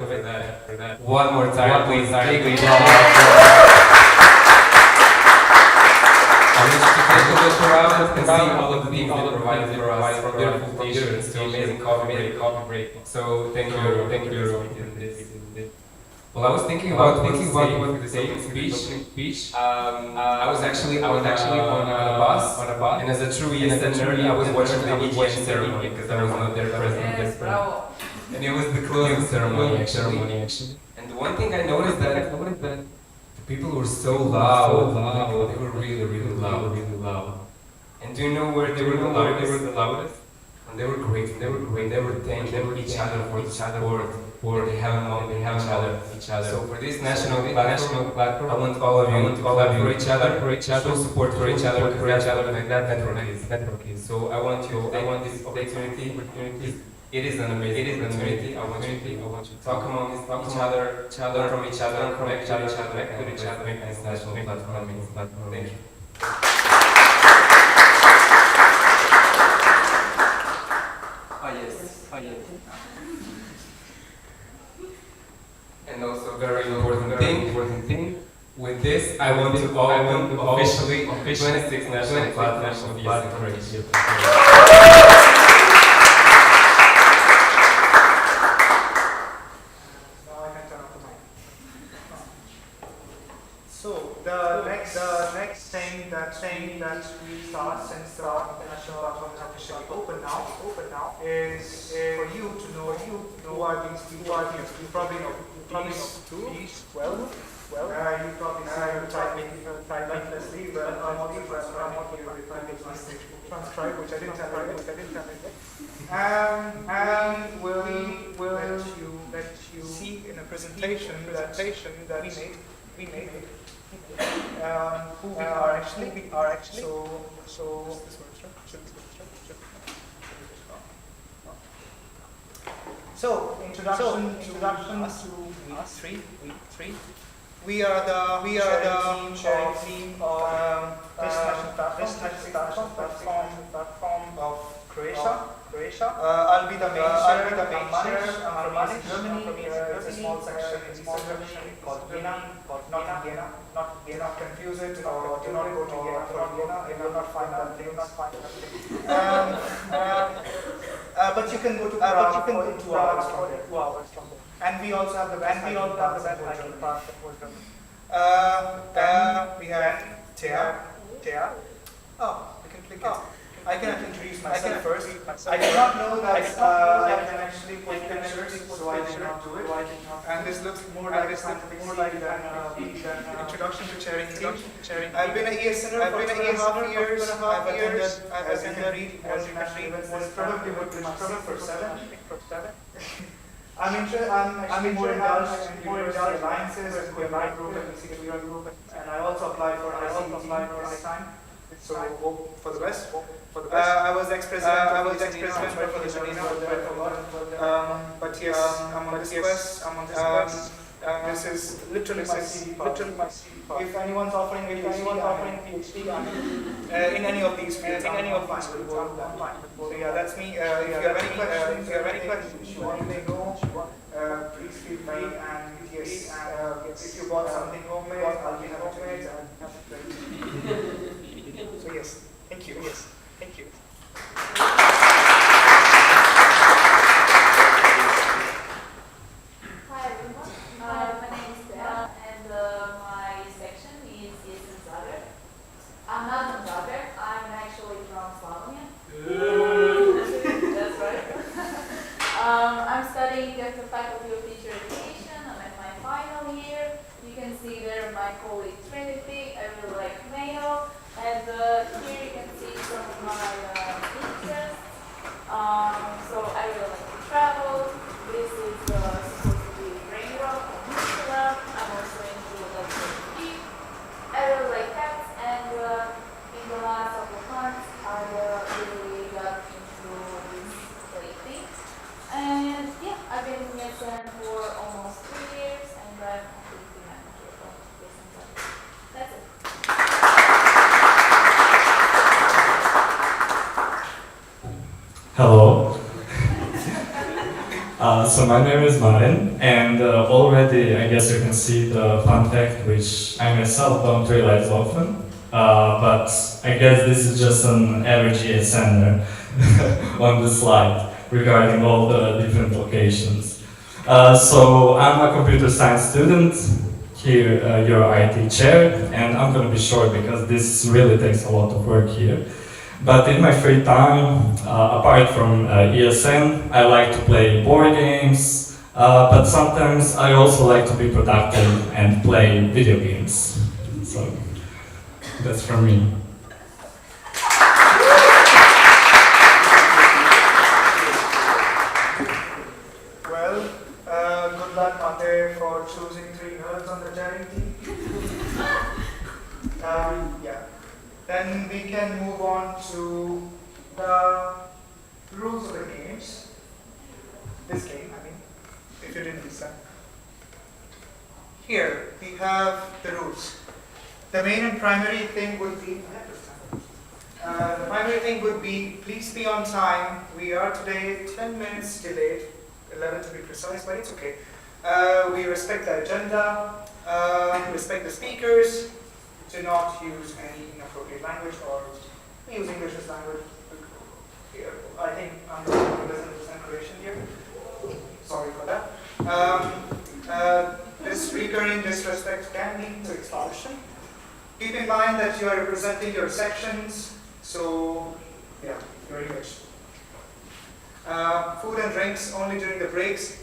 for that. One more time, please. Big I wish to take a look around and see all of the things they provided for us, from beautiful t-shirts to amazing coffee break. So thank you. Well, I was thinking about what to say in speech. I was actually on a bus, and as a true Eastern nerd, I was watching the EGM ceremony because I was not there present. And it was the closing ceremony actually. And the one thing I noticed that the people were so loud. They were really loud. And do you know where they were the loudest? And they were great. They were thanking each other for the support they have among each other. So for this national platform, I want all of you to clap for each other, show support for each other, and that network is. So I want this opportunity. It is an amazing opportunity. I want you to talk among each other, learn from each other, connect with each other, make this national platform. Thank you. Yes. And also very important thing. With this, I want to open officially 26 national platforms of Eastern So the next thing that we start since the national platform is officially open now is for you to know who are these people. You probably know these. Well, you probably type endlessly, but I'm not here transcribe, which I didn't tell you. And we'll let you see in a presentation that we made. Who we are actually. So introduction to us three. We are the sharing team of this national platform of Croatia. I'll be the main chair. I'm from Germany. It's a small section called Vienna. Not Vienna. Do not confuse it, or do not go to Vienna for Vienna. You will not find that things. But you can go to Prague for 2 hours from there. And we also have the best hiking path in Germany. Then we have Thea. Oh, we can click it. I can introduce myself first. I did not know that I can actually put pictures, so I did not do it. And this looks more like than introduction to chairing team. I've been a ESNer for 2.5 years. I've attended, as you can read, was probably would be my for 7. I'm more indulged in university alliances and QMI group and ECQR group, and I also applied for ICT this time. So hope for the best. I was ex-president of the Janina, but yes, I'm on this quest. This is literally my CV part. If anyone's offering PhD in any of these fields, I'm fine. So yeah, that's me. If you have any questions, you want to know, please feel free. And yes, if you bought something homemade, I'll be happy to. So yes, thank you. Hi everyone, my name is Bea, and my section is ESN Zagreb. I'm not from Zagreb, I'm actually from Slavenia. That's right. I'm studying at the Faculty of Teacher Education. I'm at my final year. You can see there my colleague Trinity. I really like mail. And here you can see some of my interests. So I really like to travel. This is supposed to be brain rock and muscular. I'm also into electricity. I really like cats, and in the last couple of months I really got into this play thing. And yeah, I've been in ESN for almost 3 years, and I'm activity manager of ESN. That's it. Hello. So my name is Marin, and already I guess you can see the fun fact which I myself don't realize often, but I guess this is just an average ESNer on the slide regarding all the different locations. So I'm a computer science student, here your IT chair, and I'm gonna be short because this really takes a lot of work here. But in my free time, apart from ESN, I like to play board games, but sometimes I also like to be productive and play video games. So that's from me. Well, good luck, Mate, for choosing 3 nerds on the daring team. Yeah. Then we can move on to the rules of the games. This game, I mean, if you didn't listen. Here, we have the rules. The main and primary thing would be, the primary thing would be, please be on time. We are today 10 minutes delayed, 11 to be precise, but it's okay. We respect the agenda, respect the speakers, do not use any inappropriate language or use English as language. I think I'm not doesn't Croatian here. Sorry for that. This recurring disrespect can lead to expulsion. Keep in mind that you are representing your sections, so yeah, very much. Food and drinks only during the breaks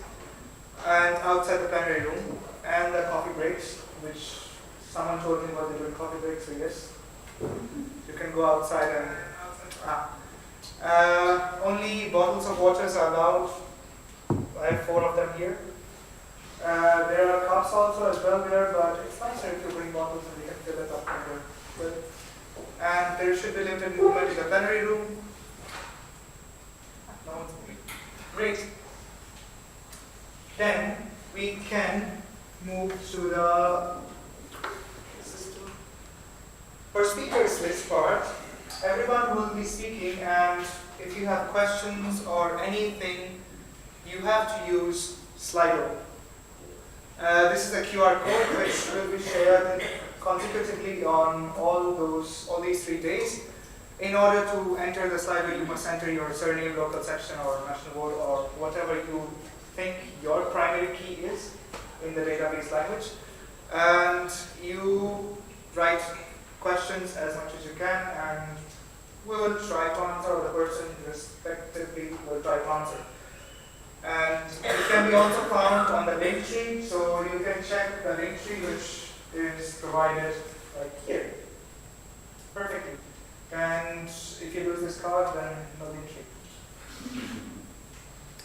and outside the plenary room, and the coffee breaks, which someone told me what they do in coffee breaks, so yes, you can go outside and only bottles of waters are allowed. I have 4 of them here. There are cups also as well there, but it's nicer if you bring bottles and you can fill it up later. And there should be limited movement in the plenary room. No one's moving. Great. Then we can move to the for speakers list part. Everyone will be speaking, and if you have questions or anything, you have to use Slido. This is a QR code which will be shared consecutively on all these 3 days. In order to enter the Slido, you must enter your surname, local section, or national board, or whatever you think your primary key is in the database language. And you write questions as much as you can, and we will try to answer, or the person respectively will try to answer. And it can be also found on the link tree, so you can check the link tree which is provided right here. Perfectly. And if you lose this card, then no link tree.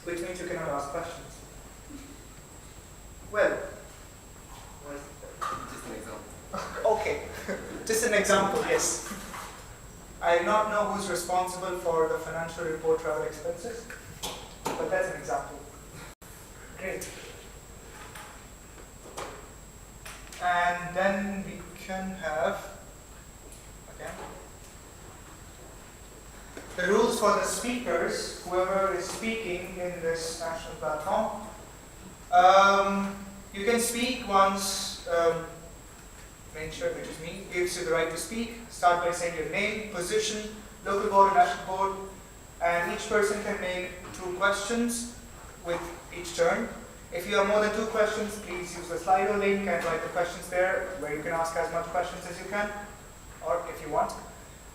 Which means you cannot ask questions. Well, Just an example. okay. Just an example, yes. I do not know who's responsible for the financial report travel expenses, but that's an example. Great. And then we can have, again, the rules for the speakers, whoever is speaking in this national platform. You can speak once Mainshirt, which is me, gives you the right to speak. Start by saying your name, position, local board and national board, and each person can make 2 questions with each turn. If you have more than 2 questions, please use the Slido link and write the questions there, where you can ask as much questions as you can, or if you want.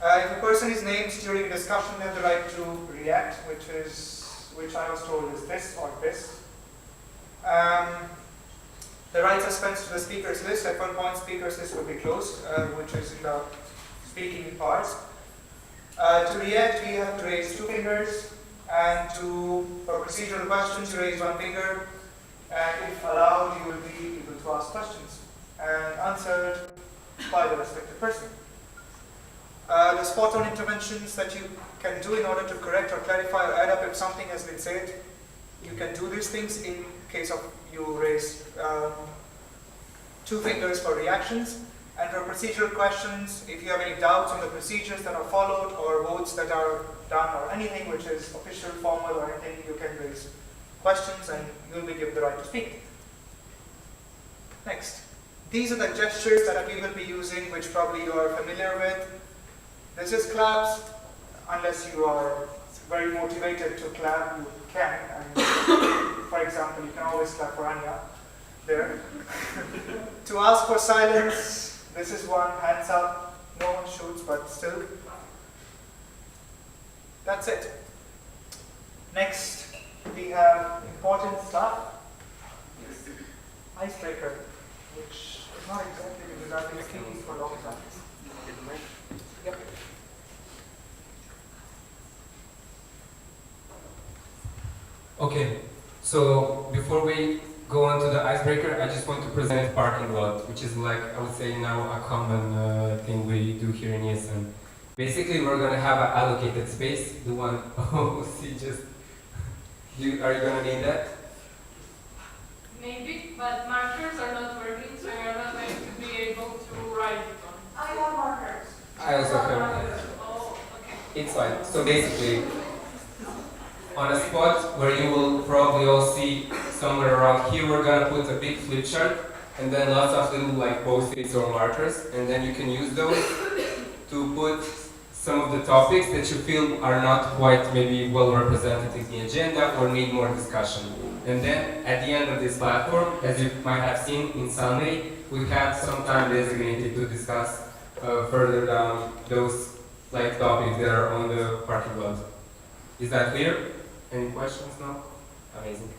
If a person is named during a discussion, they have the right to react, which I was told is this or this. The rights are spent to the speakers list. At one point, speakers list will be closed, which is in the speaking part. To react, we have to raise 2 fingers, and for procedural questions, you raise 1 finger. And if allowed, you will be able to ask questions and answered by the respective person. The spot-on interventions that you can do in order to correct or clarify or add up if something has been said, you can do these things in case of you raise 2 fingers for reactions. And for procedural questions, if you have any doubts on the procedures that are followed or votes that are done or anything which is official, formal or anything, you can raise questions and you'll be given the right to speak. Next. These are the gestures that we will be using, which probably you are familiar with. This is claps. Unless you are very motivated to clap, you can. And for example, you can always clap for Anya there. To ask for silence, this is one, hands up. No one shoots, but still. That's it. Next, we have important stuff. Icebreaker, which is not exactly because I've been speaking for a long time. Yep. Okay, so before we go on to the icebreaker, I just want to present parking lot, which is like, I would say now a common thing we do here in ESN. Basically, we're going to have an allocated space, the one, oh, see, just, are you going to need that? Maybe, but markers are not working, so you're not going to be able to write it on. I have markers. I also have. Oh, okay. It's fine. So basically, on a spot where you will probably all see somewhere around here, we're gonna put a big flip chart and then lots of little like post-its or markers, and then you can use those to put some of the topics that you feel are not quite maybe well represented in the agenda or need more discussion. And then at the end of this platform, as you might have seen in Sunday, we have some time designated to discuss further down those like topics that are on the parking lot. Is that clear? Any questions now? Amazing.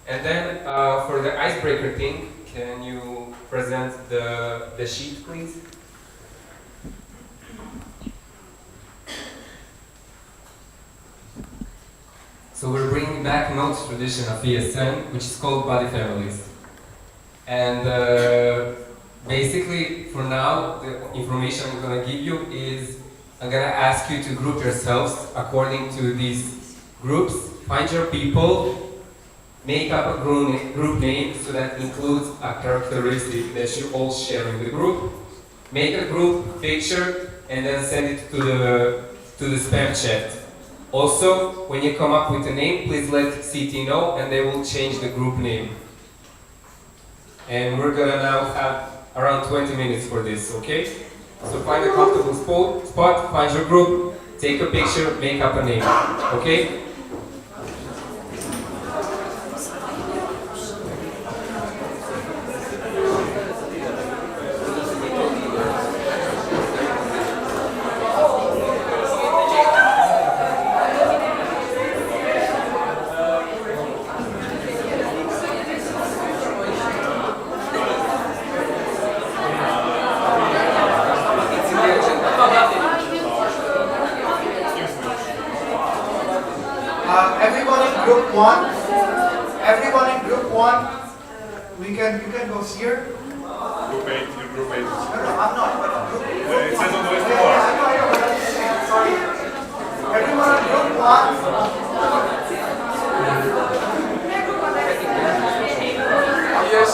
And then for the icebreaker thing, can you present the sheet, please? So we're bringing back an old tradition of ESN, which is called body families. And basically, for now, the information I'm going to give you is I'm going to ask you to group yourselves according to these groups. Find your people, make up a group name so that includes a characteristic that you all share in the group. Make a group picture and then send it to the spam chat. Also, when you come up with a name, please let CT know and they will change the group name. And we're gonna now have around 20 minutes for this, okay? So find a comfortable spot, find your group, take a picture, make up a name, okay? Everyone in group one, you can go here. Group 8, you're group 8. No, I'm not, but group It says on the list yeah, I know, but I'm just saying, sorry. Everyone in group one. Yes.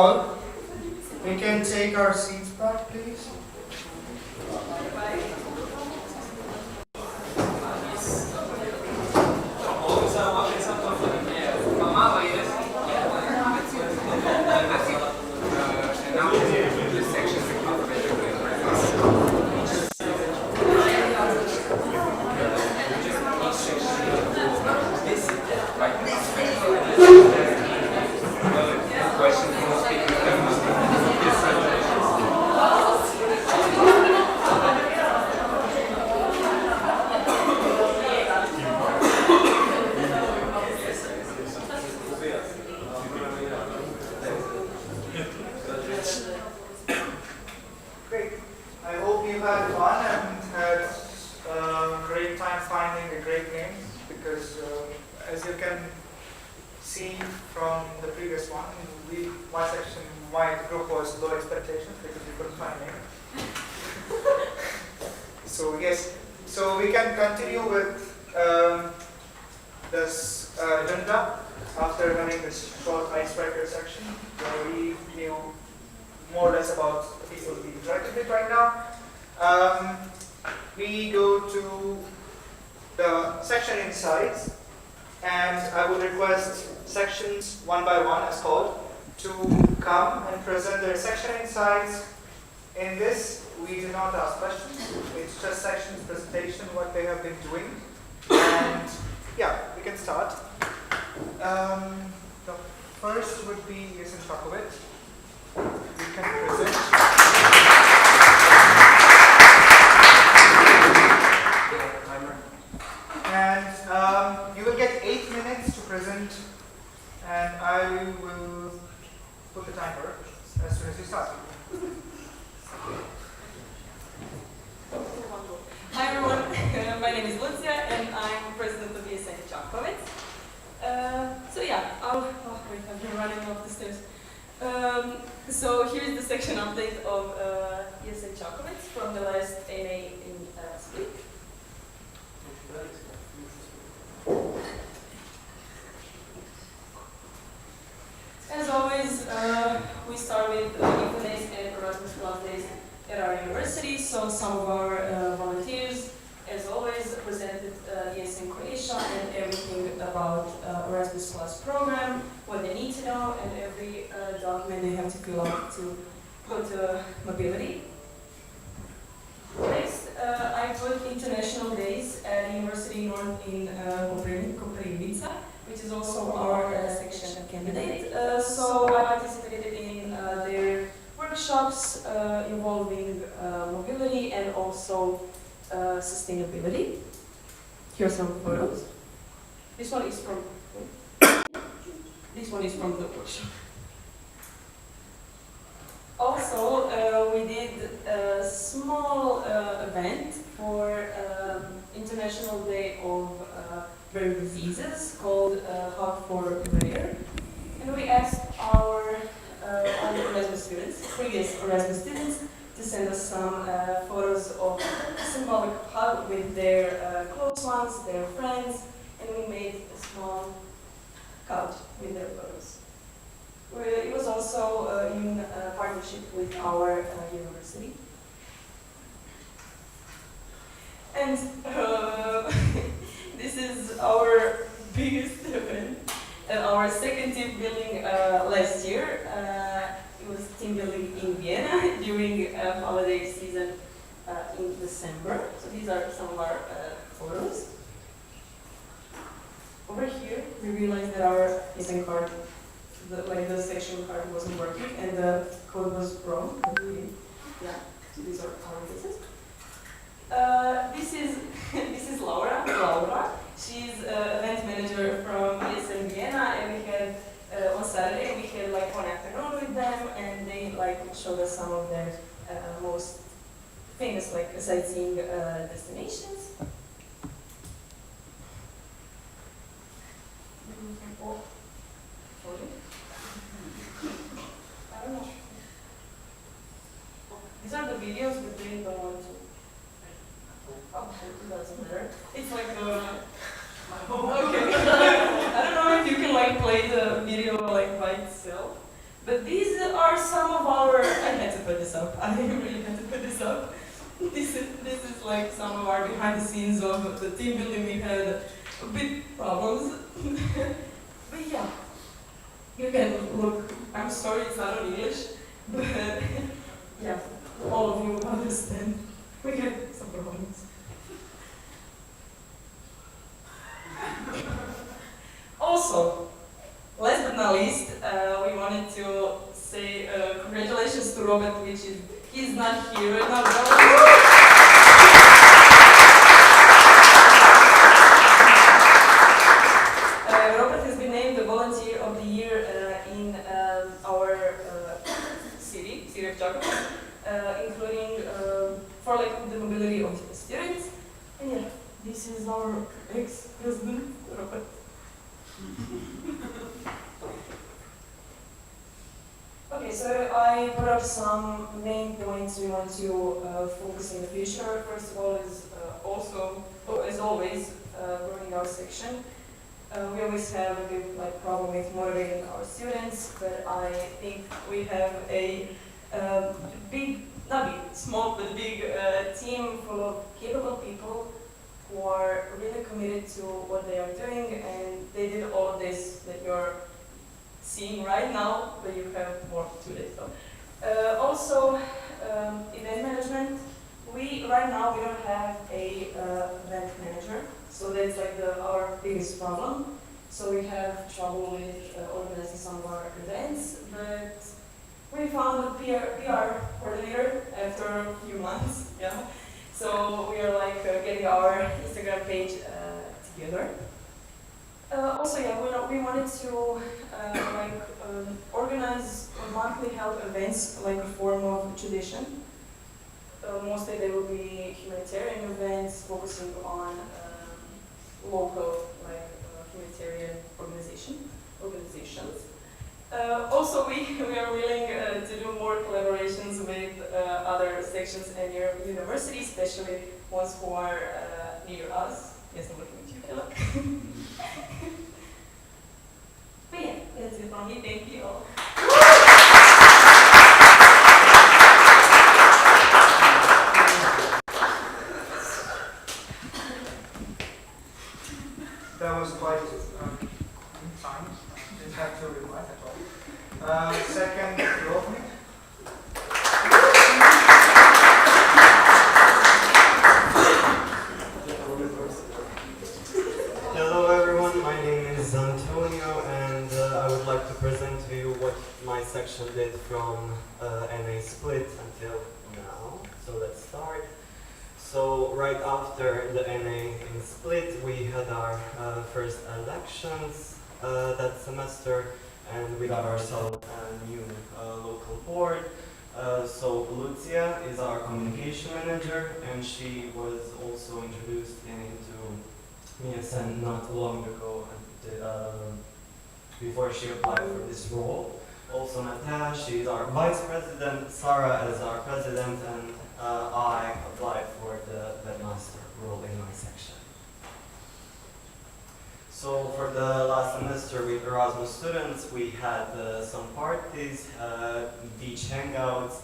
all, we can take our seats back, please. Great. I hope you had fun and had a great time finding a great name, because as you can see from the previous one, my section, my group was low expectations because we couldn't find a name. So yes, so we can continue with this agenda after having this short icebreaker section where we knew more or less about the people we interacted with right now. We go to the section insights, and I would request sections one by one, as called, to come and present their section insights. In this, we do not ask questions. It's just sections presentation, what they have been doing. And yeah, we can start. The first would be Čakovec. You can present. And you will get 8 minutes to present, and I will put the timer as soon as you start. Hi everyone, my name is Lucia and I'm president of ESN Čakovec. So yeah, wait, I've been running up the stairs. So here's the section update of ESN Čakovec from the last NA in Split. As always, we start with Info Days and Erasmus Plus Days at our university. So some of our volunteers, as always, presented ESN Croatia and everything about Erasmus Plus program, what they need to know, and every document they have to fill out to go to mobility. Next, I put International Days at University North in Koprivnica, which is also our section candidate. So I participated in their workshops involving mobility and also sustainability. Here are some photos. This one is from the workshop. Also, we did a small event for International Day of Rare Diseases called Hug for Rare. And we asked our Erasmus students, previous Erasmus students, to send us some photos of symbolic hug with their close ones, their friends, and we made a small couch with their photos. It was also in partnership with our university. And this is our biggest event, our second team building last year. It was team building in Vienna during holiday season in December. So these are some of our photos. Over here, we realized that our ESN card, the section card wasn't working and the code was wrong. Yeah, so these are our faces. This is Laura. She's event manager from ESN Vienna, and we had on Saturday we had like one afternoon with them, and they like showed us some of their most famous like sightseeing destinations. I don't know. These are the videos, but they don't want to. Oh, it doesn't matter. It's like okay. I don't know if you can like play the video like by itself, But these are some of our. I had to put this up. I really had to put this up. This is like some of our behind the scenes of the team building. We had big problems. But yeah, you can look. I'm sorry it's not in English, but yeah, all of you understand. We had some problems. Also, last but not least, we wanted to say congratulations to Robert, he's not here right now. Robert has been named the Volunteer of the Year in our city of Čakovec, including for like the mobility of the students. And yeah, this is our ex-president, Robert. Okay, so I put up some main points we want to focus in the future. First of all is also, as always, growing our section. We always have a big problem with motivating our students, but I think we have a big, not big, small, but big team full of capable people who are really committed to what they are doing, and they did all of this that you're seeing right now, but you have more to it. So. Also, event management. Right now we don't have a event manager, so that's like our biggest problem. So we have trouble with organizing some of our events, but we found a PR coordinator after a few months. Yeah. So we are like getting our Instagram page together. Also, yeah, we wanted to organize monthly health events like a form of tradition. Mostly they will be humanitarian events focusing on local humanitarian organizations. Also, we are willing to do more collaborations with other sections and your university, especially ones who are near us. Yes, I'm looking at you, Kayla. But yeah, that's it from me. Thank you all. That was quite fine. Didn't have to reply at all. Second, development. Hello everyone, my name is Antonio, and I would like to present to you what my section did from NA split until now. So let's start. So right after the NA in split, we had our first elections that semester, and we got ourselves a new local board. So Lucia is our communication manager, and she was also introduced into MSN not long ago, before she applied for this role. Also Natasha, she is our vice president, Sarah is our president, and I applied for the webmaster role in my section. So for the last semester with Erasmus students, we had some parties, beach hangouts,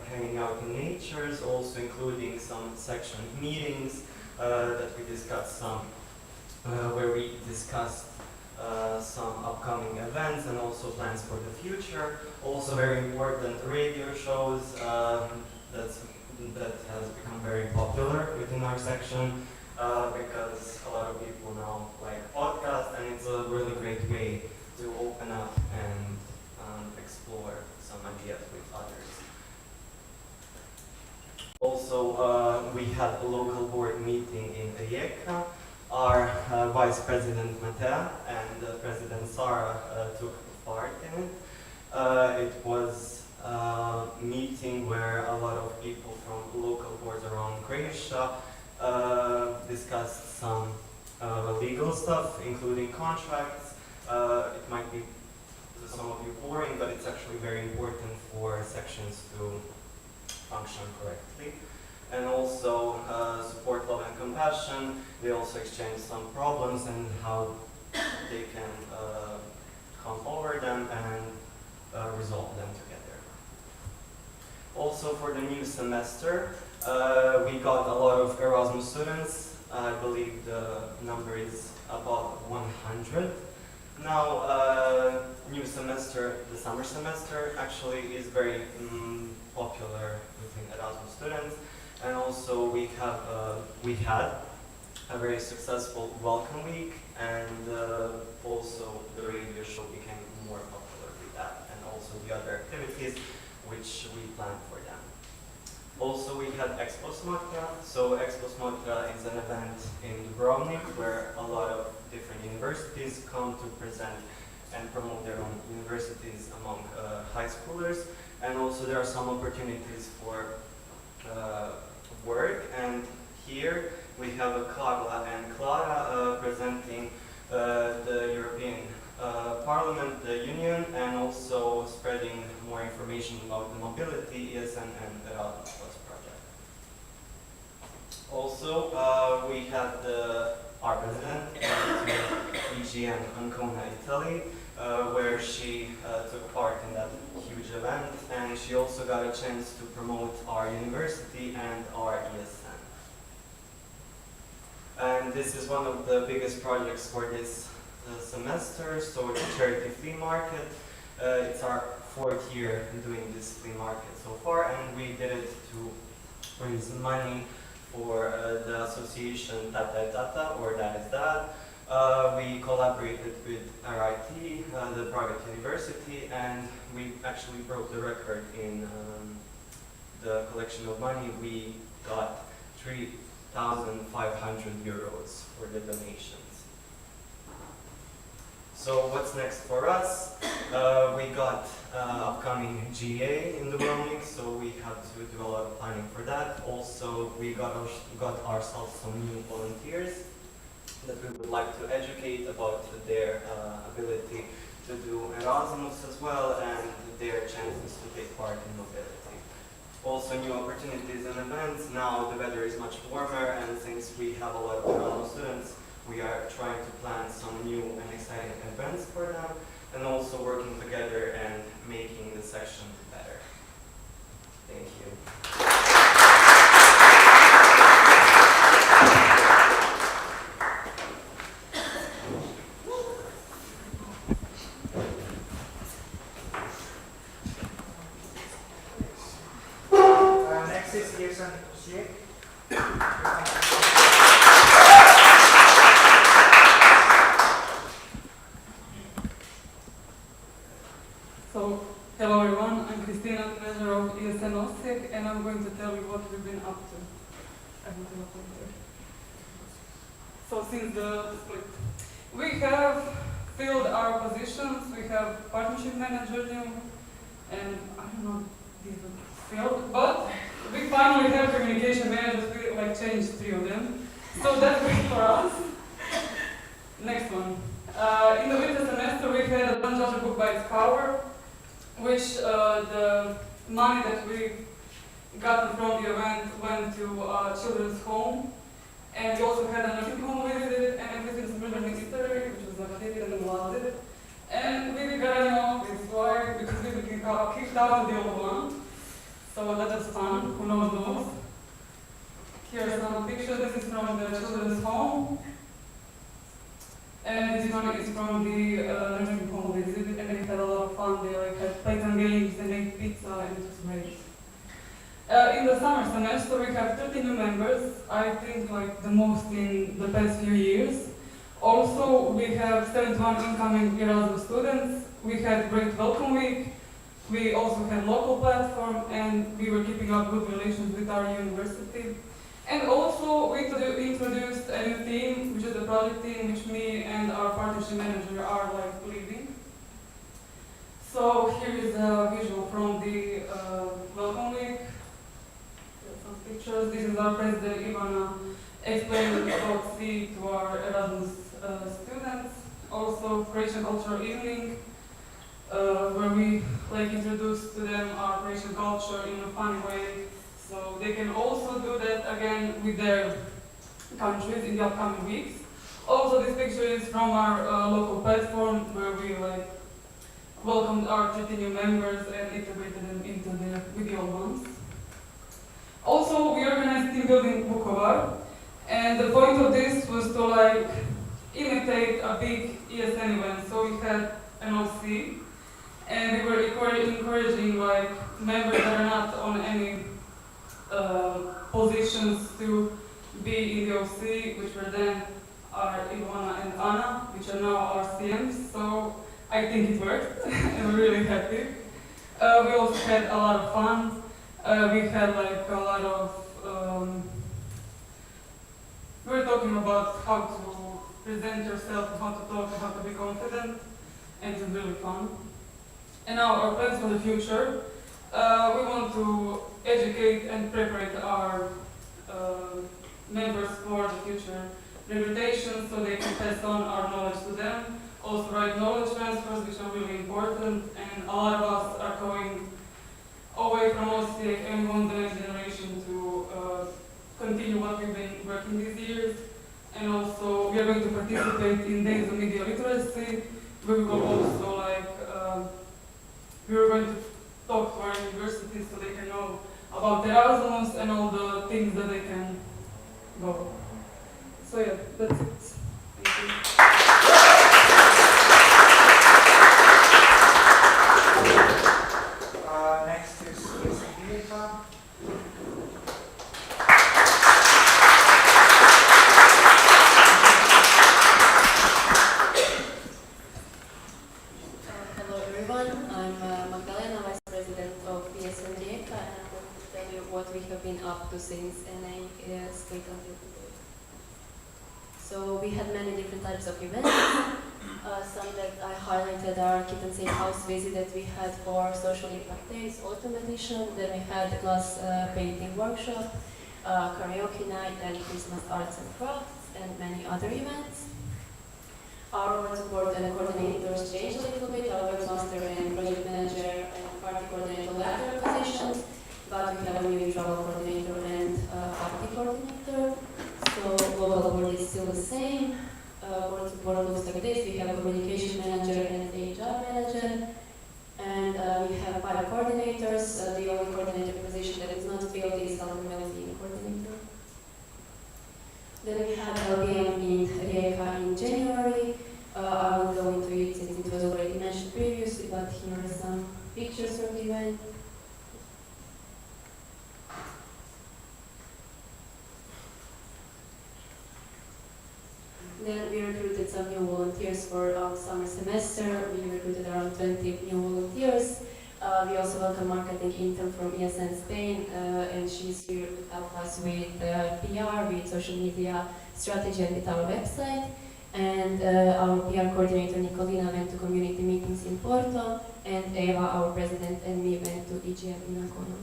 hanging out in natures, also including some section meetings that we discussed where we discussed some upcoming events and also plans for the future. Also very important radio shows that has become very popular within our section because a lot of people now like podcasts, and it's a really great way to open up and explore some ideas with others. Also, we had a local board meeting in Rijeka. Our Vice President Matea and President Sarah took part in it. It was a meeting where a lot of people from local boards around Croatia discussed some legal stuff, including contracts. It might be to some of you boring, but it's actually very important for sections to function correctly. And also support, love and compassion. They also exchange some problems and how they can come over them, and resolve them together. Also for the new semester, we got a lot of Erasmus students. I believe the number is about 100. Now, new semester, the summer semester, actually is very popular within Erasmus students, and also we had a very successful welcome week, and also the radio show became more popular with that, and also the other activities which we planned for them. Also, we had Expo Smotra. So Expo Smotra is an event in Dubrovnik where a lot of different universities come to present and promote their own universities among high schoolers. And also there are some opportunities for work. And here we have Carla and Clara presenting the European Parliament, the Union, and also spreading more information about the mobility, ESN, and Erasmus Plus project. Also, we had our president to EGM Ancona, Italy, where she took part in that huge event, and she also got a chance to promote our university and our ESN. And this is one of the biggest projects for this semester, so the charity flea market. It's our 4th year doing this flea market so far, and we did it to raise money for the association Tata Tata, or That Is That. We collaborated with RIT, the private university, and we actually broke the record in the collection of money. We got 3,500 euros for the donations. So what's next for us? We got upcoming GA in Dubrovnik, so we have to do a lot of planning for that. Also, we got ourselves some new volunteers that we would like to educate about their ability to do Erasmus as well, and their chances to take part in mobility. Also, new opportunities and events. Now the weather is much warmer, and since we have a lot of Erasmus students, we are trying to plan some new and exciting events for them, and also working together and making the section better. Thank you. Next is Jason Sheik. So, hello everyone, I'm Christina, treasurer of ESN Osijek, and I'm going to tell you what we've been up to. So, since the split, we have filled our positions. We have partnership manager new, and I don't know these are filled, but we finally have communication managers. We changed 3 of them, so that's great for us. Next one. In the winter semester, we had a Banjali book by its power, which the money that we got from the event went to children's home, and we also had a nursing home visit, and everything's brilliant history, which was Nagative and loved it. And we got an office, why? Because we became kicked out of the old one, so that was fun, who knows those. Here are some pictures. This is from the children's home. And this one is from the nursing home visit, and they had a lot of fun. They had Python games, they made pizza, and it was great. In the summer semester, we have 30 new members. I think the most in the past few years. Also, we have 71 incoming Erasmus students. We had great welcome week. We also had local platform, and we were keeping up good relations with our university. And also, we introduced a new team, which is the project team, which me and our partnership manager are leading. So here is a visual from the welcome week. Here's some pictures. This is our president Ivana explaining about C to our Erasmus students. Also, Croatian Cultural Evening, where we introduce to them our Croatian culture in a funny way. So they can also do that again with their countries in the upcoming weeks. Also, this picture is from our local platform where we welcomed our 30 new members and integrated them into the old ones. Also, we organized team building Vukovar, and the point of this was to imitate a big ESN event. So we had an OC, and we were encouraging members that are not on any positions to be in the OC, which were then our Ivana and Anna, which are now our CMs. So I think it worked, and we're really happy. We also had a lot of fun. We had a lot of. We were talking about how to present yourself, how to talk, how to be confident, and it was really fun. And now our plans for the future. We want to educate and prepare our members for the future recruitation so they can pass on our knowledge to them. Also write knowledge transfers, which are really important, and a lot of us are going away from OCA and we want the next generation to continue what we've been working these years. And also we are going to participate in Days of Media Literacy. We will also we were going to talk to our universities so they can know about Erasmus and all the things that they can go. So yeah, that's it. Thank you. Next is Lisa. Hello everyone, I'm Magdalena, Vice President of PSN Rijeka, and I'm going to tell you what we have been up to since NA is split until today. So we had many different types of events. Some that I highlighted are Kitten Safe House visit that we had for Social Impact Days, Autumn Edition. Then we had the glass painting workshop, karaoke night, and Christmas arts and crafts, and many other events. Our web support and coordinators changed a little bit. Our webmaster and project manager and party coordinator left their positions, but we have a new travel coordinator and party coordinator. So global board is still the same. Board support looks like this. We have a communication manager and HR manager. And we have 5 coordinators. The only coordinator position that is not filled is health and well-being coordinator. Then we had LBM in Rijeka in January. I won't go into it since it was already mentioned previously, but here are some pictures from the event. Then we recruited some new volunteers for our summer semester. We recruited around 20 new volunteers. We also welcome marketing intern from ESN Spain, and she's here to help us with PR, with social media strategy, and with our website. And our PR coordinator Nicolina went to community meetings in Porto, and Eva, our president, and me went to EGM in Ancona.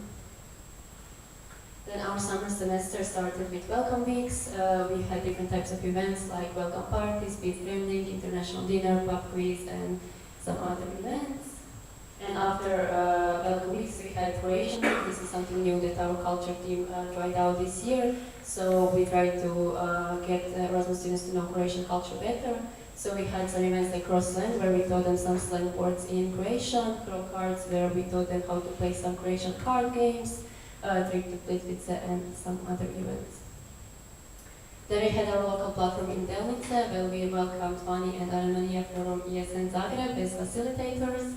Then our summer semester started with welcome weeks. We had different types of events like welcome parties, speed training, international dinner, pub quiz, and some other events. And after welcome weeks, we had Croatian. This is something new that our culture team tried out this year. So we tried to get Erasmus students to know Croatian culture better. So we had some events like Crossland, where we taught them some slang words in Croatian, Crow cards, where we taught them how to play some Croatian card games, Trick to Plitvice, and some other events. Then we had our local platform in Delnice, where we welcomed Vani and Armenia from ESN Zagreb as facilitators.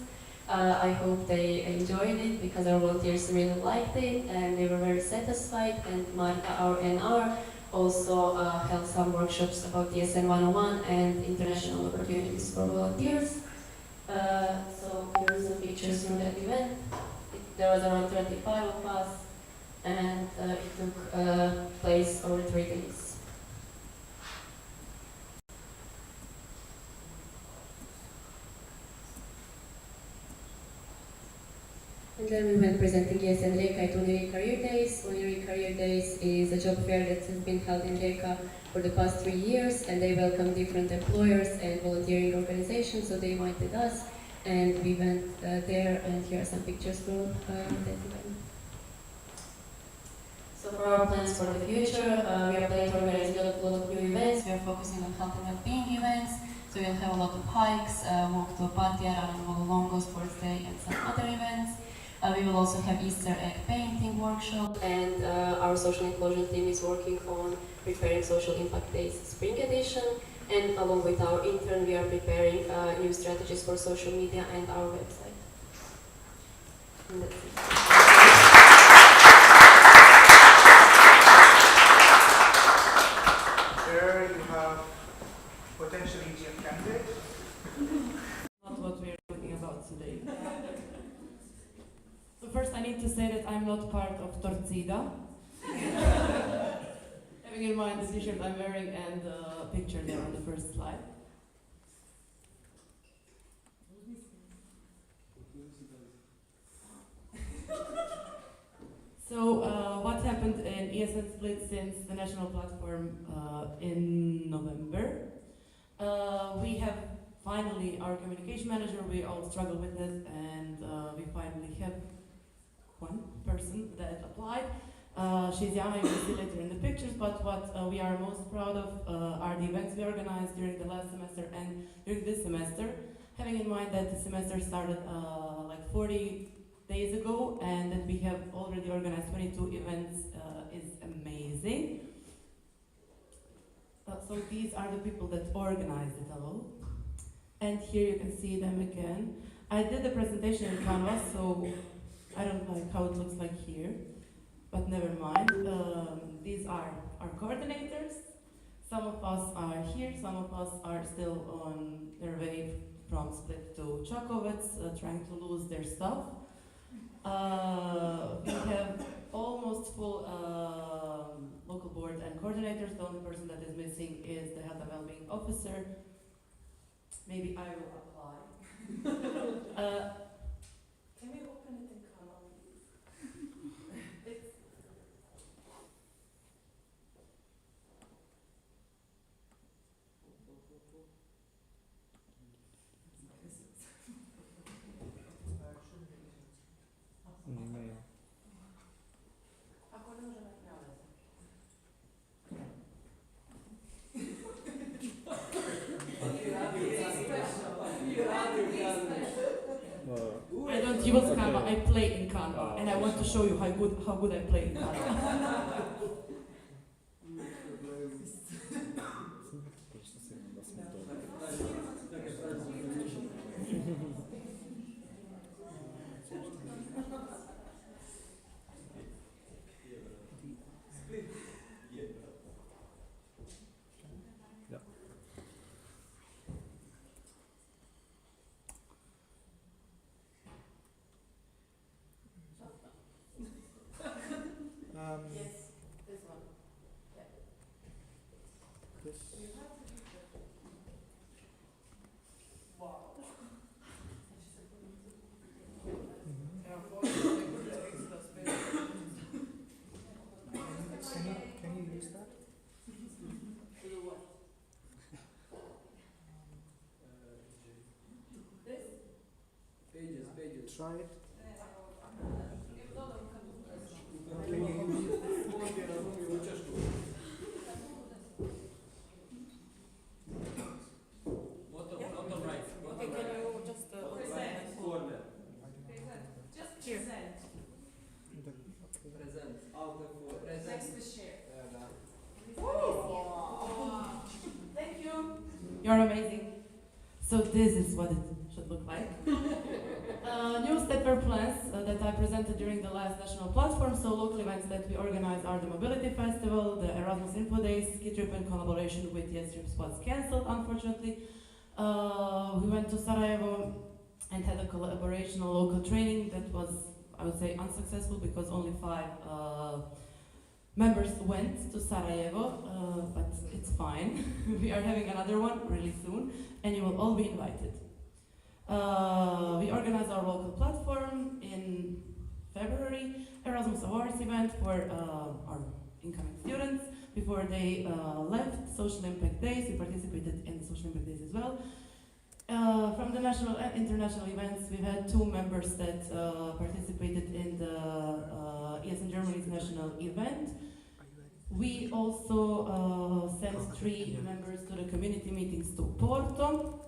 I hope they enjoyed it because our volunteers really liked it and they were very satisfied. And Marta, our NR, also held some workshops about ESN 101 and international opportunities for volunteers. So here are some pictures from that event. There was around 35 of us, and it took place over 3 days. And then we went presenting ESN Rijeka at Uniri Career Days. Uniri Career Days is a job fair that has been held in Rijeka for the past 3 years, and they welcome different employers and volunteering organizations, so they invited us, and we went there, and here are some pictures from that event. So for our plans for the future, we are planning to organize a lot of new events. We are focusing on health and well-being events. So we'll have a lot of hikes, walk to Patjara and Molongo Sports Day and some other events. We will also have Easter egg painting workshop, and our social inclusion team is working on preparing Social Impact Days Spring Edition, and along with our intern we are preparing new strategies for social media and our website. And that's it. There you have potential EGM candidate. Not what we're talking about today. So first I need to say that I'm not part of Torcida. Having in mind the t-shirt I'm wearing and the picture there on the first slide. So what happened in ESN Split since the national platform in November? We have finally our communication manager, we all struggle with it, and we finally have one person that applied. She's young, you will see later in the pictures, but what we are most proud of are the events we organized during the last semester and during this semester, having in mind that the semester started like 40 days ago and that we have already organized 22 events is amazing. So these are the people that organized it all. And here you can see them again. I did the presentation in Canva, so I don't like how it looks like here, but never mind. These are our coordinators. Some of us are here, some of us are still on their way from Split to Čakovec, trying to lose their stuff. We have almost full local board and coordinators. The only person that is missing is the health and well-being officer. Maybe I will apply. Can we open it in Canva, please? Ako ne može na I don't use Canva, I play in Canva, and I want to show you how good I play in Canva. Yes, this one. Yeah. This. Wow. Can you use that? To do what? This? Pages. Try it. Can you use Bottom right. Okay, can you just corner? just here. Present. Out of present. Next to share. Thank you. You're amazing. So this is what it should look like. New stepper plans that I presented during the last national platform. So local events that we organize are the Mobility Festival, the Erasmus Info Days, ski trip in collaboration with Yes Trips was cancelled, unfortunately. We went to Sarajevo and had a collaborational local training that was, I would say, unsuccessful because only 5 members went to Sarajevo, but it's fine. We are having another one really soon, and you will all be invited. We organized our local platform in February, Erasmus Awards event for our incoming students. Before they left Social Impact Days, we participated in the Social Impact Days as well. From the national and international events, we've had 2 members that participated in the ESN Germany's national event. We also sent 3 members to the community meetings to Porto.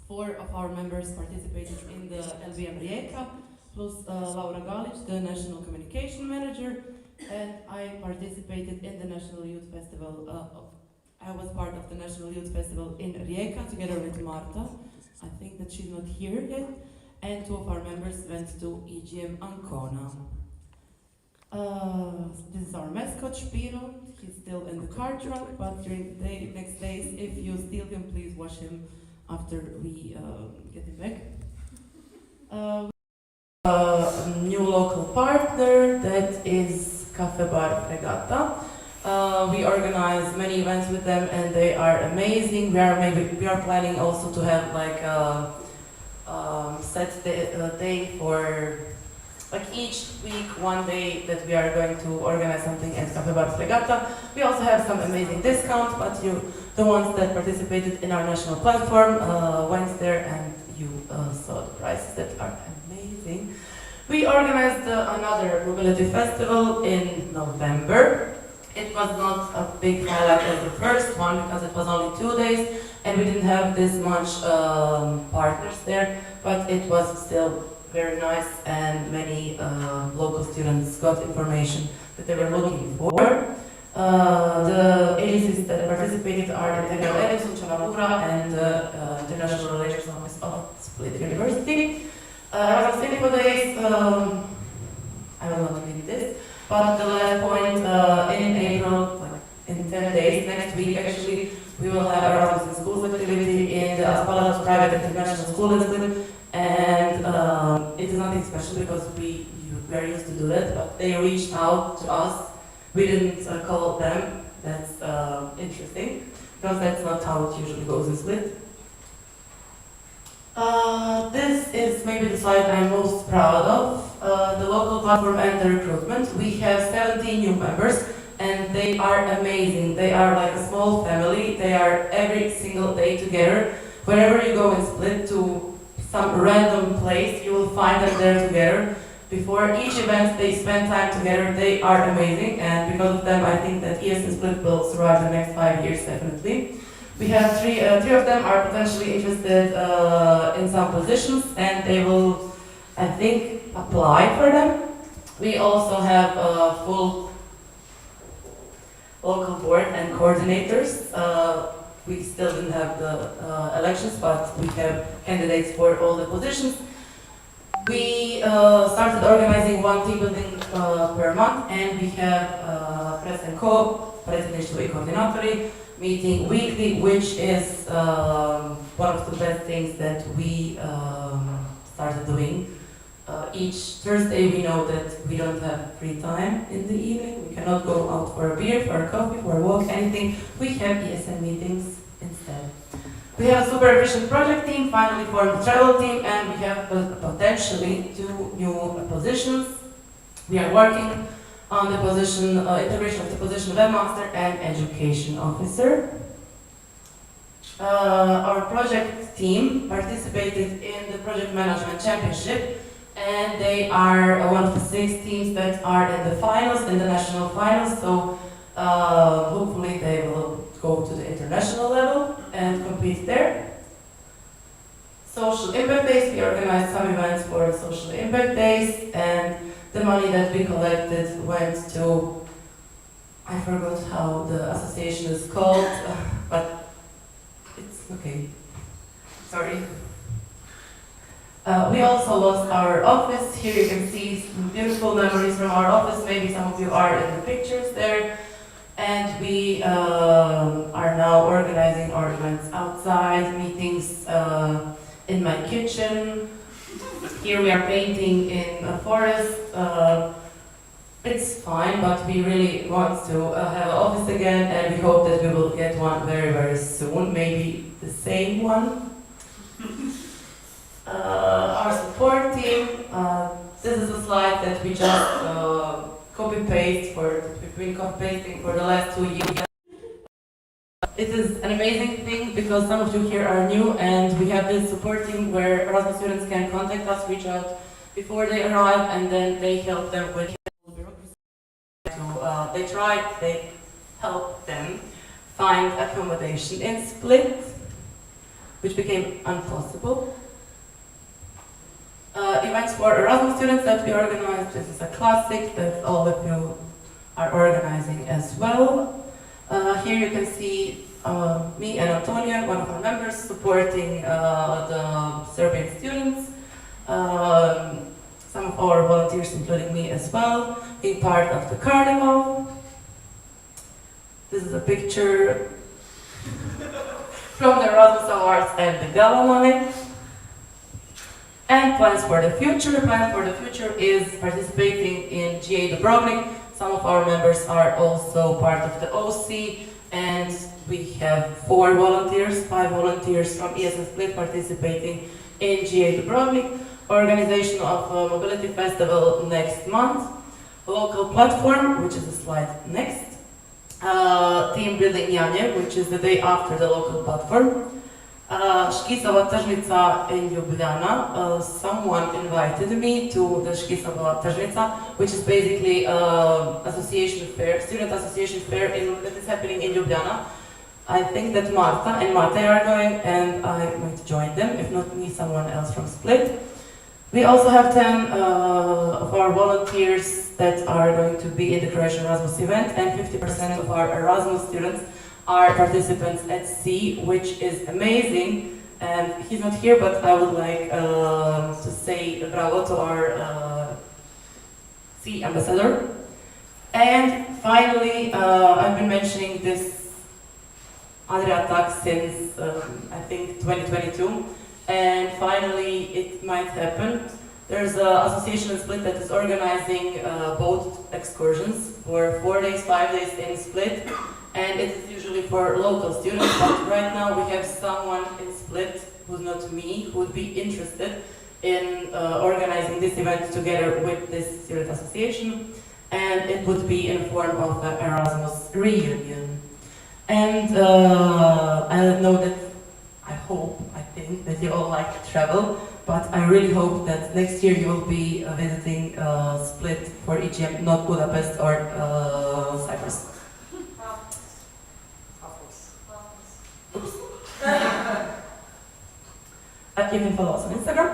4 of our members participated in the LBM Rijeka, plus Laura Galic, the National Communication Manager, and I participated in the National Youth Festival. I was part of the National Youth Festival in Rijeka together with Marta. I think that she's not here yet. And 2 of our members went to EGM Ancona. This is our mascot, Spiro. He's still in the car trunk, but during the next days, if you steal him, please wash him after we get him back. A new local partner, that is Cafe Bar Fregata. We organize many events with them and they are amazing. We are planning also to have like a set day for like each week, one day that we are going to organize something at Cafe Bar Fregata. We also have some amazing discounts, but the ones that participated in our national platform went there and you saw the prices that are amazing. We organized another mobility festival in November. It was not a big highlight as the first one because it was only 2 days and we didn't have this much partners there, but it was still very nice and many local students got information that they were looking for. The agencies that participated are the Integral Edison, Čakovec, and the International Relations Office of Split University. I was thinking for days, I will not read this, but the last point in April, like in 10 days, next week actually, we will have our Office in Schools activity in the Aspalatos Private International School in Split. And it is nothing special because we are used to do that, but they reached out to us. We didn't call them. That's interesting because that's not how it usually goes in Split. This is maybe the slide I'm most proud of. The local platform and the recruitment. We have 17 new members and they are amazing. They are like a small family. They are every single day together. Wherever you go in Split to some random place, you will find them there together. Before each event, they spend time together. They are amazing, and because of them, I think that ES Split will survive the next 5 years, definitely. We have three of them are potentially interested in some positions, and they will, I think, apply for them. We also have a full local board and coordinators. We still didn't have the elections, but we have candidates for all the positions. We started organizing one team building per month, and we have Press and Co, Predsjedništvo I Koordinatori, meeting weekly, which is one of the best things that we started doing. Each Thursday we know that we don't have free time in the evening. We cannot go out for a beer, for a coffee, for a walk, anything. We have ESN meetings instead. We have a super efficient project team, finally formed a travel team, and we have potentially 2 new positions. We are working on the position, integration of the position of webmaster and education officer. Our project team participated in the project management championship, and they are one of the 6 teams that are in the finals, in the national finals, so hopefully they will go to the international level and compete there. Social Impact Days, we organized some events for the Social Impact Days, and the money that we collected went to, I forgot how the association is called, but it's okay, sorry. We also lost our office. Here you can see some beautiful memories from our office. Maybe some of you are in the pictures there. And we are now organizing our events outside, meetings in my kitchen. Here we are painting in a forest. It's fine, but we really want to have an office again, and we hope that we will get one very, very soon. Maybe the same one. Our support team, this is a slide that we just copy-paste we've been copy-pasting for the last 2 years. It is an amazing thing because some of you here are new, and we have this support team where Erasmus students can contact us, reach out before they arrive, and then they help them with bureaucracy to they helped them find accommodation in Split, which became impossible. Events for Erasmus students that we organized. This is a classic that all of you are organizing as well. Here you can see me and Antonia, one of our members, supporting the Serbian students. Some of our volunteers, including me as well, being part of the carnival. This is a picture from the Erasmus Awards and the Gala night. And plans for the future. Plans for the future is participating in GA Dubrovnik. Some of our members are also part of the OC, and we have 5 volunteers from ESN Split participating in GA Dubrovnik. Organization of a mobility festival next month. Local platform, which is the slide next. Team building Janje, which is the day after the local platform. Škisova tržnica in Ljubljana. Someone invited me to the Škisova tržnica, which is basically association fair, student association fair that is happening in Ljubljana. I think that Marta and Matej are going, and I might join them, if not me, someone else from Split. We also have 10 of our volunteers that are going to be in the Croatian Erasmus event, and 50% of our Erasmus students are participants at sea, which is amazing. And he's not here, but I would like to say bravo to our sea ambassador. And finally, I've been mentioning this Adria attack since I think 2022, and finally it might happen. There's an association in Split that is organizing boat excursions for 4 days, 5 days in Split. And it is usually for local students, but right now we have someone in Split, who's not me, who would be interested in organizing this event together with this student association, and it would be in the form of an Erasmus reunion. And I know that, I think that you all like to travel, but I really hope that next year you will be visiting Split for EGM, not Budapest or Cyprus. You can follow us on Instagram.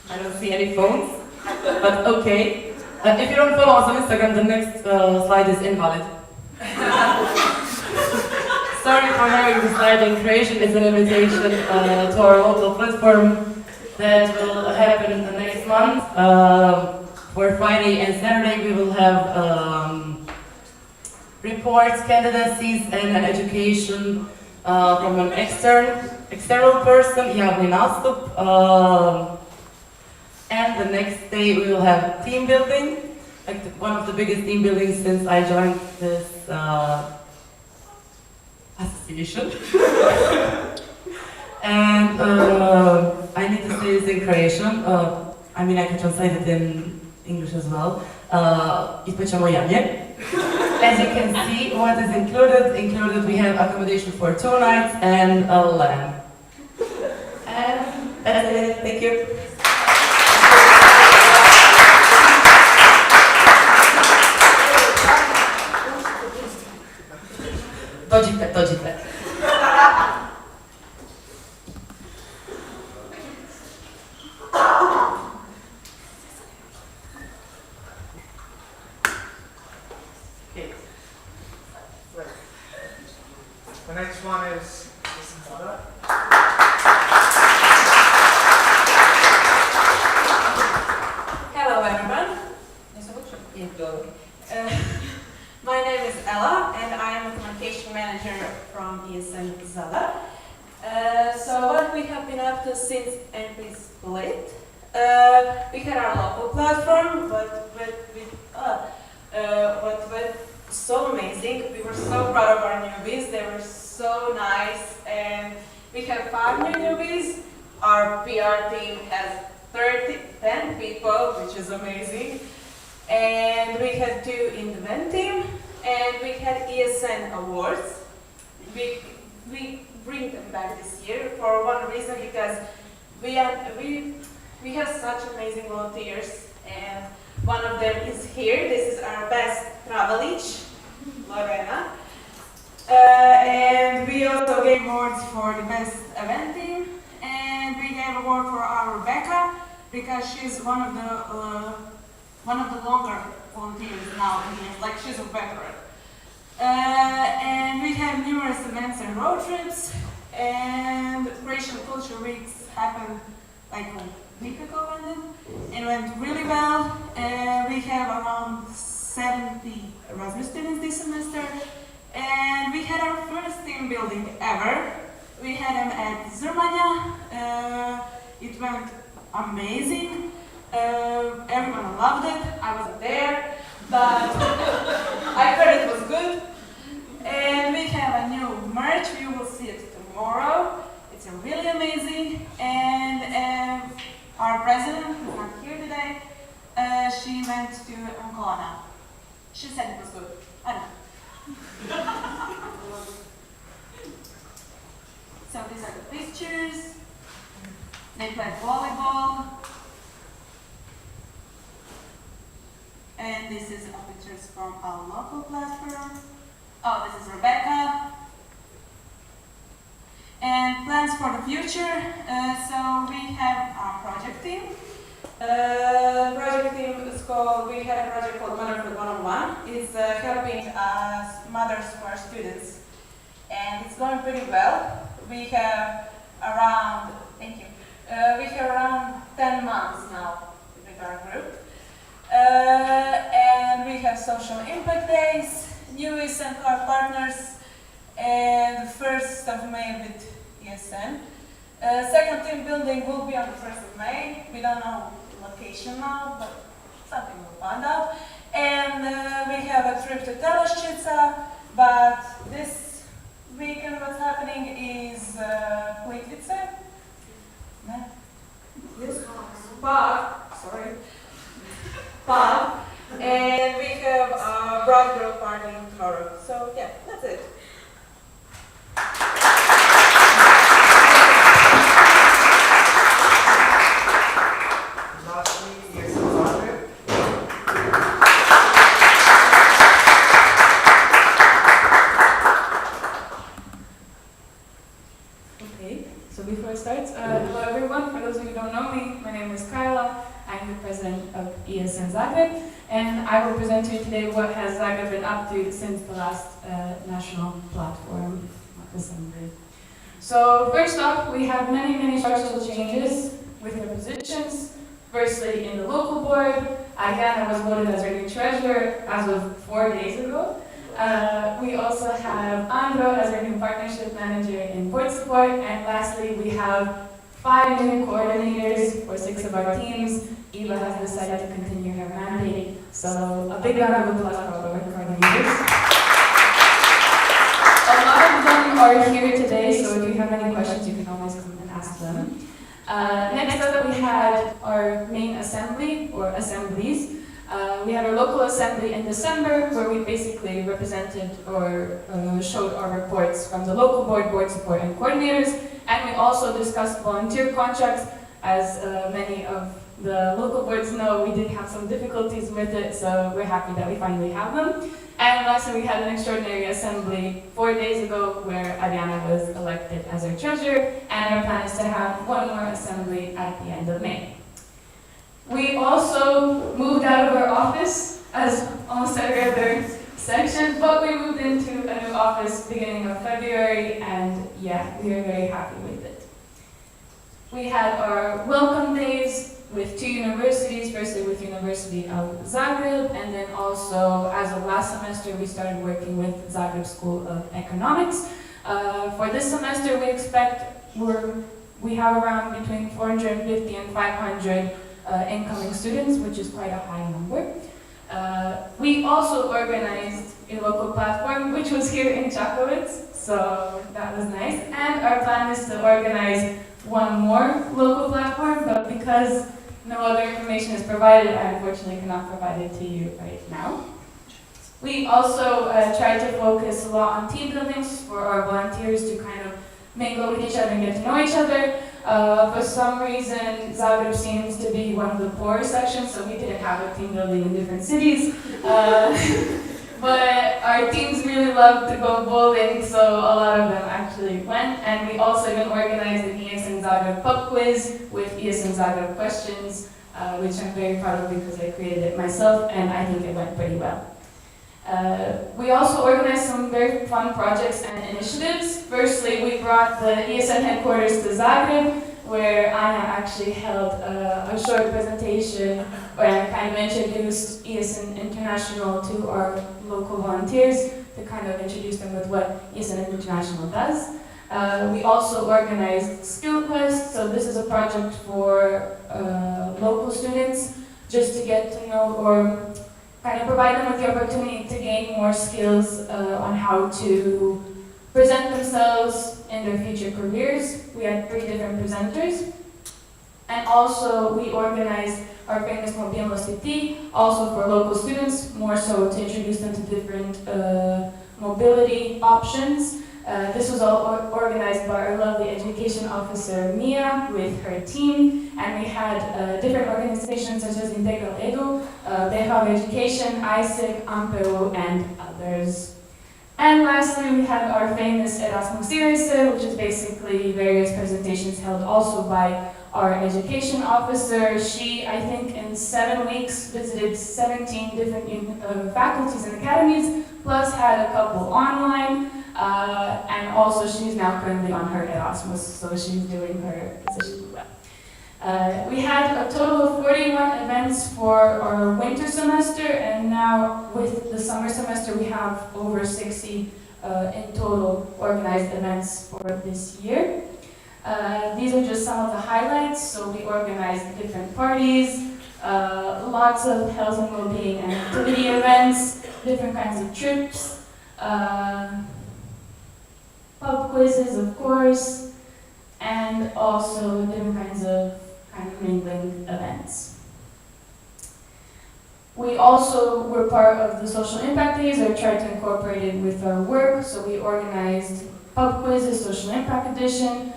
I don't see any phones, but okay. If you don't follow us on Instagram, the next slide is invalid. Sorry for having the slide in Croatian. It's an invitation to our local platform that will happen in the next month. For Friday and Saturday, we will have reports, candidacies, and an education from an external person, Javni nastup. And the next day we will have team building, like one of the biggest team buildings since I joined this association. And I need to say this in Croatian. I mean, I can translate it in English as well. Ispećemo janje. As you can see, what is included, we have accommodation for 2 nights and a lamb. And that's it. Thank you. Dođite. The next one is Zada. Hello everyone. My name is Ella and I am a communication manager from ESN Zada. So what we have been up to since MP Split, we had our local platform, but so amazing. We were so proud of our newbies. They were so nice, and we have 5 new newbies. Our PR team has 10 people, which is amazing. And we had 2 in the event team, and we had ESN awards. We bring them back this year for one reason, because we have such amazing volunteers, and One of them is here. This is our best travelich, Lorena. And we also gave awards for the best event team. And we gave award for our Rebecca because she's one of the longer volunteers now. Like she's a veteran. And we have numerous events and road trips. And Racial Culture Weeks happened like a week ago, and it went really well. We have around 70 Erasmus students this semester, and we had our first team building ever. We had them at Zrmanja. It went amazing. Everyone loved it. I wasn't there, but I heard it was good. And we have a new merch. You will see it tomorrow. It's really amazing. And our president, who's not here today, she went to Ancona. She said it was good. I don't know. So these are the pictures. They played volleyball. And this is pictures from our local platform. Oh, this is Rebecca. And plans for the future. So we have our project team. Project team is called, we have a project called Motherhood 101. It's helping mothers who are students. And it's going pretty well. We have around, thank you, we have around 10 months now with our group. And we have social impact days, new and our partners, and the 1st of May with ESN. Second team building will be on the 1st of May. We don't know the location now, but something we'll find out. And we have a trip to Teleščica, but this weekend what's happening is Plitvice. No? Yes. Pub, sorry. Pub. And we have a broad girl party tomorrow. So yeah, that's it. Lastly, yes, Zagreb. Okay, so before I start, hello everyone. For those of you who don't know me, my name is Kyla. I'm the president of ESN Zagreb, and I will present to you today what has Zagreb been up to since the last national platform assembly. So first off, we have many structural changes with our positions. Firstly, in the local board, Ariana was voted as our new treasurer as of 4 days ago. We also have Andro as our new partnership manager in board support, and lastly, we have 5 new coordinators for 6 of our teams. Eva has decided to continue her mandate, so a big round of applause for all of our coordinators. A lot of them are here today, so if you have any questions, you can always come and ask them. Next up, we had our main assembly, or assemblies. We had our local assembly in December, where we basically represented or showed our reports from the local board, board support, and coordinators. And we also discussed volunteer contracts. As many of the local boards know, we did have some difficulties with it, so we're happy that we finally have them. And lastly, we had an extraordinary assembly 4 days ago where Ariana was elected as our treasurer, and our plan is to have one more assembly at the end of May. We also moved out of our office, as almost every other section, but we moved into a new office beginning of February, and yeah, we are very happy with it. We had our welcome days with 2 universities, firstly with University of Zagreb, and then also, as of last semester, we started working with Zagreb School of Economics. For this semester, we expect we have around between 450 and 500 incoming students, which is quite a high number. We also organized a local platform, which was here in Čakovec, so that was nice. And our plan is to organize one more local platform, but because no other information is provided, I unfortunately cannot provide it to you right now. We also try to focus a lot on team buildings for our volunteers to kind of mingle with each other and get to know each other. For some reason, Zagreb seems to be one of the poorer sections, so we didn't have a team building in different cities. But our teams really loved to go bowling, so a lot of them actually went. And we also even organized an ESN Zagreb pub quiz with ESN Zagreb questions, which I'm very proud of because I created it myself, and I think it went pretty well. We also organized some very fun projects and initiatives. Firstly, we brought the ESN headquarters to Zagreb, where Anna actually held a short presentation where I kind of introduced ESN International to our local volunteers to kind of introduce them with what ESN International does. We also organized Skill Quest, so this is a project for local students just to get to know or kind of provide them with the opportunity to gain more skills on how to present themselves in their future careers. We had 3 different presenters. And also we organized our famous Mobilnost IT, also for local students, more so to introduce them to different mobility options. This was all organized by our lovely education officer, Mia, with her team. And we had different organizations such as Integral Edu, Behave Education, ISIC, AMPEU, and others. And lastly, we had our famous Erasmus series, which is basically various presentations held also by our education officer. She, I think, in 7 weeks visited 17 different faculties and academies, plus had a couple online. And also she's now currently on her Erasmus, so she's doing her position well. We had a total of 41 events for our winter semester, and now with the summer semester we have over 60 in total organized events for this year. These are just some of the highlights. So we organized different parties, lots of health and well-being and activity events, different kinds of trips, pub quizzes, of course, and also different kinds of mingling events. We also were part of the social impact days, or tried to incorporate it with our work. So we organized pub quizzes, social impact edition,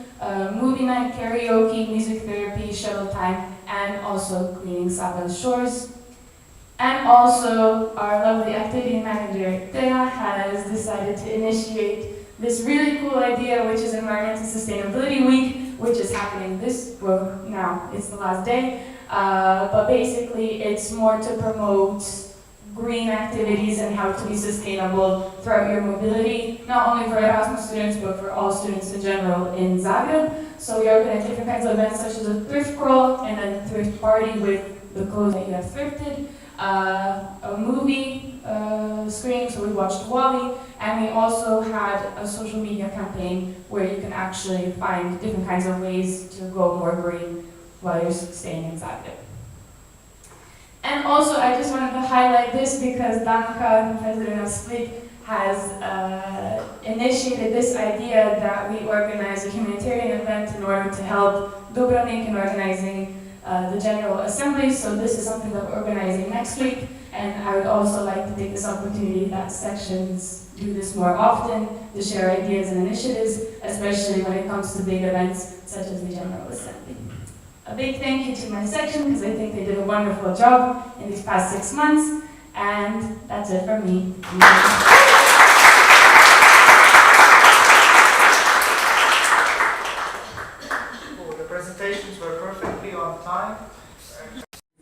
movie night, karaoke, music therapy, shuttle time, and also cleaning Saba's shores. And also, our lovely activity manager, Thea, has decided to initiate this really cool idea, which is Environmental Sustainability Week, which is happening now it's the last day. But basically, it's more to promote green activities and how to be sustainable throughout your mobility, not only for Erasmus students, but for all students in general in Zagreb. So we organize different kinds of events, such as a thrift crawl and a thrift party with the clothes that you have thrifted, a movie screening, so we watched Wall-E, and we also had a social media campaign where you can actually find different kinds of ways to go more green while you're staying in Zagreb. And also, I just wanted to highlight this because Danka, the president of Split, has initiated this idea that we organize a humanitarian event in order to help Dubrovnik in organizing the General Assembly. So this is something that we're organizing next week. And I would also like to take this opportunity that sections do this more often to share ideas and initiatives, especially when it comes to big events such as the General Assembly. A big thank you to my section because I think they did a wonderful job in these past 6 months. And that's it from me. The presentations were perfectly on time.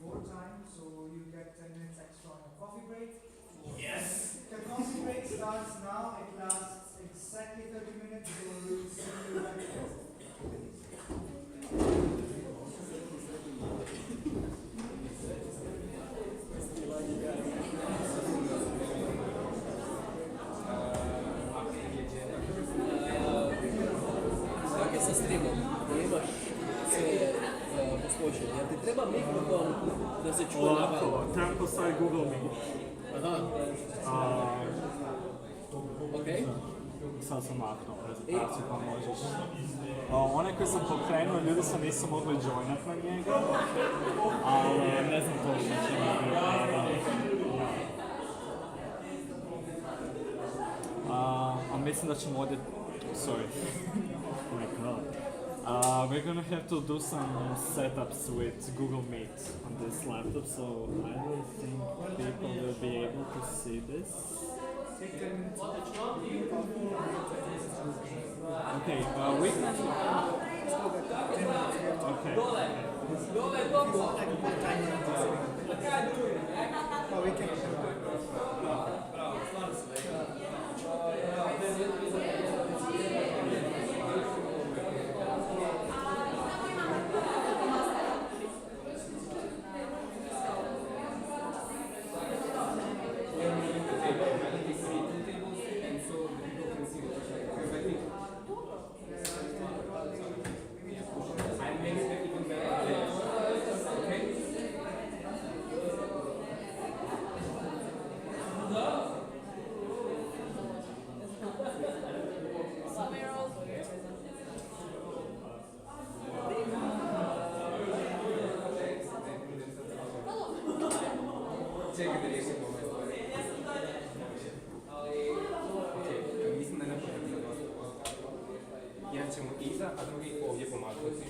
More time, so you get 10 minutes extra on a coffee break. Yes! The coffee break starts now. It lasts exactly 30 minutes, so we'll see you back there. Sa streamom, da imaš sve posloženo. Jel ti treba mikrofon da se čuje na van? Trenutno stavi Google Meet. Aha. Okej. Sad sam maknuo prezentaciju pa možeš. Onaj koji sam pokrenuo, ljudi se nisu mogli joinat na njega, ali ne znam točno što mi a mislim da ćemo ovdje... Sorry. Oh my god. We're gonna have to do some setups with Google Meet on this laptop, so I don't think people will be able to see this. Okay, we can... Okay. We can. Čekaj da riješim ovaj stvar. Ok, mislim da ne potrebno za dosta. Jedan ćemo iza, a drugi ovdje pomaknuti.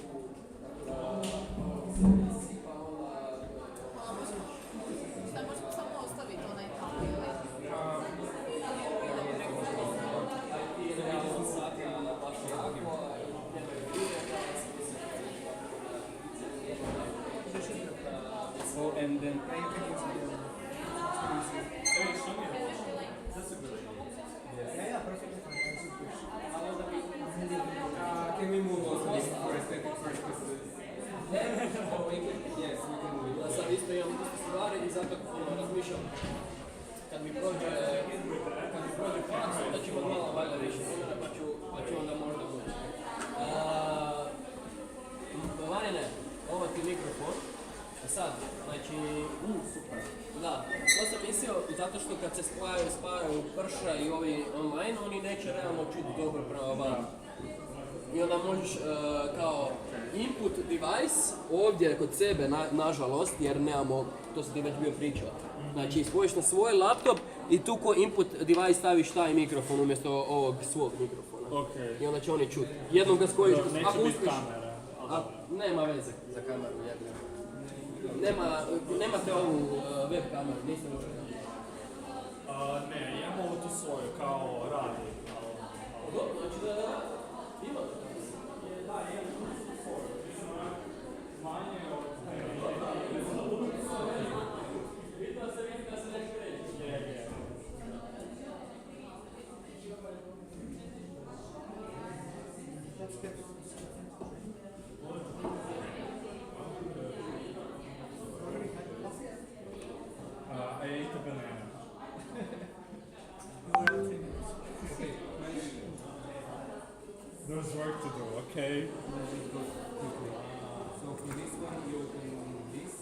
Šta možemo samo ostaviti onaj tamo ili? Oh, and then... Can we move also this for aesthetic purposes? Yes, we can move. Ja sad isto imam iste stvari i zato razmišljam kad mi prođe faksa da ću imati malo valjda više vremena pa ću onda možda doći. Vanjene, ovo ti mikrofon. Sad, znači, super. Da, to sam mislio zato što kad se spajaju prša i ovi online, oni neće realno čuti dobro prema van. I onda možeš kao input device ovdje kod sebe, nažalost, jer nemamo, to sam ti već bio pričao. Znači, spojiš na svoj laptop i tu ko input device staviš taj mikrofon umjesto ovog svog mikrofona. Okay. I onda će oni čuti. Jednom ga spojiš, neće biti kamera. Nema veze za kameru, jedno. Nemate ovu web kameru, nisam učinio. Ne, imamo ovu tu svoju, kao radi. Dobro, znači da imate to. Da, imamo tu svoju. Manje od... Vidim da se nešto reći. I ate a banana. There's work to do, okay? So for this one, you open this.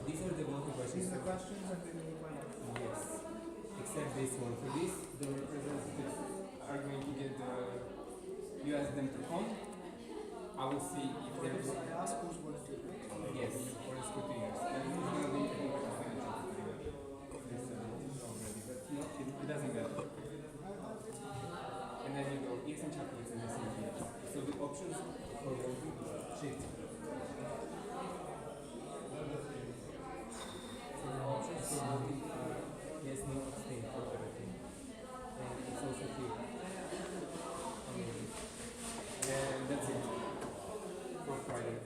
These are the voting questions. These are the questions and then you find out. Yes. Except this one. For this, the representatives are going to get the... You ask them to come. I will see if there is... Ask who's going to. Yes, for the scrutineers. And it's going to be already, but no, it doesn't matter. And then you go, yes, and Čakovec and yes, and here. So the options for voting sheet. So the options for voting are yes, no, abstain for everything. And it's also here. And that's it for Friday.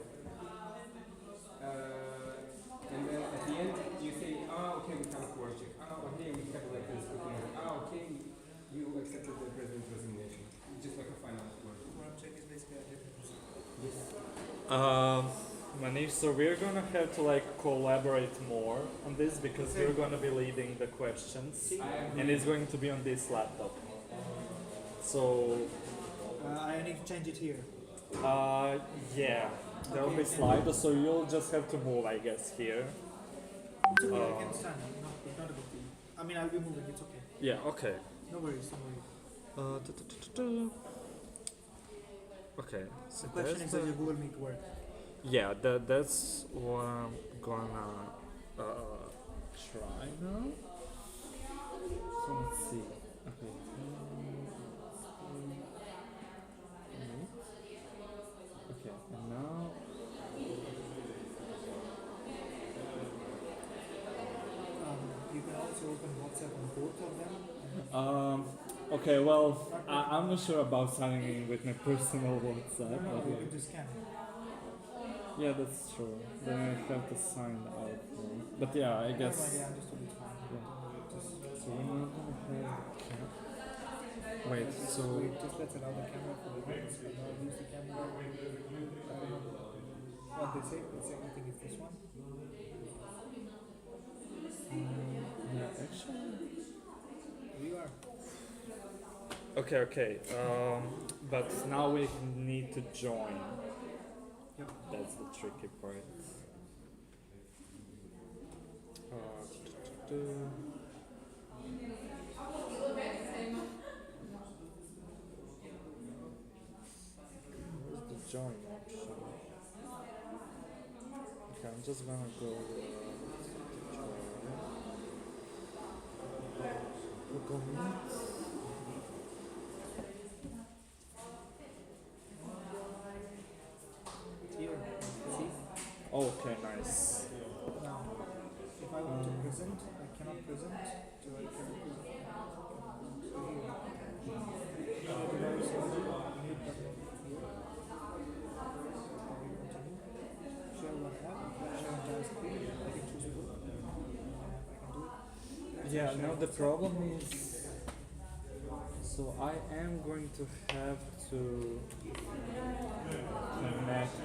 And then at the end, you say, okay, we have a core check. Okay, we have elected scrutineer. Okay, you accepted the president's resignation. Just like a final word. Quorum check is basically a difference. Yes. Manish, so we're gonna have to like collaborate more on this because we're gonna be leading the questions and it's going to be on this laptop. So I need to change it here. yeah, there will be sliders, so you'll just have to move, I guess, here. It's okay, I can stand. It's not a big deal. I mean, I'll be moving, it's okay. Yeah, okay. No worries, no worries. Okay. So The question is, does your Google Meet work? Yeah, that's what I'm gonna try now. So let's see. Okay. open WhatsApp on both of them? Okay, well, I'm not sure about signing in with my personal WhatsApp. No, but you can just scan. yeah, that's true. Then I have to sign out. But yeah, I guess. I understood it's fine. So we're not gonna have the camera. Wait, so. Wait, just let's allow the camera for the minutes. Use the camera. What they say? They say I think it's this one. Yeah, actually. We are. Okay. But now we need to join. Yep. That's the tricky part. Where's the join option? Okay, I'm just gonna go to Google Meet. Here. See? Okay, nice. Now, if I want to present, I cannot present. So I cannot present. So here. Device audio, mute button here. Share one app, share entire screen. I can choose both. I can do it. Yeah, now the problem is, so I am going to have to connect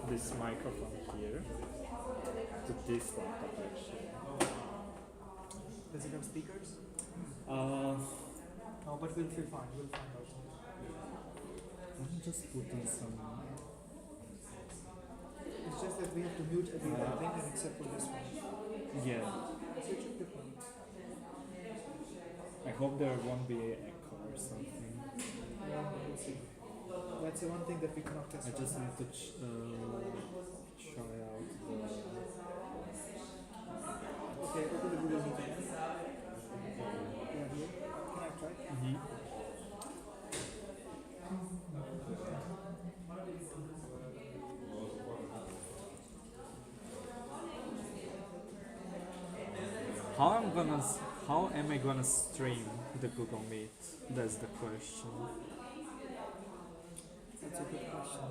this microphone here to this laptop actually. Does it have speakers? No, but we'll feel fine. We'll find out. Let me just put on some. It's just that we have to mute everything except for this one. Yeah. So it should be fine. I hope there won't be an echo or something. We'll see. That's the one thing that we cannot test. I just need to try out the. Okay, open the Google Meet again. Yeah, here. Can I try? How am I gonna stream the Google Meet? That's the question. That's a good question.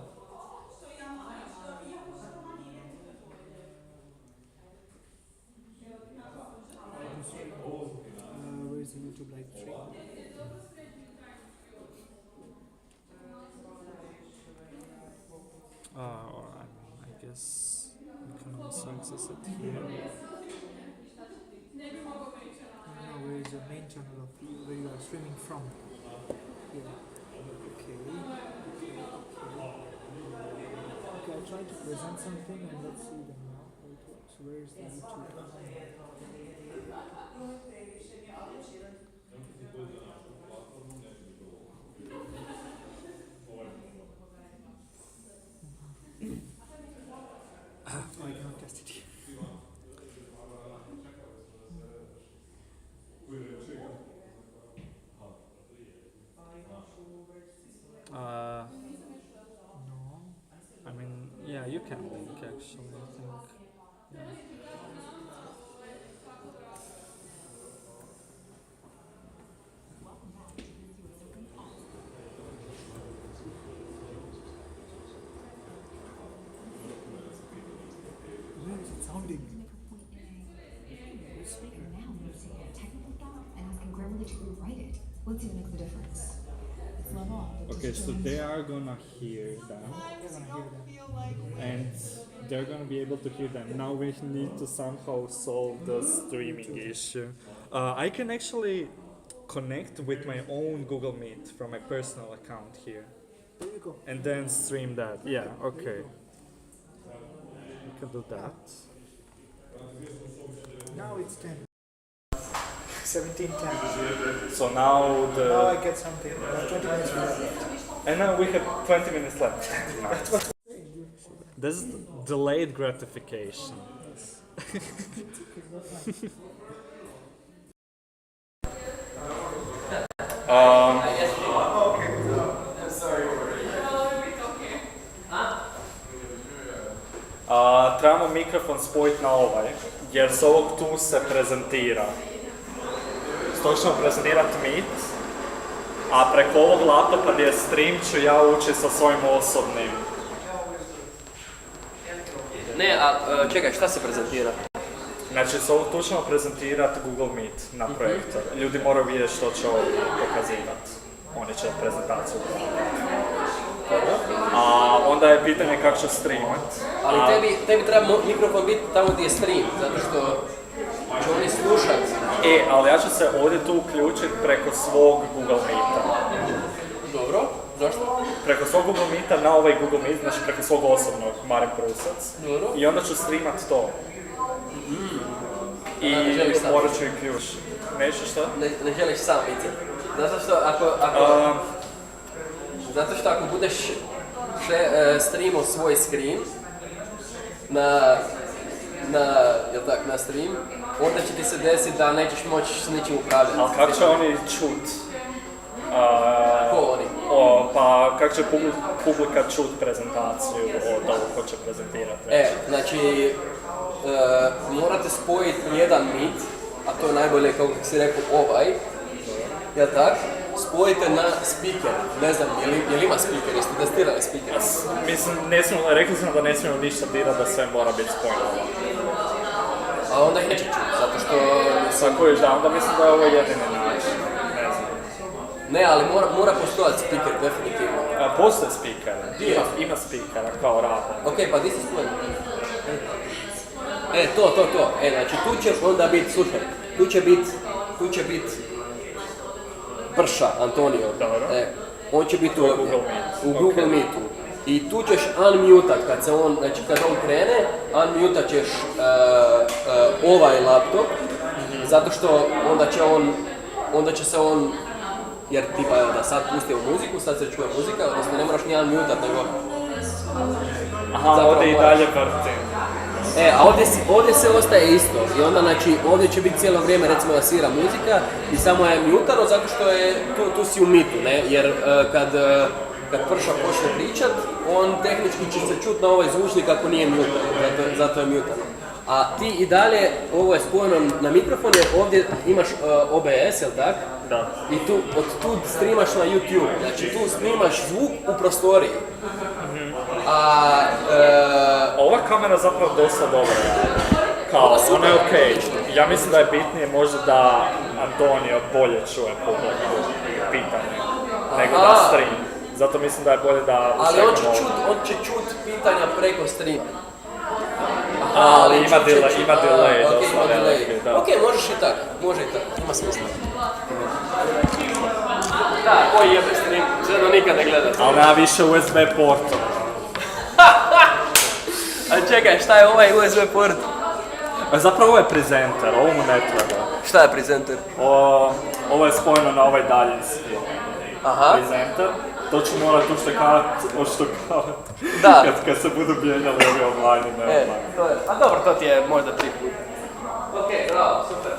Where is the YouTube live stream? I guess you can also access it here. Where is your main channel of where you are streaming from? Here. Okay, I'll try to present something and let's see then now how it works. Where is the YouTube? I cannot test it here. No. I mean, yeah, you can link actually, I think. Yeah. Where is it sounding? Speaker now needs to get a technical thought and asking Grammarly to rewrite it. Let's see what makes the difference. It's not all. Okay, so they are gonna hear them. And they're gonna be able to hear them. Now we need to somehow solve the streaming issue. I can actually connect with my own Google Meet from my personal account here. There you go. And then stream that. Yeah, okay. We can do that. Now it's 10. 17:10. So now Now I get something. 20 minutes left. And now we have 20 minutes left. Nice. This is delayed gratification. trebamo mikrofon spojiti na ovaj, jer s ovog tu se prezentira. Stoga ćemo prezentirati Meet, a preko ovog laptopa gdje je stream ću ja ući sa svojim osobnim. Ne, a čekaj, šta se prezentira? Znači, s ovog tu ćemo prezentirati Google Meet na projektor. Ljudi moraju vidjeti što će ovdje pokazivati. Oni će prezentaciju. A onda je pitanje kako će streamat. Ali tebi treba mikrofon biti tamo gdje je stream, zato što će oni slušat. Ali ja ću se ovdje tu uključiti preko svog Google Meeta. Dobro, zašto? Preko svog Google Meeta na ovaj Google Meet, znači preko svog osobnog, Marin Prusac. Dobro. I onda ću streamat to. I morat ću i ključ. Neću šta? Ne želiš sam biti. Zato što zato što ako budeš streamao svoj screen na stream, onda će ti se desiti da nećeš moći s ničim upravljati. Ali kako će oni čut? Ko oni? Pa kako će publika čut prezentaciju od ovog ko će prezentirati? Znači, morate spojiti jedan Meet, a to je najbolje kako si rekao ovaj, jel tak? Spojite na speaker, ne znam, je li ima speaker, jeste testirali speaker? Mislim, rekli smo da ne smijemo ništa dirati, da sve mora biti spojeno. A onda ih neće čuti, zato što... onda mislim da je ovo jedini način, ne znam. Ne, ali mora postojati speaker, definitivno. Postoje speaker, ima speakera kao rada. Ok, pa di si spojen? To. Znači tu će onda biti, slušaj, tu će biti Prša, Antonio. On će biti u Google Meetu. I tu ćeš unmutat kad on krene, unmutat ćeš ovaj laptop, zato što onda će se on, jer tipa da sad pustimo muziku, sad se čuje muzika, odnosno ne moraš ni unmutat, nego... Aha, ovdje i dalje vrtim. A ovdje se ostaje isto i onda znači ovdje će biti cijelo vrijeme recimo da svira muzika i samo je mutano zato što je tu si u mitu, ne? Jer kad Prša počne pričat, on tehnički će se čut na ovaj zvučnik ako nije mutan, zato je mutano. A ti i dalje, ovo je spojeno na mikrofon jer ovdje imaš OBS, jel tak? Da. I od tu streamaš na YouTube, znači tu snimaš zvuk u prostoriji. Ova kamera zapravo dosta dobra. Ona je okej. Ja mislim da je bitnije možda da Antonio bolje čuje publiku pitanje nego da stream. Zato mislim da je bolje da... Ali on će čut pitanja preko streama. Ali ima delay. Ok, možeš i tak, može i tak, ima smisla. Da, koji jebe stream, ženo nikad ne gledate. Ali nema više USB porta. A čekaj, šta je ovaj USB port? Zapravo ovo je prezenter, ovo mu ne treba. Šta je prezenter? Ovo je spojeno na ovaj daljinski prezenter. To ću morat oštukavati. Da. Kad se budu mijenjali ovi online i ne online. A dobro, to ti je možda 3 puta. Ok, bravo, super.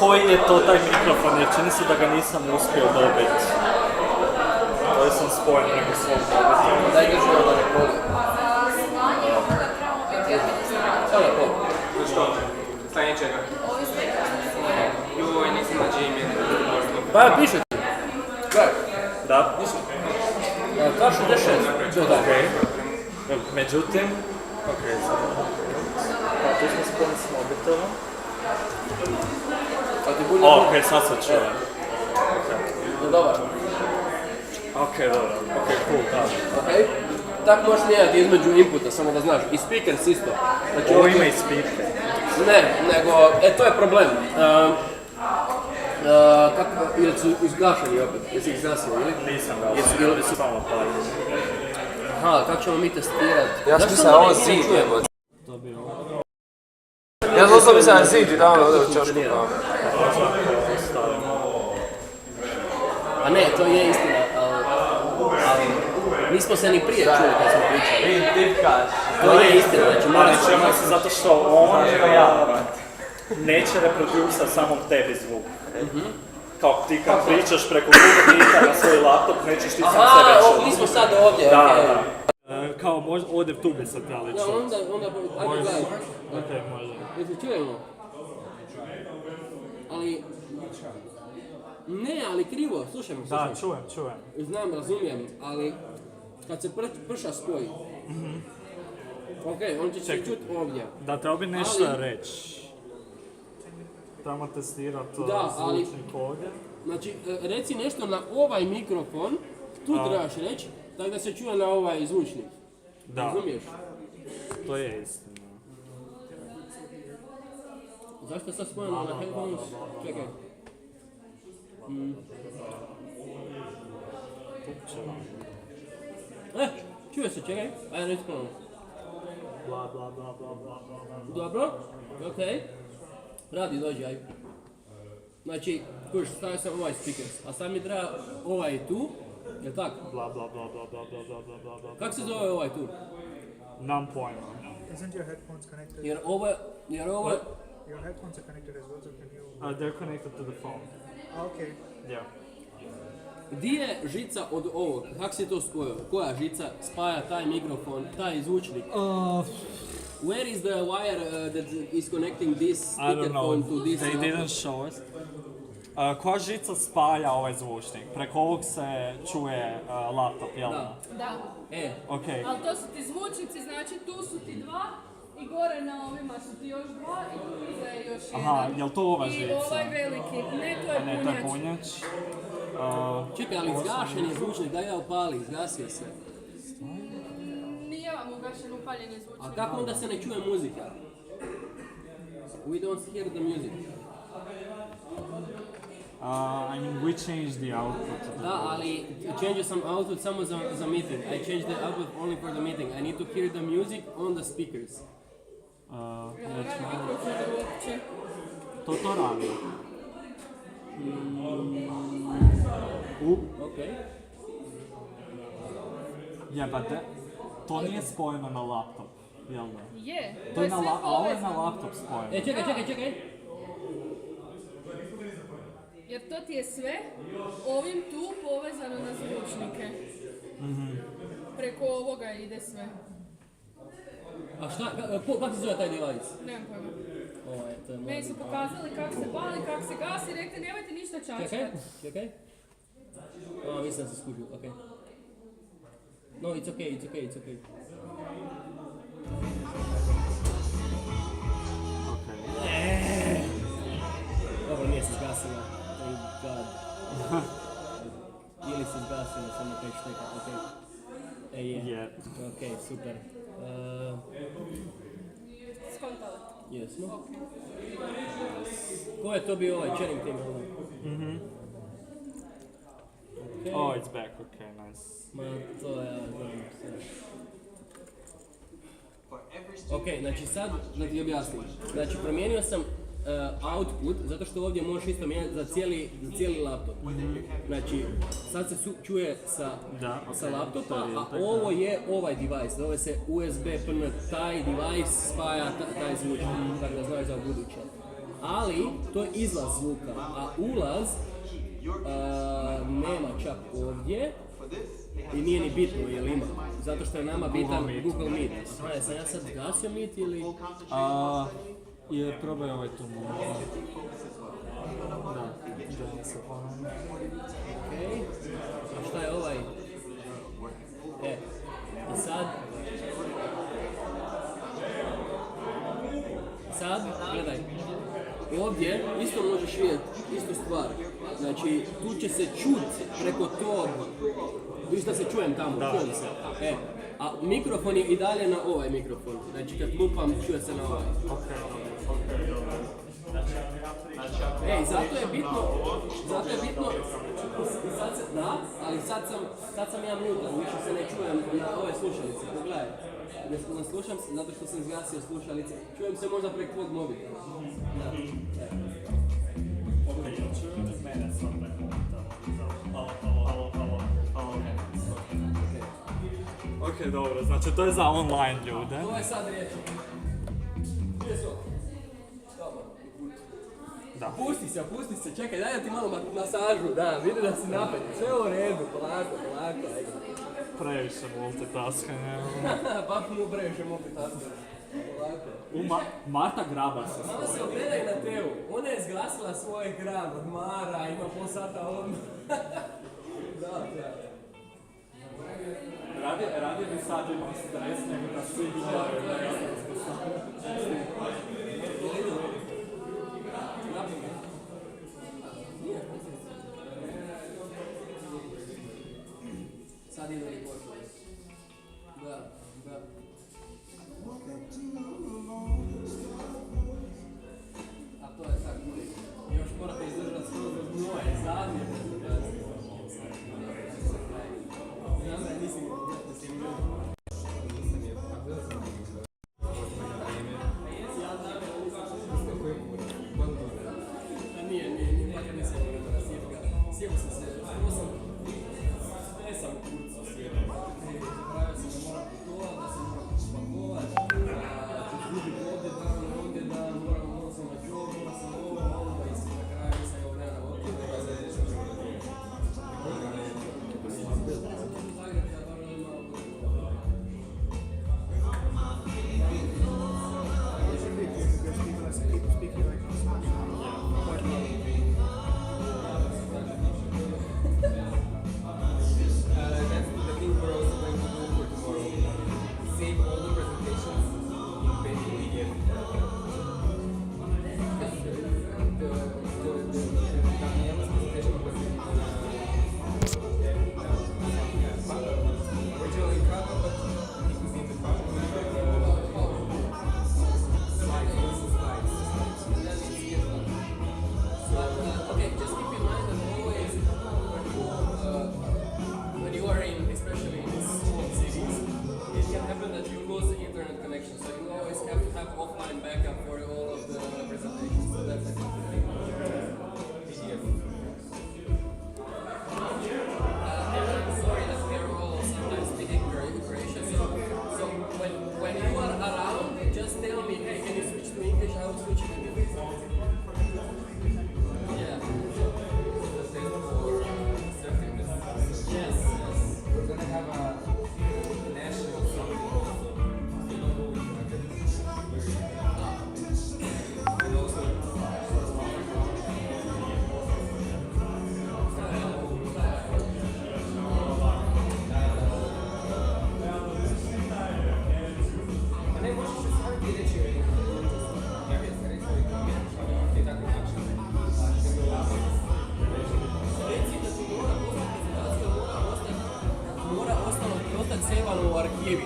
koji je to taj mikrofon, jer čini se da ga nisam uspio dobiti. To je sam spojen preko svog mobitela. Daj drži ovo da ne poli. Samo pol. Što? Stanje čega? Joj, nisam na Gmail. Pa piše ti. Gledaj. Da? Piše. 266. Okej. Međutim, okej, sad. Pa tu smo spojeni s mobitelom. Okej, sad se čuje. Dobar. Okej, dobro. Okej, cool, da. Okej. Tak možeš mijenjati između inputa, samo da znaš. I speakers isto. Znači, Ovo ima i speaker. Ne, nego, to je problem. Kako, ili su izgašeni opet? Jesi ih zasio, ili? Nisam ga, ili su samo pali. Aha, kako ćemo mi testirati? Ja sam mislio ovo zid jebote. Ja sam osobno mislio na zid i davno ovdje u čošku kao. A ne, to je istina, ali nismo se ni prije čuli kad smo pričali. To je istina, znači moraš se zato što on neće reproducirati samom tebi zvuk. Kao ti kad pričaš preko Google Meeta na svoj laptop, nećeš ti sam sebe čuti. Aha, mi smo sad ovdje, da. Kao ovdje tu bi se trebali čuti. Onda, ajde gledaj. Okej, može. Jesi čujemo? Ali... Ne, ali krivo, slušaj me. Da, čujem. Znam, razumijem, ali kad se prša spoji. Okej, on će se čuti ovdje. Da, treba bi nešto reći. Trebamo testirati zvučnik ovdje. Znači, reci nešto na ovaj mikrofon, tu trebaš reći, tako da se čuje na ovaj zvučnik. Da. Razumiješ? To je istina. Zašto je sad spojeno na headphones? Čekaj. Čuje se, čekaj. Ajde, reći ponovno. Bla, bla, bla, bla, bla, bla. Dobro, okej. Radi, dođi, aj. Znači, kuš, stavio sam ovaj speakers, a sad mi treba ovaj tu, jel' tak? Bla, bla, bla, bla, bla, bla, bla, bla, bla. Kako se zove ovaj tu? Nam pojma. Isn't your headphones connected? Jer ovo... Your headphones are connected as well, so can you... They're connected to the phone. Okay. Yeah. Di je žica od ovog? Kako si to spojio? Koja žica spaja taj mikrofon, taj zvučnik? Where is the wire that is connecting this speakerphone to this? They didn't show us. Koja žica spaja ovaj zvučnik? Preko ovog se čuje laptop, jel da? Da. Okej. Ali to su ti zvučnici, znači tu su ti dva i gore na ovima su ti još dva i tu iza je još jedan. Aha, jel to ova žica? I ovaj veliki, ne, to je punjač. Ne, to je punjač. Čekaj, ali izgašen je zvučnik, daj ga upali, izgasio se. Nije vam ugašen upaljen je zvučnik. A kako onda se ne čuje muzika? We don't hear the music. I mean, we changed the output. Da, ali change some output samo za meeting. I changed the output only for the meeting. I need to hear the music on the speakers. To radi. Okay. Jebate, to nije spojeno na laptop, jel da? Je, to je sve povezano. A ovo je na laptop spojeno. Čekaj. Jer to ti je sve ovim tu povezano na zvučnike. Preko ovoga ide sve. A šta, kako se zove taj device? Nemam pojma. Meni su pokazali kako se pali, kako se gasi i rekli nemojte ništa čačkati. Čekaj. Mislim da se skužio, okej. No, it's okay. Dobro, nije se zgasila. Thank God. Ili se zgasila, samo kaj šteka, okej. Je. Okej, super. Skontali? Jesmo. Ko je to bio ovaj Čering team? Oh, it's back, okay, nice. Ma, to je, ok, znači sad da ti objasnim. Znači promijenio sam output, zato što ovdje možeš isto mijenjati za cijeli laptop. Znači, sad se čuje sa laptopa, a ovo je ovaj device, zove se USB PN, taj device spaja taj zvučnik, tako da znaš za buduće. ali to je izlaz zvuka, a ulaz nema čak ovdje i nije ni bitno jel ima, zato što je nama bitan Google Meet. Aha, sam ja sad gasio Meet ili? Je probaj ovaj tu malo. Da, želim se ponovno. Okej, a šta je ovaj? I sad, gledaj, ovdje isto možeš vidjeti istu stvar. Znači, tu će se čut preko tog, vidiš da se čujem tamo, čujem se. A mikrofon je i dalje na ovaj mikrofon, znači kad lupam čuje se na ovaj. Zato je bitno, ali sad sam ja mutan, više se ne čujem na ove slušalice, pogledaj. Ne slušam se, zato što sam izgasio slušalice, čujem se možda prek tvog mobitela. Ok, dobro, znači to je za online ljude. To je sad riječ. Gdje su? Da. Pusti se, čekaj, daj da ti malo masažu, da, vidi da si napet, sve u redu, polako, ajde. Previše multitaskanja. Baš mu previše multitaskanja. Marta graba se. Samo se ogledaj na Teu, ona je zgasila svoj ekran, odmara, ima pol sata odmah. Da. Radije bi sad imao stres nego da svi gledaju. Sad ide li počeo. Da. A to je tako uvijek. Još morate izdržati skroz od moje zadnje prezentacije. Znam da nisi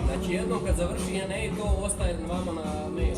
Znači jednom kad završi NA to ostaje vama na mail.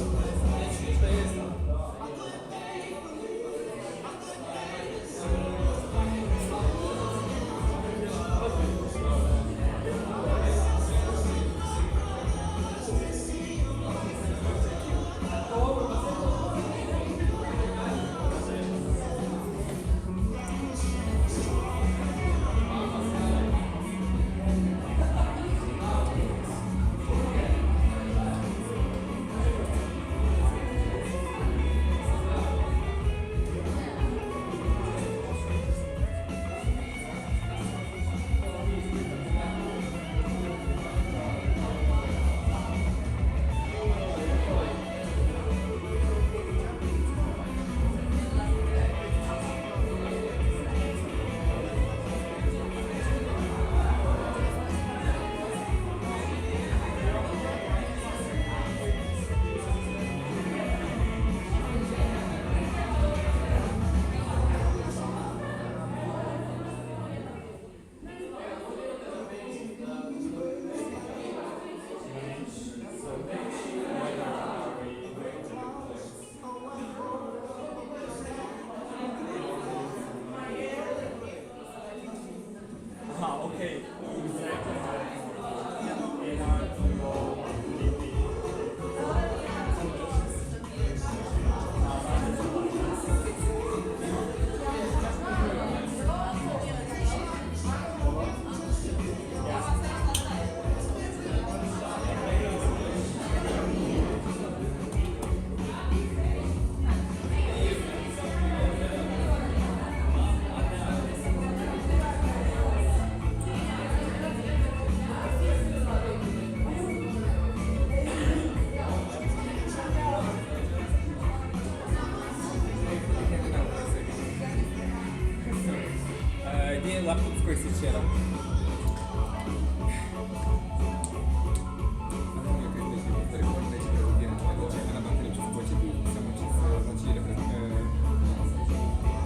je laptop s koji si včera?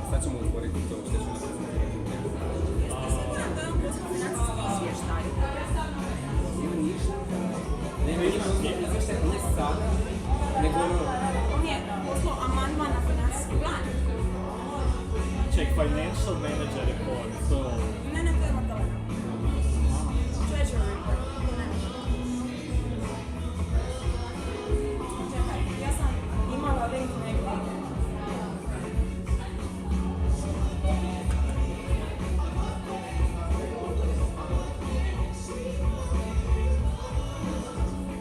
Sad ćemo otvoriti to što ću nema izvještaj ne sada, nego On je poslao amandman na financijski plan. Check financial manager report, so... Ne, to je Magdalena. Treasury report, to ne. Čekaj, ja sam imala link negdje.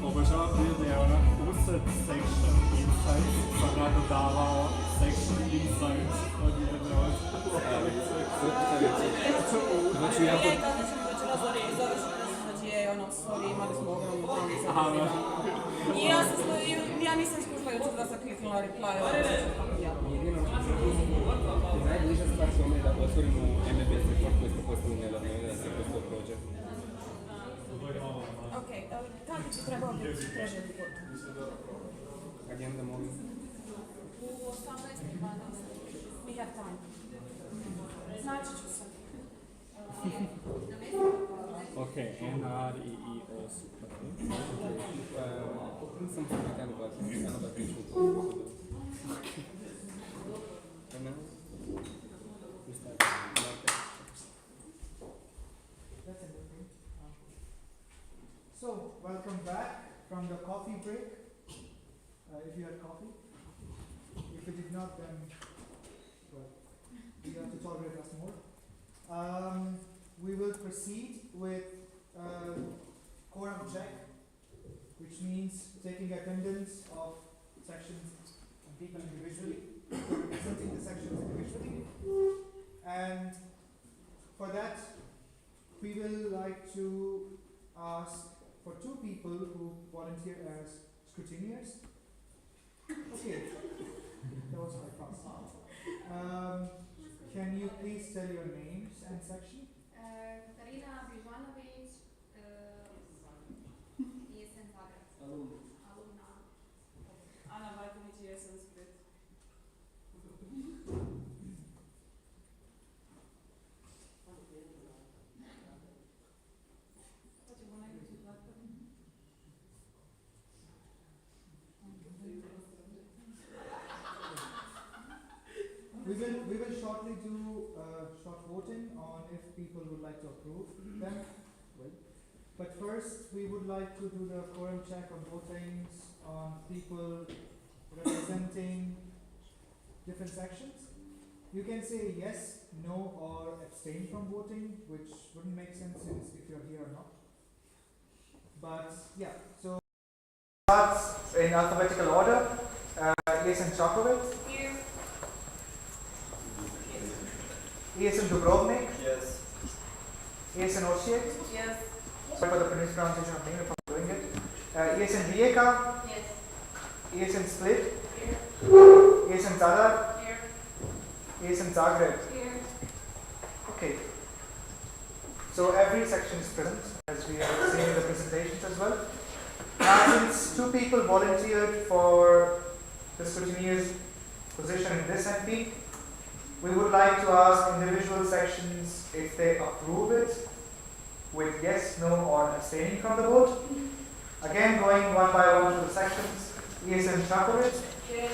Obožavam bio da je ona usred section insights sam rado davao section insights od jedne od ostalih Znači ja to... Znači je ono, sorry, imali smo ogromnu problem. Aha, da. I ja nisam iskušla jučer da sam kliknula reply. Najbliža stvar tome je da otvorimo MBS report koji smo postavili nedavno i da se kroz to prođe. Ok, kada bi ti trebalo biti treasury report? Agenda molim. U 18.12. We have time. Znači ću se. Ok, NR i EO super. Sam se na kanu glasiti, na da priču u to. So, welcome back from the coffee break. If you had coffee. If you did not, then well, you have to tolerate us more. We will proceed with quorum check, which means taking attendance of sections and people individually, representing the sections individually. And for that, we will like to ask for two people who volunteer as scrutineers. Okay, that was quite fast. Can you please tell your names and section? Katarina Bivanović, Jesen Zagreb. Alumna. Ana Vajković i Jesen Split. We will shortly do short voting on if people would like to approve them. Well, but first we would like to do the quorum check on votings on people representing different sections. You can say yes, no, or abstain from voting, which wouldn't make sense if you're here or not. But yeah, so starts in alphabetical order. Jason Čakovec. Here. Jason Dubrovnik. Yes. Jason Osijek. Yes. Sorry for the pronunciation of name if I'm doing it. Jason Rijeka. Yes. Jason Split. Here. Jason Zadar. Here. Jason Zagreb. Here. Okay. So every section is present, as we have seen in the presentations as well. Now, since two people volunteered for the scrutineer's position in this MP, we would like to ask individual sections if they approve it with yes, no, or abstaining from the vote. Again, going one by one to the sections. Jason Čakovec. Yes.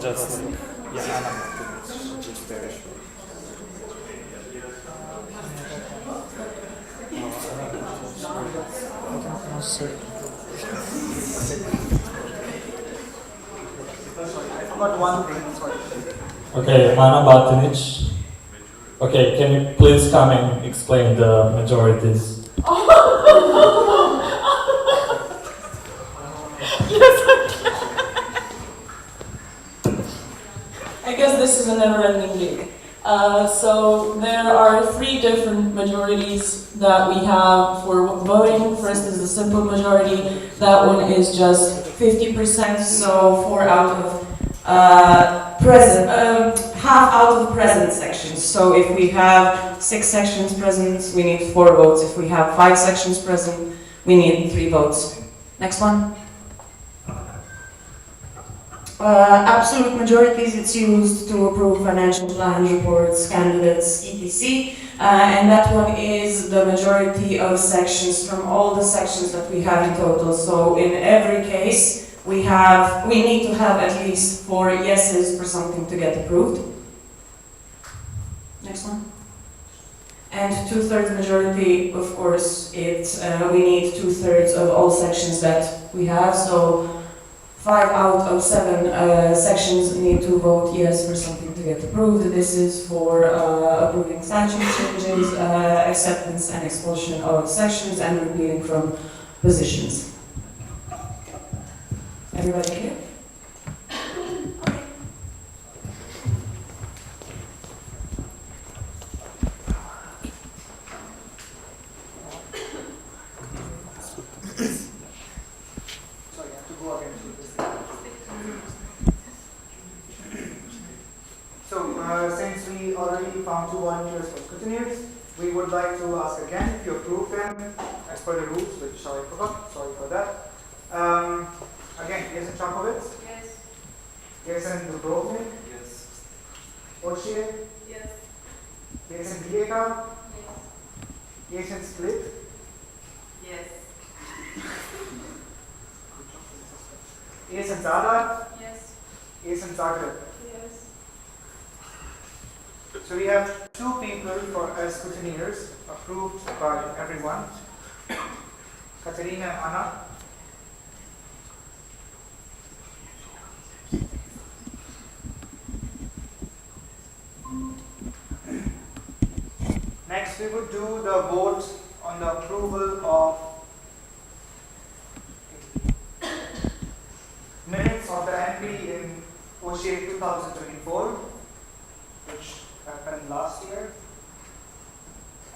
Just, yeah, just very short. I forgot one thing, sorry. Okay, Mana Batinic. Okay, can you please come and explain the majorities? Yes, I can. I guess this is a never-ending league. So there are 3 different majorities that we have for voting. First is the simple majority. That one is just 50%, so 4 out of half out of present sections. So if we have 6 sections present, we need 4 votes. If we have 5 sections present, we need 3 votes. Next one. Absolute majorities, it's used to approve financial plans, reports, candidates, etc. And that one is the majority of sections from all the sections that we have in total. So in every case, we need to have at least 4 yeses for something to get approved. Next one. And 2/3 majority, of course, we need 2/3 of all sections that we have. So 5 out of 7 sections need to vote yes for something to get approved. This is for approving statute changes, acceptance and expulsion of sections, and repealing from positions. Everybody clear? Since we already found 2 volunteers for scrutineers, we would like to ask again if you approve them as per the rules, which I forgot, sorry for that. Again, yes in Čakovec? Yes. Yes in Dubrovnik? Yes. Osijek? Yes. Yes in Rijeka? Yes. Yes in Split? Yes. Yes in Zadar? Yes. Yes in Zagreb? Yes. So we have 2 people for as scrutineers approved by everyone. Katerina and Anna. Next we would do the vote on the approval of minutes of the entry in OSHA 2024, which happened last year.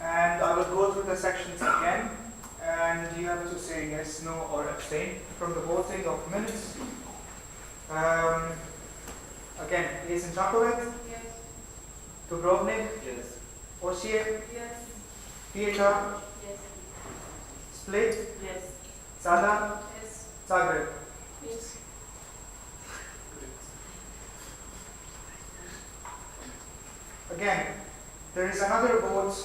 And I will go through the sections again, and you have to say yes, no, or abstain from the voting of minutes. Again, yes in Čakovec? Yes. Dubrovnik? Yes. Osijek? Yes. Rijeka? Yes. Split? Yes. Zadar? Yes. Zagreb? Yes. Again, there is another vote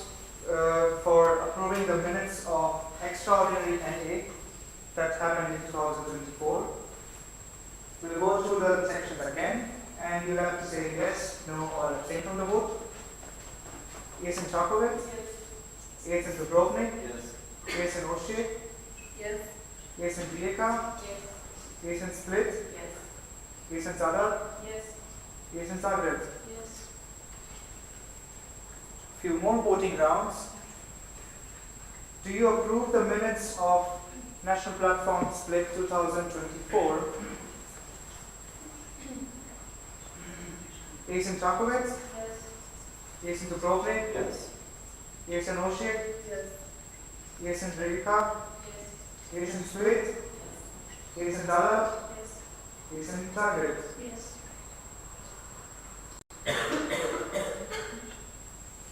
for approving the minutes of extraordinary NA that happened in 2024. We'll go through the sections again, and you'll have to say yes, no, or abstain from the vote. Yes in Čakovec? Yes in Dubrovnik? Yes. Yes in Osijek? Yes. Yes in Rijeka? Yes. Yes in Split? Yes. Yes in Zadar? Yes. Yes in Zagreb? Yes. Few more voting rounds. Do you approve the minutes of National Platform Split 2024? Yes in Čakovec? Yes. Yes in Dubrovnik? Yes. Yes in Osijek? Yes. Yes in Rijeka? Yes. Yes in Split? Yes in Zadar? Yes. Yes in Zagreb? Yes.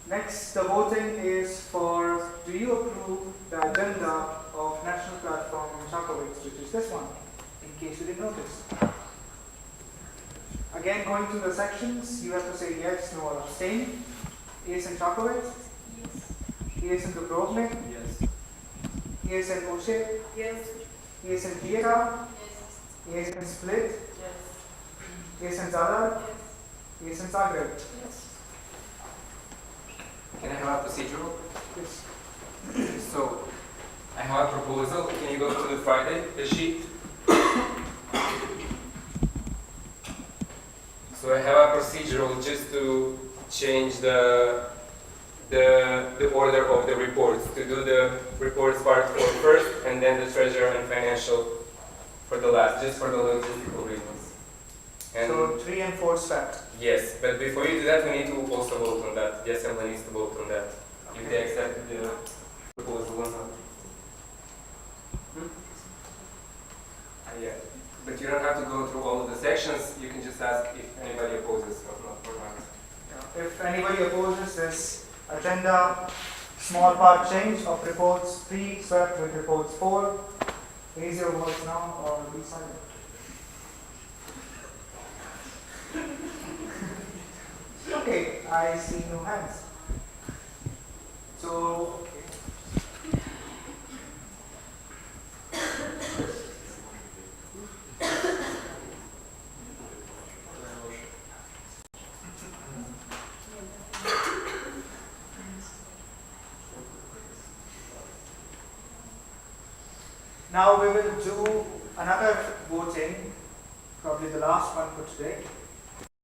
Next, the voting is for, do you approve the agenda of National Platform Čakovec, which is this one, in case you didn't notice. Again, going through the sections, you have to say yes, no, or abstain. Yes in Čakovec? Yes. Yes in Dubrovnik? Yes. Yes in Osijek? Yes. Yes in Rijeka? Yes. Yes in Split? Yes. Yes in Zadar? Yes. Yes in Zagreb? Yes. Can I have a procedural? Yes. So, I have a proposal. Can you go to the Friday, the sheet? So I have a procedural just to change the order of the reports, to do the reports part for first and then the treasurer and financial for the last, just for the logistical reasons. And so 3 and 4 swept. yes, but before you do that, we need to also vote on that. The assembly needs to vote on that. If they accept the proposal or not. Yeah, but you don't have to go through all of the sections. You can just ask if anybody opposes or not. Yeah. If anybody opposes this agenda, small part change of reports 3 swept with reports 4, raise your voice now or be silent. Okay, I see no hands. So, now we will do another voting, probably the last one for today.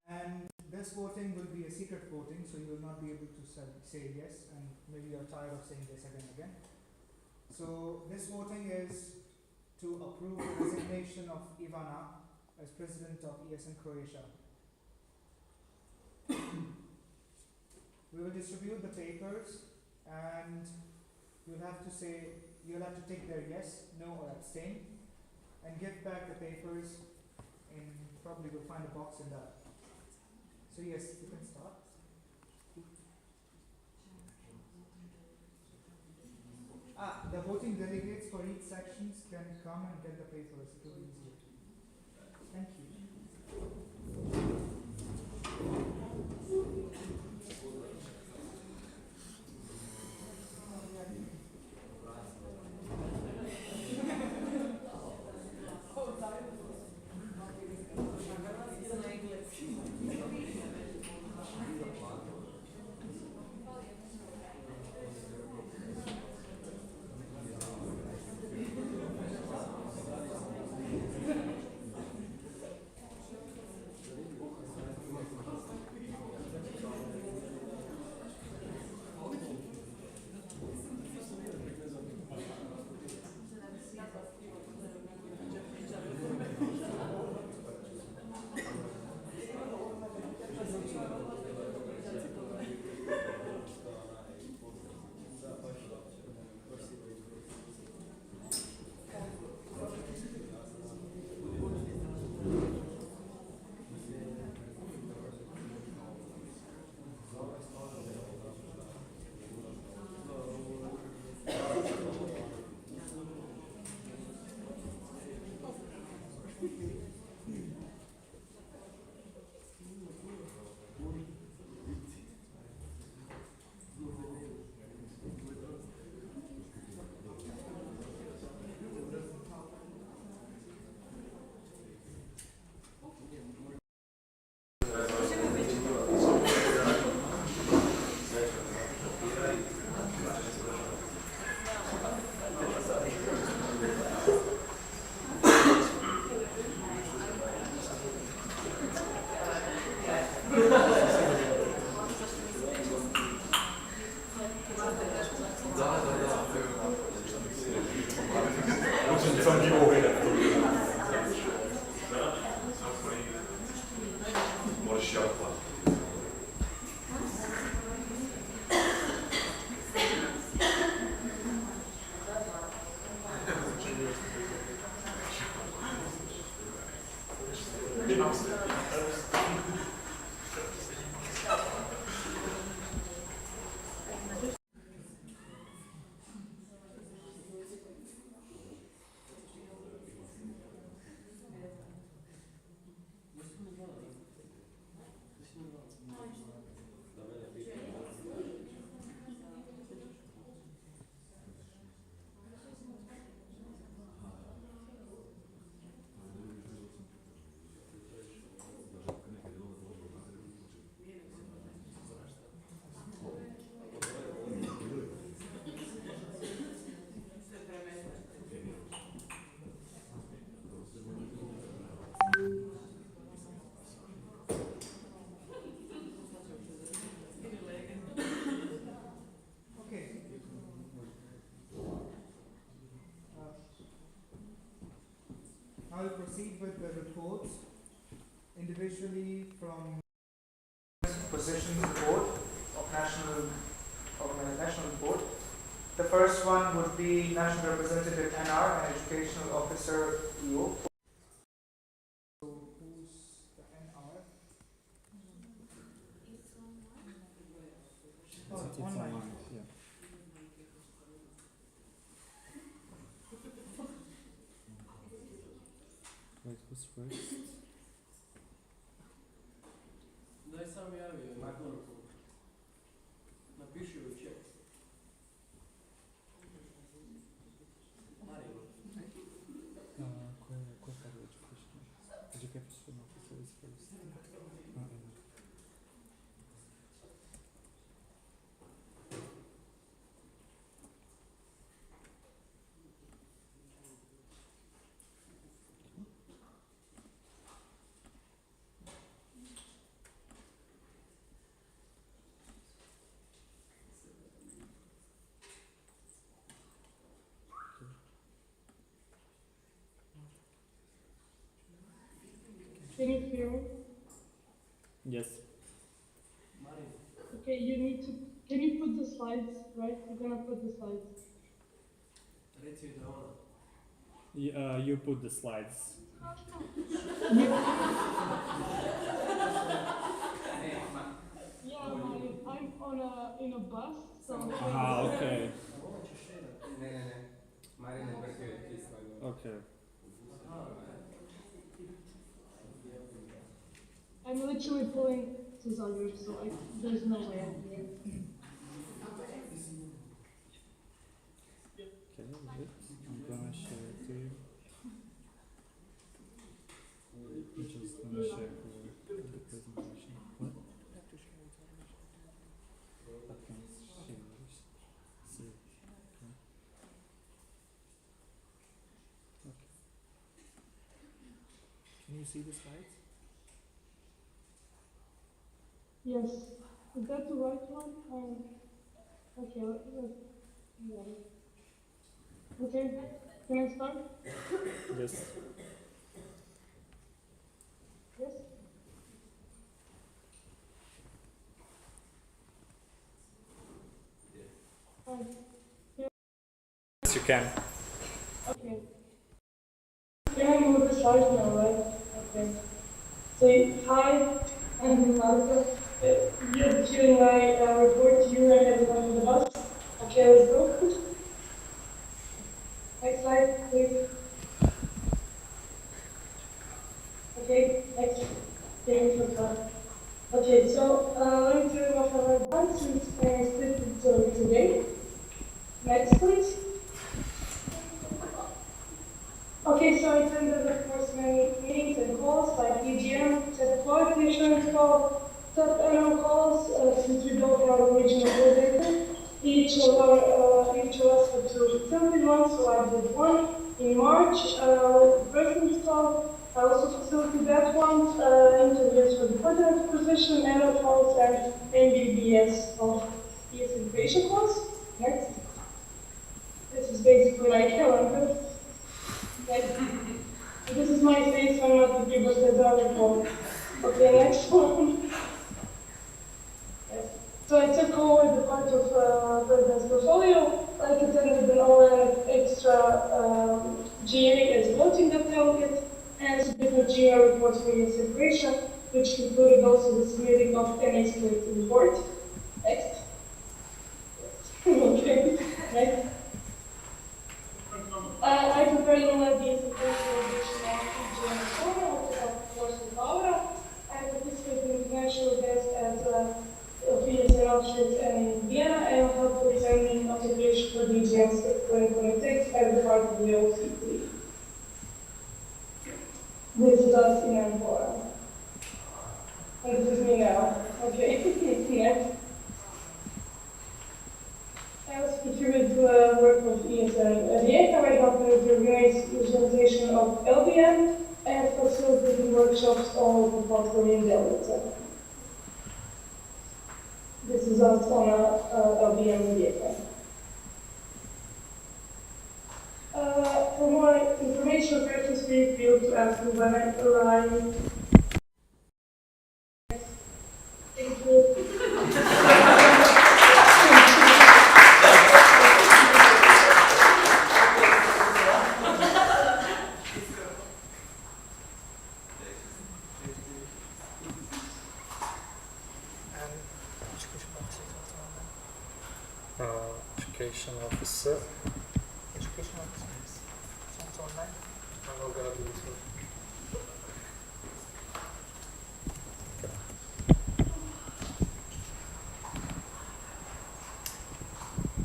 And this voting will be a secret voting, so you will not be able to say yes, and maybe you're tired of saying yes again and again. So this voting is to approve the resignation of Ivana as president of ESN Croatia. We will distribute the papers, and you'll have to take their yes, no, or abstain, and give back the papers. Probably we'll find a box in that. So yes, you can start. The voting delegates for each sections can come and get the papers. It will be easier. Thank you. I will proceed with the reports individually from positions board of national board. The first one would be National Representative NR and Educational Officer EO. So who's the NR? Oh, it's online. Yeah. Wait, who's first? Daj sam javio, napiši u chat. Mario. Ko je prvi education officer is first. Can you hear me? Yes. Okay, you need to. Can you put the slides, right? You're gonna put the slides. You put the slides. Yeah, I'm in a bus, so. Okay. Okay. I'm literally pulling to Zagreb, so there's no way I'm here. Okay, wait. I'm gonna share it to you. I'm just gonna share the presentation. What? I can share this. See. Okay. Okay. Can you see the slides? Yes. Is that the right one? Okay, yeah. Okay, can I start? Yes. Yes? Yes, you can. Okay. Can I move the slides now, right? Okay. So, hi, I'm Marta. You're giving my report to you and everyone in the bus. Okay, let's go. Next slide, please. Okay, next. Okay, so let me tell you what I've done since I split today. Next, please. Okay, so I attended, of course, many meetings and calls like EGM, set quality assurance call, set annual calls, since we don't have a regional coordinator. Each of us had to attend one, so I did one in March. President's call, I also facilitated that one, interviews for the president position, annual calls, and MBBS of ES integration calls. Next. This is basically my calendar. This is my face when not the people says article. Okay, next one. Yes. So I took over the part of President's portfolio. I attended an all extra GA as voting delegate and submitted a GA report for your separation, which included also the submitting of NA split report. Next. Okay, next. I prepared an idea for I participated in international events at Phoenix and Auschwitz and in Vienna, and helped with sending application for the exams 2026 as part of the OCT. This is us in Angola. And this is me now. Okay, next. If you read the work of ESN, the I helped with the organization of LBM and facilitating workshops all over the platform in Delta. This is us on LBM ESN. For more information, press free field to ask me when I arrive. Education Officer. Education officer. Sounds online. I'm not gonna do this one.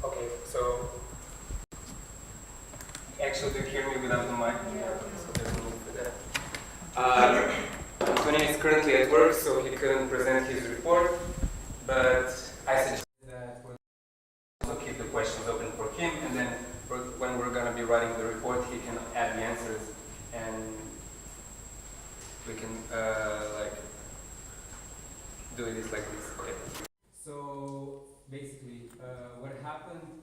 Okay, so actually, do you hear me without the mic? So there's no need for that. Antonio is currently at work, so he couldn't present his report, but I suggest that we'll keep the questions open for him, and then when we're going to be writing the report, he can add the answers, and we can like do this like this. Okay. So basically, what happened?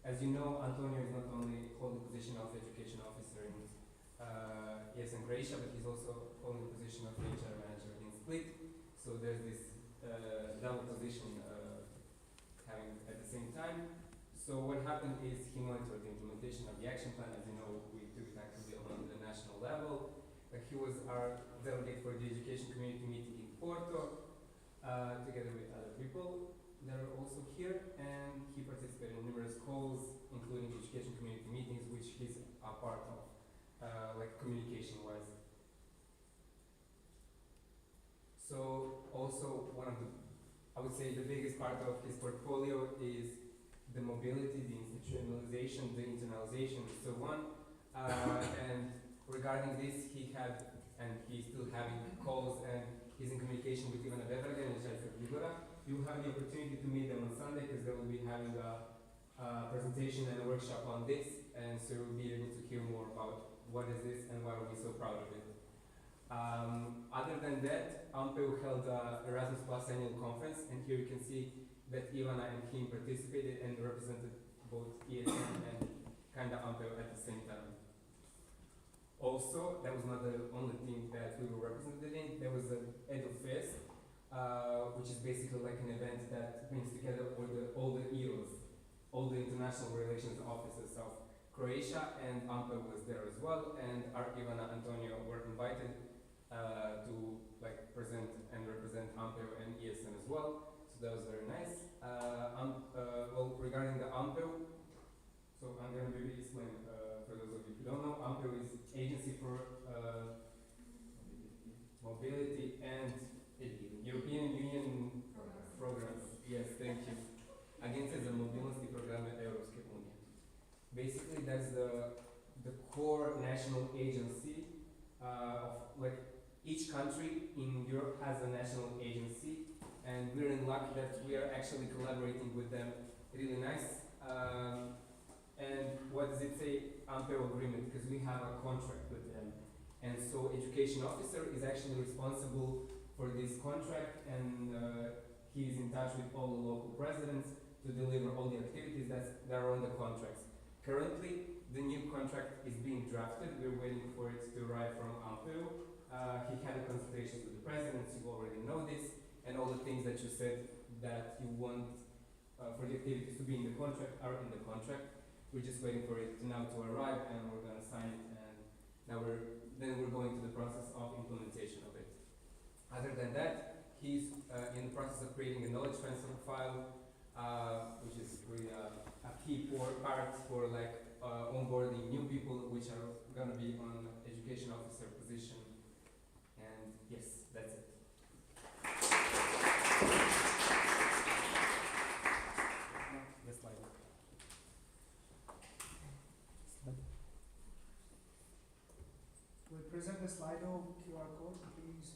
As you know, Antonio is not only holding the position of education officer in ES and Croatia, but he's also holding the position of HR manager in Split. So there's this double position having at the same time. So what happened is he monitored the implementation of the action plan. As you know, we took it actively on the national level. He was our delegate for the education community meeting in Porto, together with other people that are also here, and he participated in numerous calls, including education community meetings, which he's a part of, like communication-wise. So also one of the, I would say the biggest part of his portfolio is the mobility, the institutionalization, the internalization, and so on. And regarding this, he had, and he's still having calls, and he's in communication with Ivana Beverga and Željka Grigora. You will have the opportunity to meet them on Sunday because they will be having a presentation and a workshop on this, and so you'll be able to hear more about what is this and why are we so proud of it. Other than that, AMPEU held a Erasmus Plus annual conference, and here you can see that Ivana and him participated and represented both ESN and kinda AMPEU at the same time. Also, that was not the only thing that we were represented in. There was an EduFest, which is basically like an event that brings together all the EOs, all the international relations offices of Croatia, and AMPEU was there as well, and our Ivana Antonio were invited to like present and represent AMPEU and ESN as well, so that was very nice. Well, regarding the AMPEU, so I'm going to maybe explain for those of you who don't know, AMPEU is Agency for Mobility and European Union programs. Yes, thank you. Agencija za mobilnost i programe Europske unije. Basically, that's the core national agency of like each country in Europe has a national agency, and we're in luck that we are actually collaborating with them. Really nice. And what does it say? AMPEU agreement, because we have a contract with them. And so education officer is actually responsible for this contract, and he is in touch with all the local presidents to deliver all the activities that are on the contracts. Currently, the new contract is being drafted. We're waiting for it to arrive from AMPEU. He had a consultation with the presidents, you already know this, and all the things that you said that you want for the activities to be in the contract are in the contract. We're just waiting for it now to arrive, and we're going to sign it, and now we're going to the process of implementation of it. Other than that, he's in the process of creating a knowledge transfer file, which is really a key part for like onboarding new people which are going to be on education officer position. And yes, that's it. The slide. We'll present the Slido QR code. Please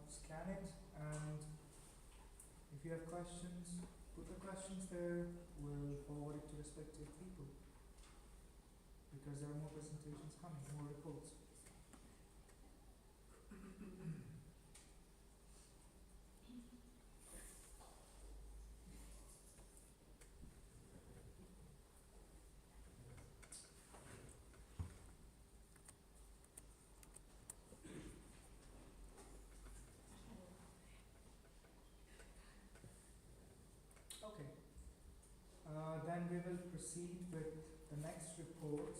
scan it, and if you have questions, put the questions there. We'll forward it to respective people, because there are more presentations coming, more reports. Okay. Then we will proceed with the next report.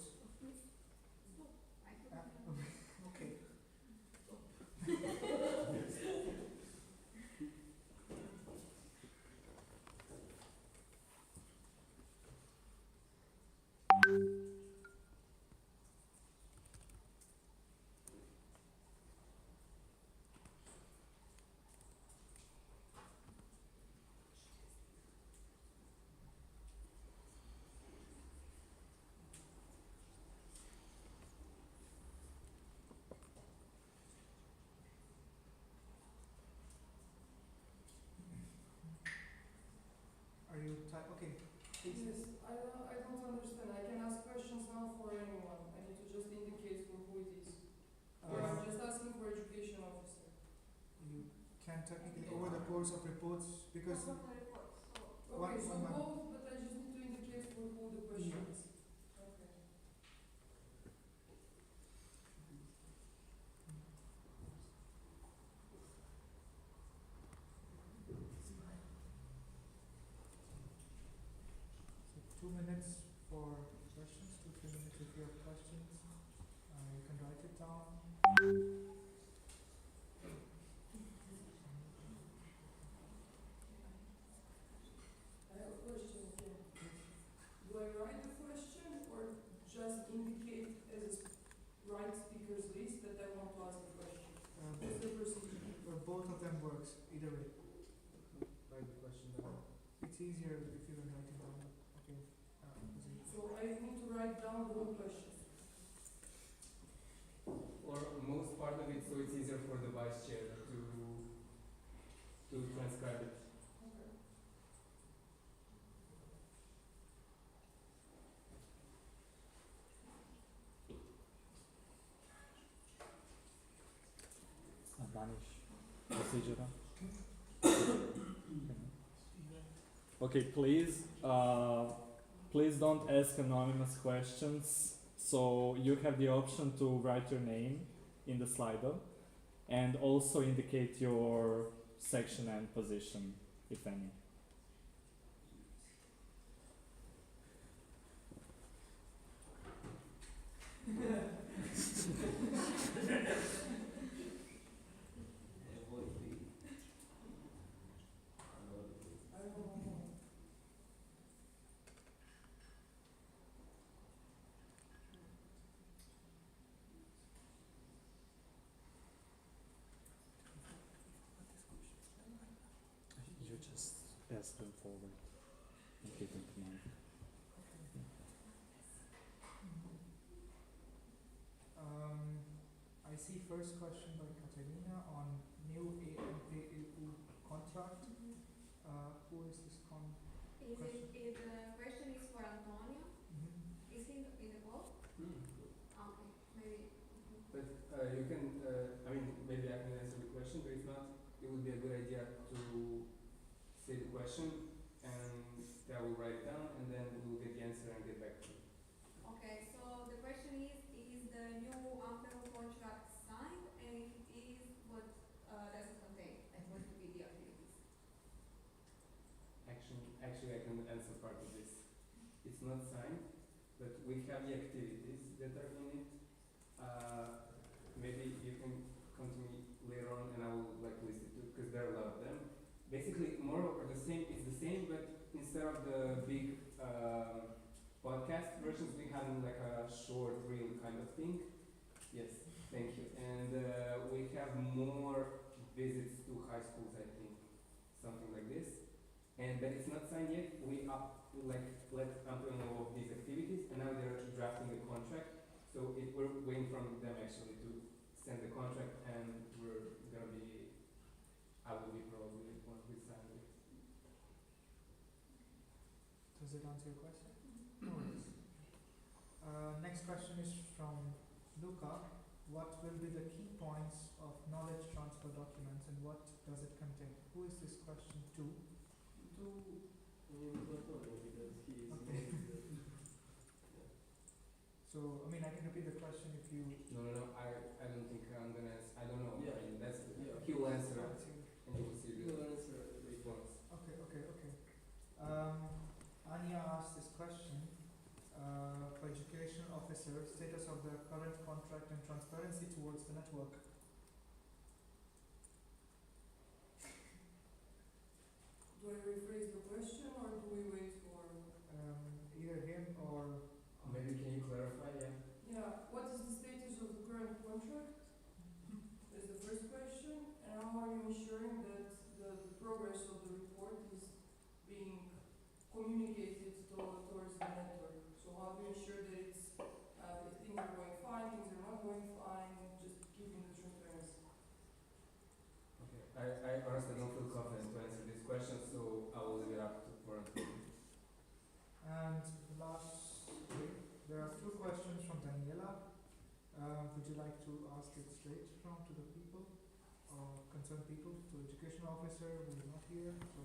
Okay. type. Okay, please. Yes, I don't understand. I can ask questions now for anyone. I need to just indicate for who it is. Or I'm just asking for education officer. You can technically over the course of reports because Okay, so both, but I just need to indicate for who the question is. Okay. So 2 minutes for questions, 2-3 minutes if you have questions. You can write it down. I have a question again. Do I write the question or just indicate as a right speakers list that I want to ask a question? What's the procedure? Both of them works, either way. Write the question down. It's easier if you can write it down. Okay. So I need to write down the whole question. Or most part of it, so it's easier for the vice chair to transcribe it. Okay. Danish procedure. Okay, please don't ask anonymous questions. So you have the option to write your name in the Slido and also indicate your section and position, if any. You just ask them forward and keep them in mind. I see first question by Katerina on new AMPEU contract. Who is this question? The question is for Antonio. Is he in the call? Okay, maybe. But you can, I mean, maybe I can answer the question, but if not, it would be a good idea to say the question and I will write it down and then we will get the answer and get back to you. Okay, so the question is the new AMPEU contract signed? And if it is, what does it contain? And what would be the activities? Actually, I can answer part of this. It's not signed, but we have the activities that are in it. Maybe you can come to me later on and I will list it too, because there are a lot of them. Basically, more or the same, it's the same, but instead of the big podcast versions, we have like a short reel kind of thing. Yes, thank you. And we have more visits to high schools, I think, something like this. And but it's not signed yet. We let Antonio know of these activities, and now they're drafting the contract. So we're waiting from them actually to send the contract, and we're gonna be. I will be probably once we sign it. Does it answer your question? No worries. Next question is from Luca. What will be the key points of knowledge transfer documents and what does it contain? Who is this question to? Because he is. Okay. So, I mean, I can repeat the question if you. No, I don't think I'm gonna answer. I don't know. Yeah. I mean, he will answer it, and you will see He will answer the response. Okay. Anya asked this question for education officer, status of the current contract and transparency towards the network. Do I rephrase the question or do we wait for? Either him or. Maybe can you clarify? Yeah, what is the status of the current contract? Is the first question. And how are you ensuring that the progress of the report is being communicated towards the network? So how do you ensure that it's that things are going fine, things are not going fine, just keeping the transparency? Okay. I honestly don't feel confident to answer this question, so I will leave it up for Antonio. And lastly, there are two questions from Daniela. Would you like to ask it straight from to the people or concerned people? To education officer who is not here. So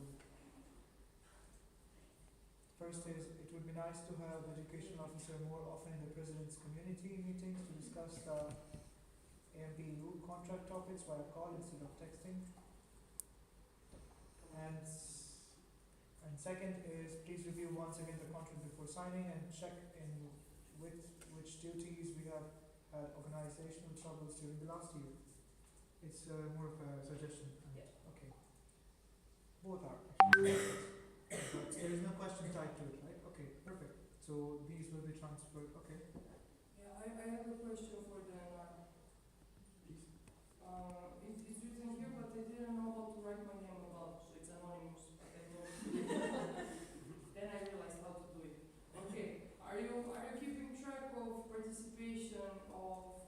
first is, it would be nice to have education officer more often in the president's community meetings to discuss the AMPU contract topics via call instead of texting. And second is, please review once again the contract before signing and check in with which duties we have had organizational troubles during the last year. It's more of a suggestion. Okay. Both are. But there is no question tied to it, right? Okay, perfect. So these will be transferred. Okay. Yeah, I have a question for Diana. It's written here, but I didn't know how to write my name about, so it's anonymous. But I know. Then I realized how to do it. Okay, are you keeping track of participation of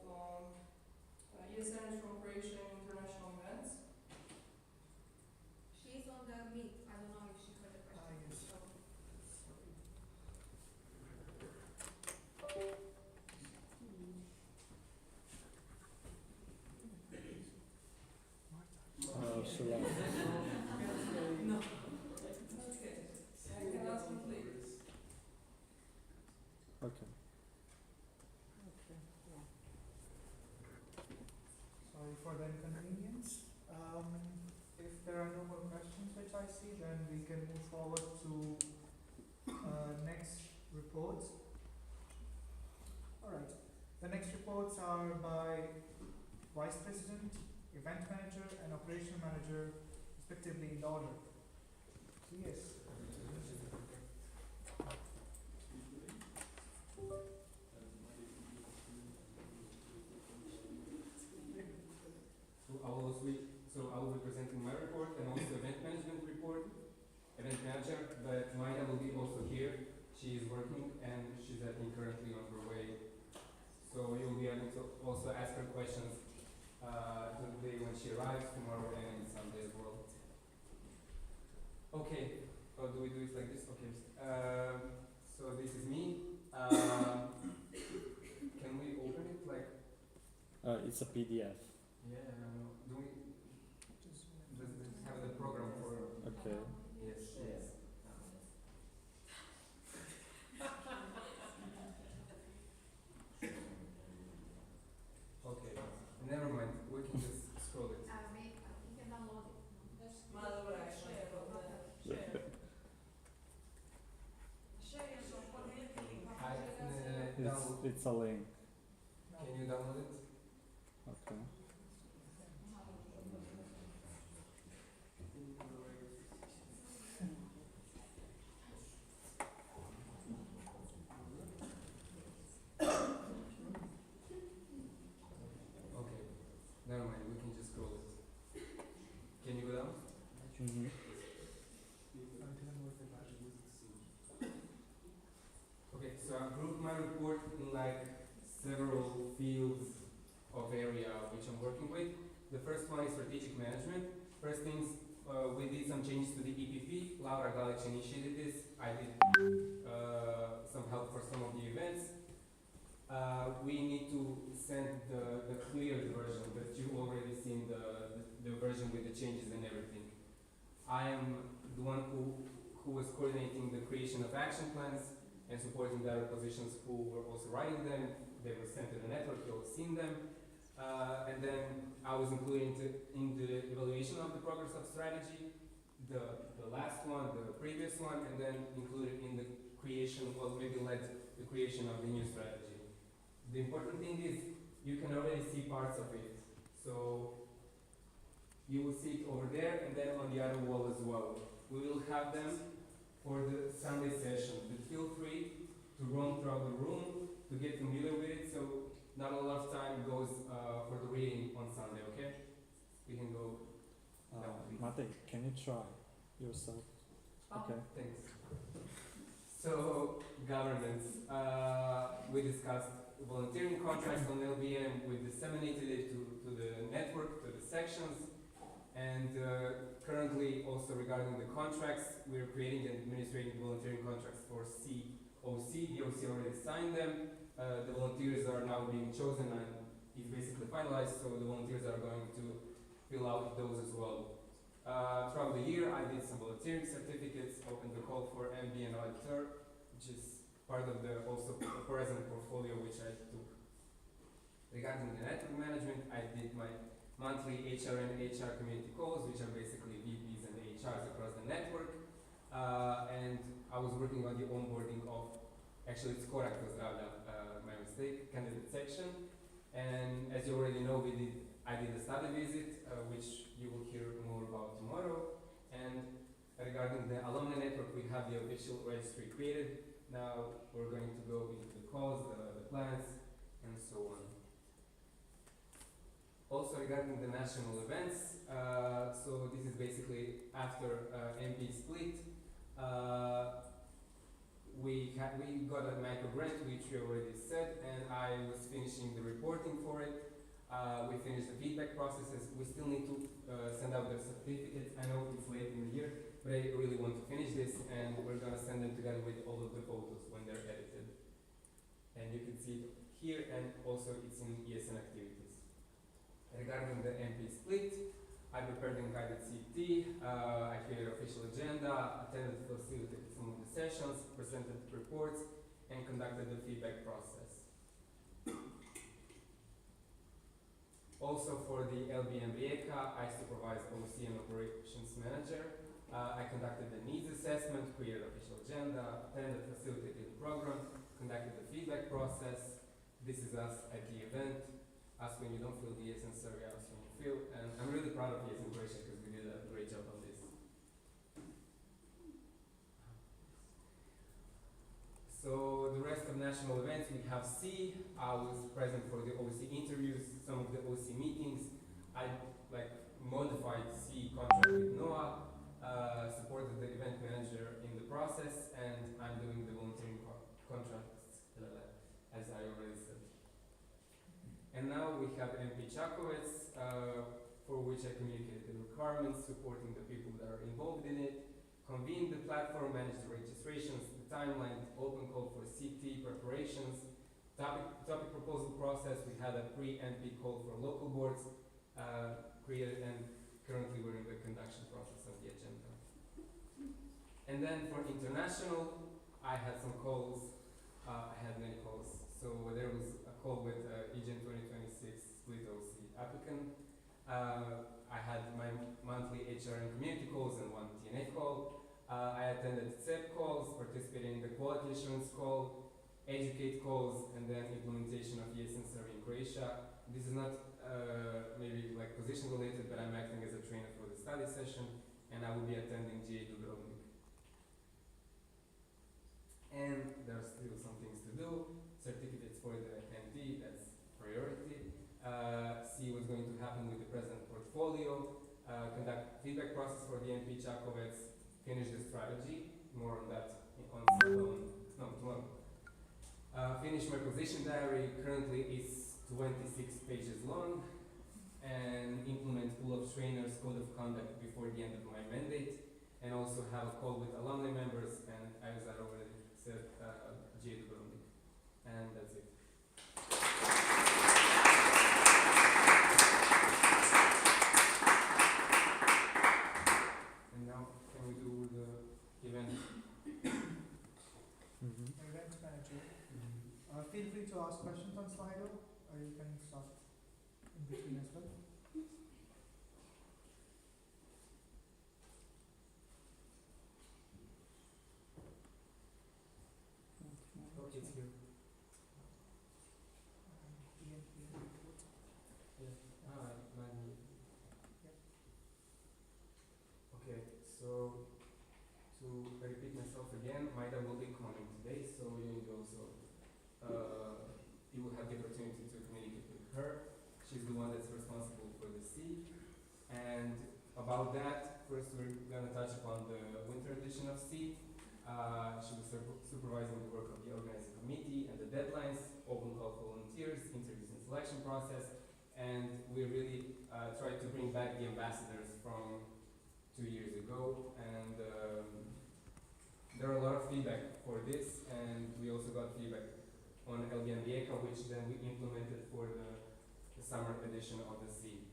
ESNs from Croatia in international events? She's on the meet. I don't know if she heard the question. Yes. So, Shall I? No. Okay. I can ask you please. Okay. Sorry for the inconvenience. If there are no more questions which I see, then we can move forward to next reports. Alright, the next reports are by Vice President, Event Manager and Operational Manager, respectively in order. Yes. So I will be presenting my report and also event management report. Event manager, but Maya will be also here. She is working and she's I think currently on her way. So you'll be able to also ask her questions today when she arrives, tomorrow and Sunday as well. Okay, how do we do it like this? Okay. So this is me. Can we open it like? It's a PDF. Yeah, do we does it have the program for? Okay. Yes. Yes. Okay, never mind. We can just scroll it. you can download it. Ma dobra, share, share. Share It's a link. Can you download it? Okay. Okay, never mind. We can just scroll it. Can you go down? Mm-hmm. Okay, so I grouped my report in like several fields of area which I'm working with. The first one is strategic management. First things, we did some changes to the EPP. Laura Galic initiated this. I did some help for some of the events. We need to send the cleared version, but you've already seen the version with the changes and everything. I am the one who was coordinating the creation of action plans and supporting the other positions who were also writing them. They were sent to the network, you'll have seen them. And then I was included in the evaluation of the progress of strategy, the last one, the previous one, and then included in the creation, well, maybe led the creation of the new strategy. The important thing is you can already see parts of it. So you will see it over there and then on the other wall as well. We will have them for the Sunday session, but feel free to roam throughout the room to get familiar with it. So not a lot of time goes for the reading on Sunday, okay? We can go. Mate, can you try yourself? Okay. Thanks. So, governance. We discussed volunteering contracts on LBM. We disseminated it to the network, to the sections. And currently, also regarding the contracts, we're creating and administrating volunteering contracts for C OC. The OC already signed them. The volunteers are now being chosen and is basically finalized, so the volunteers are going to fill out those as well. Throughout the year, I did some volunteering certificates, opened the call for MB and auditor, which is part of the also present portfolio which I took. Regarding the network management, I did my monthly HR and HR community calls, which are basically VPs and HRs across the network. And I was working on the onboarding of, actually it's Korak Pozdravlja, my mistake, candidate section. And as you already know, I did a study visit, which you will hear more about tomorrow. And regarding the alumni network, we have the official registry created. Now we're going to go into the calls, the plans, and so on. Also regarding the national events, so this is basically after MP split. We got a micro grant, which we already said, and I was finishing the reporting for it. We finished the feedback processes. We still need to send out the certificates. I know it's late in the year, but I really want to finish this, and we're going to send them together with all of the photos when they're edited. And you can see it here, and also it's in ESN activities. Regarding the MP split, I prepared the guided CT, I created an official agenda, attended, facilitated some of the sessions, presented reports, and conducted the feedback process. Also for the LBM Rijeka, I supervised OC and operations manager. I conducted the needs assessment, created an official agenda, attended, facilitated the program, conducted the feedback process. This is us at the event. Us when you don't feel the ESN survey, us when you feel. And I'm really proud of ESN Croatia because we did a great job on this. So the rest of national events, we have C. I was present for the OC interviews, some of the OC meetings. I modified C contract with NOAA, supported the event manager in the process, and I'm doing the volunteering contracts, as I already said. And now we have MP Čakovec, for which I communicated the requirements, supporting the people that are involved in it, convened the platform, managed the registrations, the timeline, open call for CT preparations, topic proposal process. We had a pre-MP call for local boards created, and currently we're in the conduction process of the agenda. And then for international, I had some calls. I had many calls. So there was a call with EGEN 2026 split OC applicant. I had my monthly HR and community calls and one TNA call. I attended CEP calls, participated in the quality assurance call, educate calls, and then implementation of ESN survey in Croatia. This is not maybe position related, but I'm acting as a trainer for the study session, and I will be attending GA Dubrovnik. And there are still some things to do. Certificates for the MD, that's priority. See what's going to happen with the present portfolio. Conduct feedback process for the MP Čakovec. Finish the strategy. More on that tomorrow. Finish my position diary. Currently it's 26 pages long. And implement pool of trainers code of conduct before the end of my mandate. And also have a call with alumni members, and as I already said, GA Dubrovnik. And that's it. And now, can we do the event? Event manager. Feel free to ask questions on Slido, or you can start in between as well. Okay, it's here. Okay, so to repeat myself again, Maida will be coming today, so you will also you will have the opportunity to communicate with her. She's the one that's responsible for the C. And about that, first we're going to touch upon the winter edition of C. She was supervising the work of the organizing committee and the deadlines, open call for volunteers, interviews and selection process, and we really tried to bring back the ambassadors from 2 years ago, and there are a lot of feedback for this, and we also got feedback on LBM Rijeka, which then we implemented for the summer edition of the C.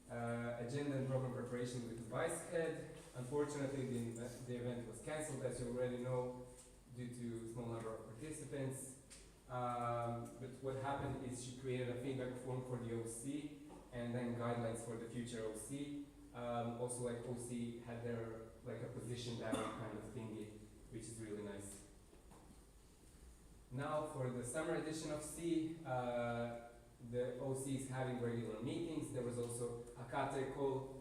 Agenda and program preparation with the vice head. Unfortunately, the event was cancelled, as you already know, due to a small number of participants. But what happened is she created a feedback form for the OC and then guidelines for the future OC. Also, like OC had their like a position diary kind of thingy, which is really nice. Now for the summer edition of C, the OC is having regular meetings. There was also a CATE call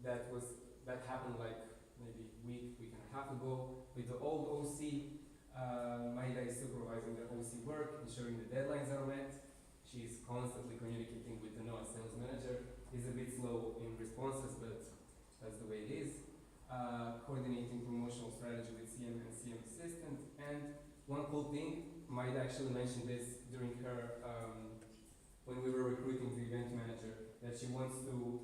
that happened like maybe week and a half ago with the old OC. Maida is supervising the OC work, ensuring the deadlines are met. She is constantly communicating with the NOAA sales manager. He's a bit slow in responses, but that's the way it is. Coordinating promotional strategy with CM and CM assistant. And one cool thing, Maida actually mentioned this during her, when we were recruiting the event manager, that she wants to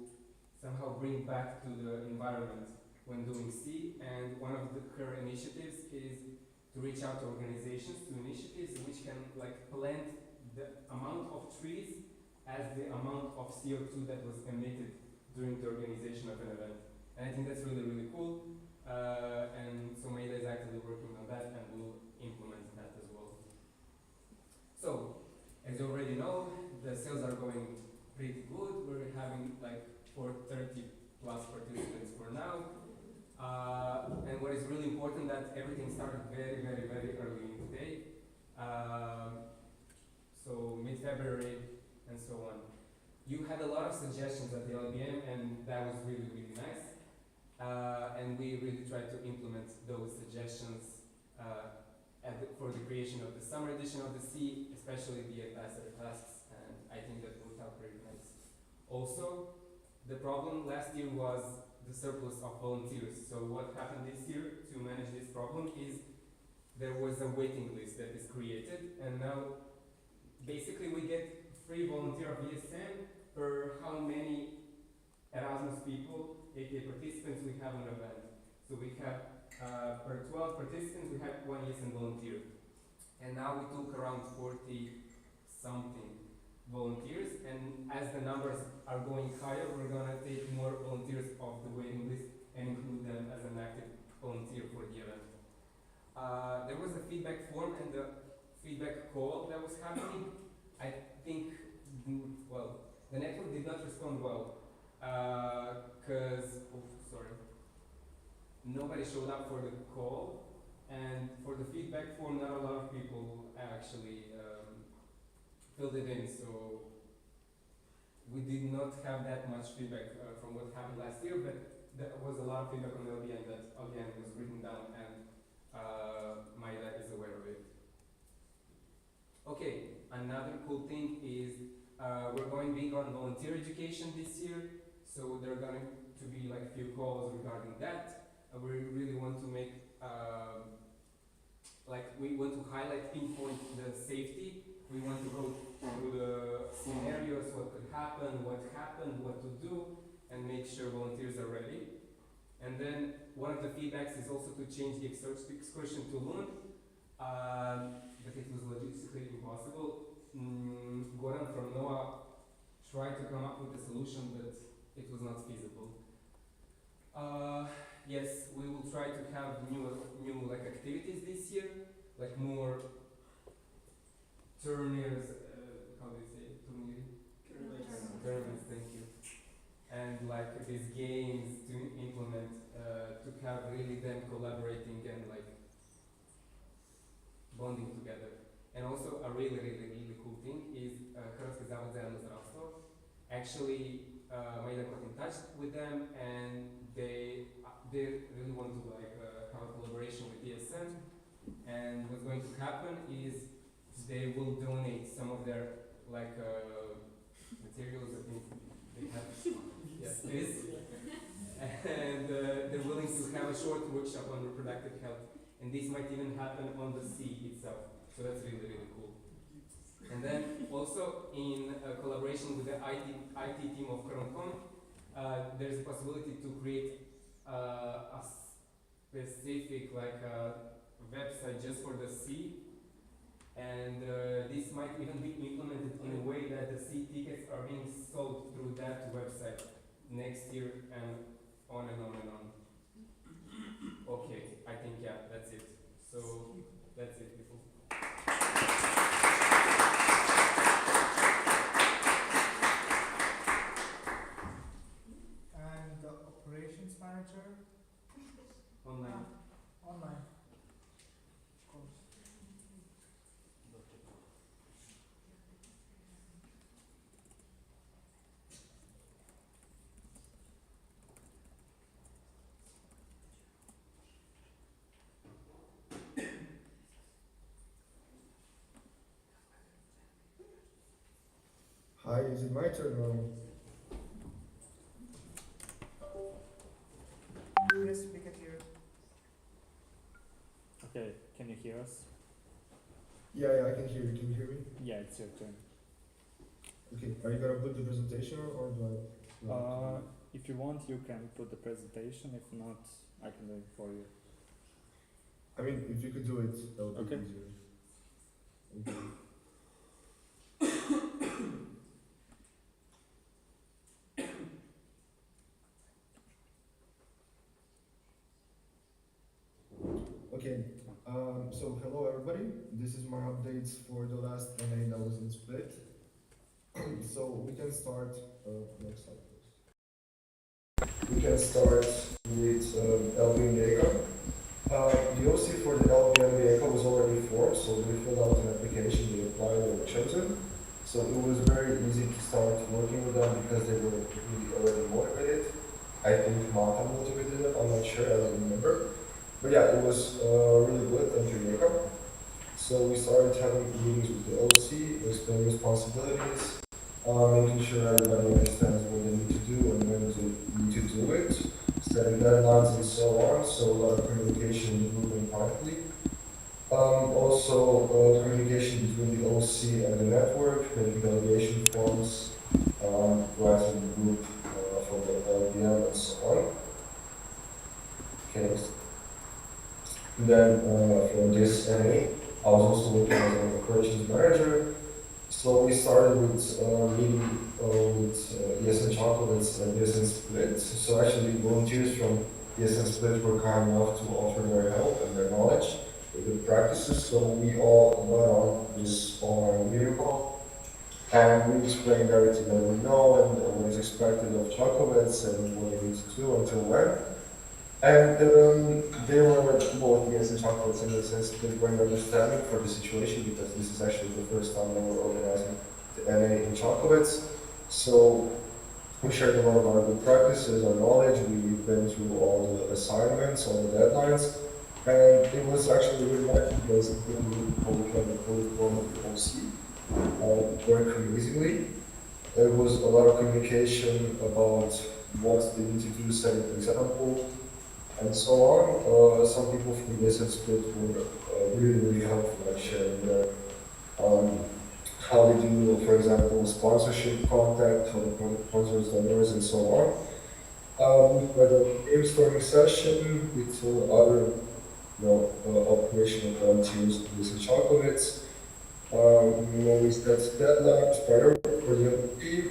somehow bring back to the environment when doing C. And one of her initiatives is to reach out to organizations, to initiatives which can like plant the amount of trees as the amount of CO2 that was emitted during the organization of an event. And I think that's really, really cool. And so Maida is actively working on that and will implement that as well. So, as you already know, the sales are going pretty good. We're having like 430 plus participants for now. And what is really important that everything started very, very, very early in the day. So mid-February and so on. You had a lot of suggestions at the LBM and that was really, really nice. And we really tried to implement those suggestions for the creation of the summer edition of the C, especially the ambassador tasks, and I think that worked out very nice. Also, the problem last year was the surplus of volunteers. So what happened this year to manage this problem is there was a waiting list that is created, and now basically we get free volunteer of ESM per how many Erasmus people, aka participants, we have on an event. So we have per 12 participants, we have 1 ESM volunteer. And now we took around 40 something volunteers, and as the numbers are going higher, we're gonna take more volunteers off the waiting list and include them as an active volunteer for the event. There was a feedback form and the feedback call that was happening. I think, well, the network did not respond well because, nobody showed up for the call, and for the feedback form, not a lot of people actually filled it in, so we did not have that much feedback from what happened last year, but there was a lot of feedback on the LBN that again was written down, and Maida is aware of it. Okay, another cool thing is we're going big on volunteer education this year, so there are going to be like a few calls regarding that. We really want to make, we want to highlight, pinpoint the safety. We want to go through the scenarios, what could happen, what happened, what to do, and make sure volunteers are ready. And then one of the feedbacks is also to change the excursion to Lund, but it was logistically impossible. Goran from NOAA tried to come up with a solution, but it was not feasible. Yes, we will try to have new like activities this year, like more tournaments, how do you say? Tournaments, thank you. And like these games to implement, to have really them collaborating and like bonding together. And also a really, really, really cool thing is Hrvatski Zavod za javno zdravstvo. Actually, Maida got in touch with them, and they really want to like have a collaboration with ESM. And what's going to happen is they will donate some of their like materials. I think they have this, and they're willing to have a short workshop on reproductive health. And this might even happen on the sea itself. So that's really, really cool. And then also in collaboration with the IT team of Kronkon, there's a possibility to create a specific like website just for the sea, and this might even be implemented in a way that the sea tickets are being sold through that website next year, and on and on and on. Okay, I think yeah, that's it. So that's it, people. And the operations manager? Online. Online. Of course. Hi, is it my turn now? Yes, we can hear. Okay, can you hear us? Yeah, I can hear you. Can you hear me? Yeah, it's your turn. Okay, are you gonna put the presentation or do I? If you want, you can put the presentation. If not, I can do it for you. I mean, if you could do it, that would be Okay. easier. Okay. Okay, so hello everybody. This is my updates for the last NA that was in Split. So we can start, next slide please. We can start with LVM ECA. The OC for the LVM ECA was already formed, so we filled out an application, they applied, they were chosen. So it was very easy to start working with them because they were really already motivated. I think Marta motivated them, I'm not sure, I don't remember. But yeah, it was really good, thank you, Jacob. So we started having meetings with the OC, explaining responsibilities, making sure everybody understands what they need to do and when they need to do it, setting deadlines and so on, so a lot of communication and moving privately. Also, communication between the OC and the network, making delegation forms, writing the group for the LVM and so on. Okay, next. And then from this NA, I was also working as an operations manager. So we started with meeting with ESN Čakovec and ESN Split. So actually volunteers from ESN Split were kind enough to offer their help and their knowledge with the practices. So we all went on this online video call and we explained everything that we know and what is expected of Čakovec and what we need to do until when. And they were both ESN Čakovec and ESN Split were understanding for the situation because this is actually the first time they were organizing the NA in Čakovec. So we shared a lot of our good practices, our knowledge, we've been through all the assignments, all the deadlines, and it was actually really nice because we had a fully formed OC work amazingly. There was a lot of communication about what they need to do, setting an example, and so on. Some people from ESN Split were really helpful, like sharing their how they do, for example, sponsorship contact, how the sponsors, donors, and so on. We had a brainstorming session with other operational volunteers of ESN Čakovec. We set deadlines, priorities for the LP.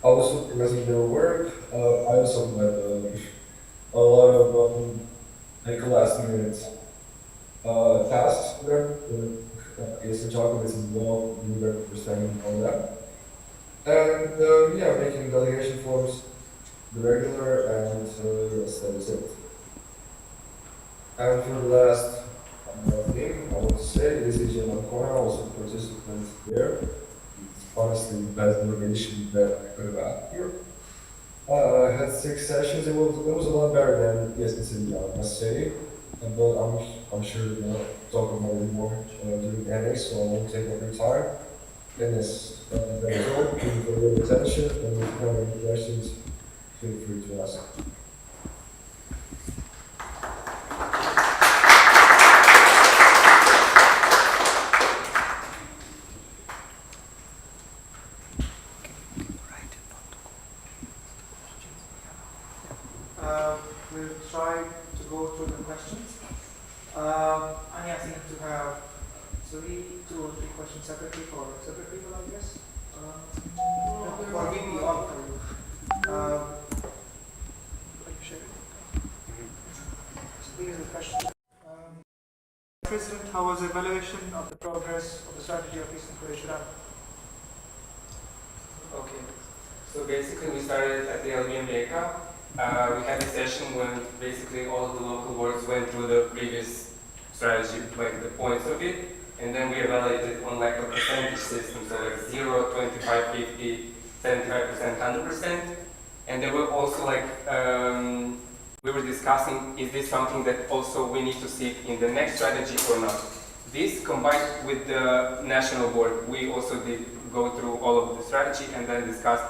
I was supervising their work. I also had a lot of like last minute tasks for them. ESN Čakovec is involved in their understanding on that. And yeah, making delegation forms, the regular, and yes, that is it. And for the last thing, I want to say, this is Jan Ancona, also a participant there. It's honestly the best delegation that I could have had here. I had 6 sessions. It was a lot better than ESN City, I must say. But I'm sure we'll talk about it more during NA, so I won't take up your time. And yes, that is all. Thank you for your attention, and if you have any questions, feel free to ask. We'll through the questions. Anya seems to have two or three questions separately for separate people, I guess. For VP, all for you. So these are the questions. President, how was the evaluation of the progress of the strategy of Eastern Croatia? Okay, so basically we started at the LBM Rijeka. We had a session when basically all of the local boards went through the previous strategy, like the points of it, and then we evaluated on like a percentage system, so like 0, 25, 50, 75%, 100%. And there were also like, we were discussing, is this something that also we need to see in the next strategy or not? This combined with the national board, we also did go through all of the strategy and then discussed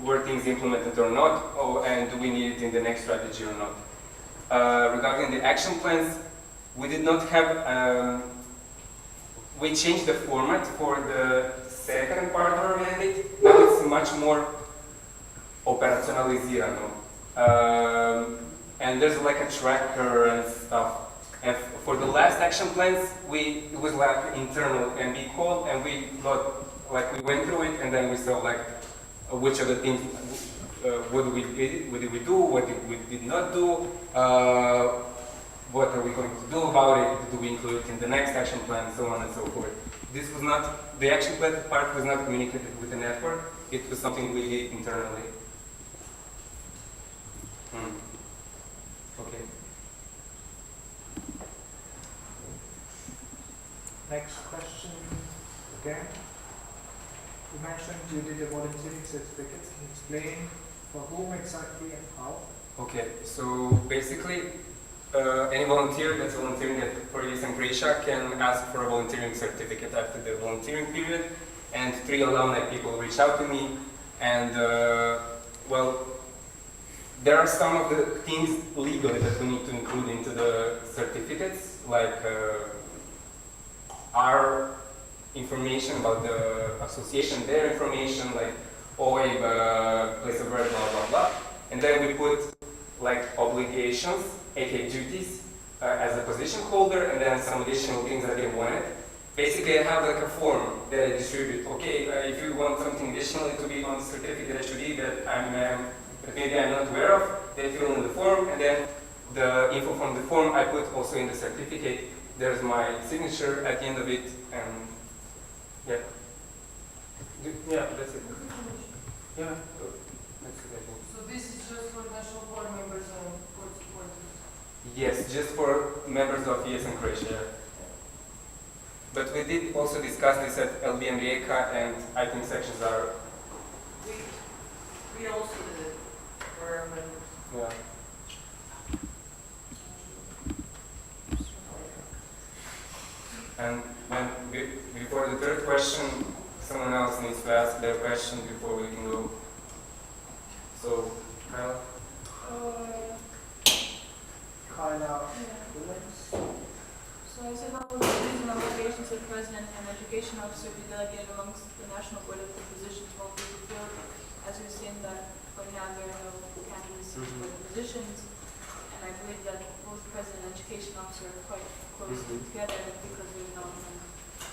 were things implemented or not, and do we need it in the next strategy or not. Regarding the action plans, we did not have, we changed the format for the second part of our mandate. Now it's much more operacionalizirano. And there's like a tracker and stuff. And for the last action plans, it was like internal MB call, and we got, like we went through it, and then we saw like which of the things, what did we do, what we did not do, what are we going to do about it, do we include it in the next action plan, so on and so forth. This was not, the action plan part was not communicated with the network, it was something we did internally. Okay. Next question again. You mentioned you did a volunteering certificate. Can you explain for whom exactly and how? Okay, so basically, any volunteer that's volunteering for Eastern Croatia can ask for a volunteering certificate after the volunteering period, and 3 alumni people reach out to me, and well, there are some of the things legally that we need to include into the certificates, like our information about the association, their information, like OIB, place of birth, blah, blah, blah. And then we put like obligations, aka duties, as a position holder, and then some additional things that they wanted. Basically, I have like a form that I distribute. Okay, if you want something additionally to be on the certificate that you did that maybe I'm not aware of, they fill in the form, and then the info from the form I put also in the certificate. There's my signature at the end of it, and yeah. Yeah, that's it. Yeah, that's it. So this is just for national board members and board supporters? Yes, just for members of ES and Croatia. But we did also discuss this at LBM Rijeka, and I think sections are... We also did it for our members. Yeah. And when, before the third question, someone else needs to ask their question before we can go. So, Kyle? Kyla. So I said how will the duties and obligations of the President and Education Officer be delegated amongst the national board if the positions won't be fulfilled? As we've seen that right now there are no candidates for the positions, and I believe that both the President and Education Officer are quite closely together because we've known them.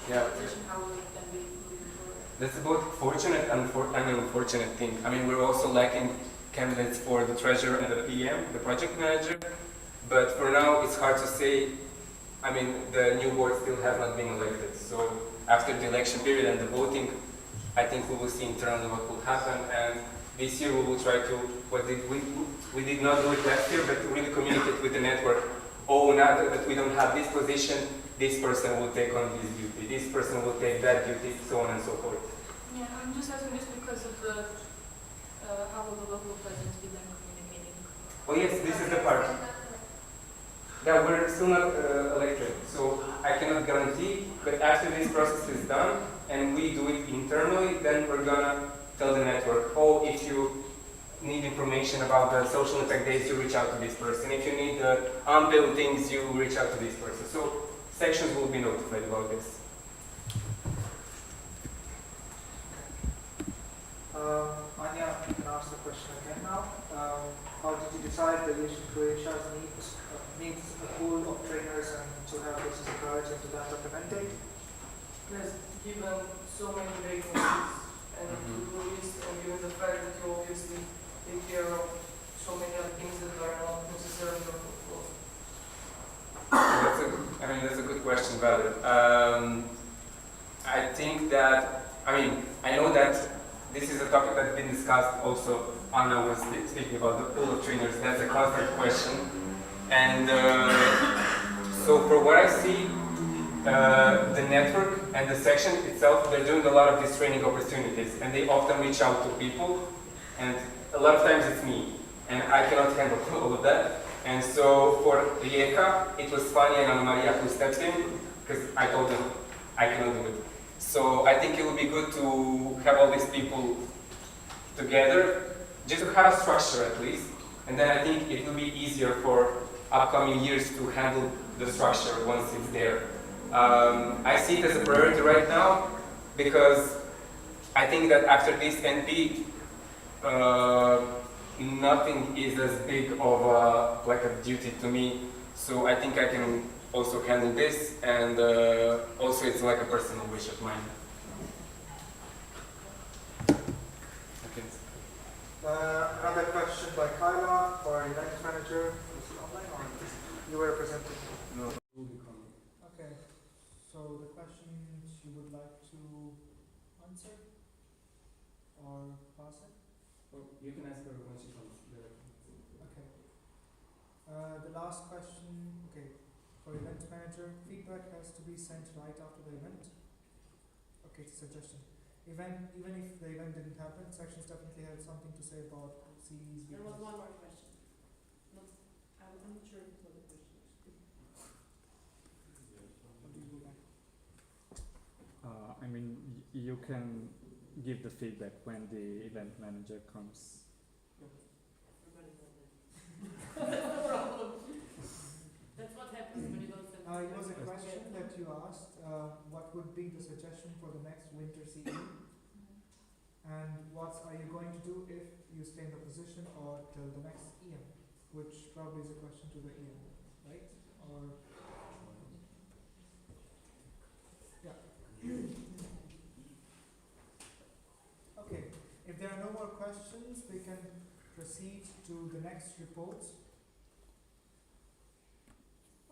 Yeah. Position, how will it then be moving forward? That's a both fortunate and unfortunate thing. I mean, we're also lacking candidates for the treasurer and the PM, the project manager. But for now, it's hard to say. I mean, the new board still has not been elected. So after the election period and the voting, I think we will see internally what will happen. And this year we will try to, we did not do it last year, but to really communicate with the network. Oh, now that we don't have this position, this person will take on this duty, this person will take that duty, so on and so forth. Yeah, I'm just asking just because of the, how will the local presidents be then communicating? Oh yes, this is the part. That we're still not elected, so I cannot guarantee, but after this process is done and we do it internally, then we're gonna tell the network, oh, if you need information about the social impact days, you reach out to this person. If you need the unbilled things, you reach out to this person. So sections will be notified about this. I Tanya, you can ask the question again now. How did you decide that Croatia's needs a pool of trainers and to have this as a priority and to that documented? Because given so many vacancies and to do list, and given the fact that you obviously take care of so many other things that are not necessarily your portfolio. That's a good question, Valid. I think that, I know that this is a topic that's been discussed also. Anna was speaking about the pool of trainers. That's a constant question. And so for what I see, the network and the section itself, they're doing a lot of these training opportunities, and they often reach out to people, and a lot of times it's me, and I cannot handle all of that. And so for Rijeka, it was Fania and Ana Maria who stepped in, because I told them I cannot do it. So I think it would be good to have all these people together, just to have a structure at least, and then I think it will be easier for upcoming years to handle the structure once it's there. I see it as a priority right now, because I think that after this NP, nothing is as big of a duty to me. So I think I can also handle this, and also it's like a personal wish of mine. Okay. Another question by Kyla, our event manager. Is it online or you were presenting? No. Okay. So the question you would like to answer or pass it? Well, you can ask her when she comes directly. Okay. The last question, okay, for event manager, feedback has to be sent right after the event. Okay, it's a suggestion. Even if the event didn't happen, sections definitely had something to say about CE's. There was one more question. I'm not sure if it was a question. What do you do then? You can give the feedback when the event manager comes. That's the problem. That's what happens when you don't send It was a question that you asked, what would be the suggestion for the next winter CE? And what are you going to do if you stay in the position or till the next EM? Which probably is a question to the EM, right? Or yeah. Okay, if there are no more questions, we can proceed to the next report.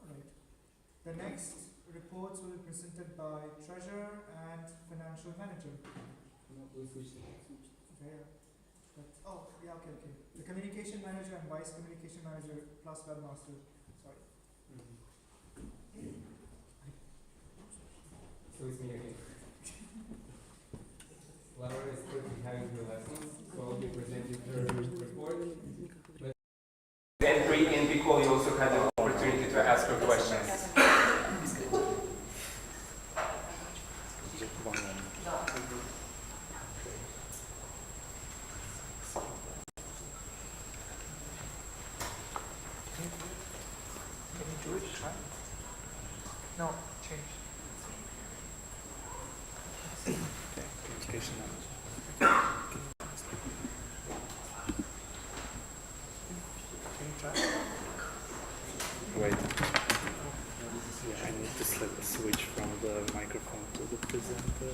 Alright. The next reports will be presented by Treasurer and Financial Manager. Okay. Okay. The Communication Manager and Vice Communication Manager plus Webmaster. Sorry. So it's me again. Laura is currently having her lessons, so I'll be presenting her report. But then in Bicol, you also had the opportunity to ask her questions. No, change. Communication manager. Wait. Yeah, I need to switch from the microphone to the presenter.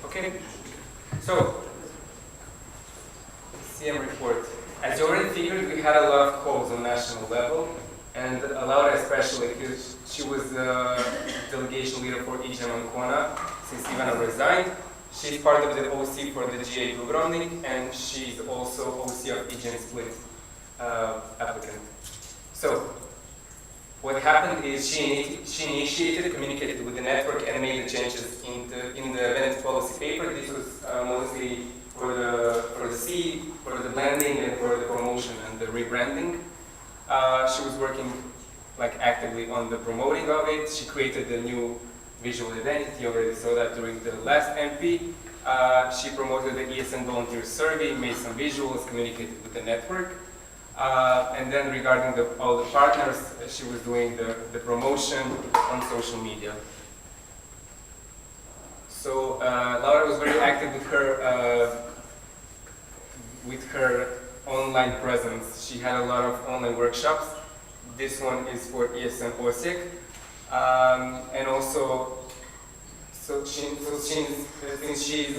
Okay, so CM report. As you already figured, we had a lot of calls on national level, and Laura especially, because she was the delegation leader for EGM Ancona since Ivana resigned. She's part of the OC for the GA Dubrovnik, and she's also OC of EGM Split applicant. So what happened is she initiated, communicated with the network, and made the changes in the event policy paper. This was mostly for the C, for the blending, and for the promotion and the rebranding. She was working like actively on the promoting of it. She created a new visual identity. You already saw that during the last MP. She promoted the ESN volunteer survey, made some visuals, communicated with the network. And then regarding all the partners, she was doing the promotion on social media. So Laura was very active with her online presence. She had a lot of online workshops. This one is for ESN Osijek. And also, since she's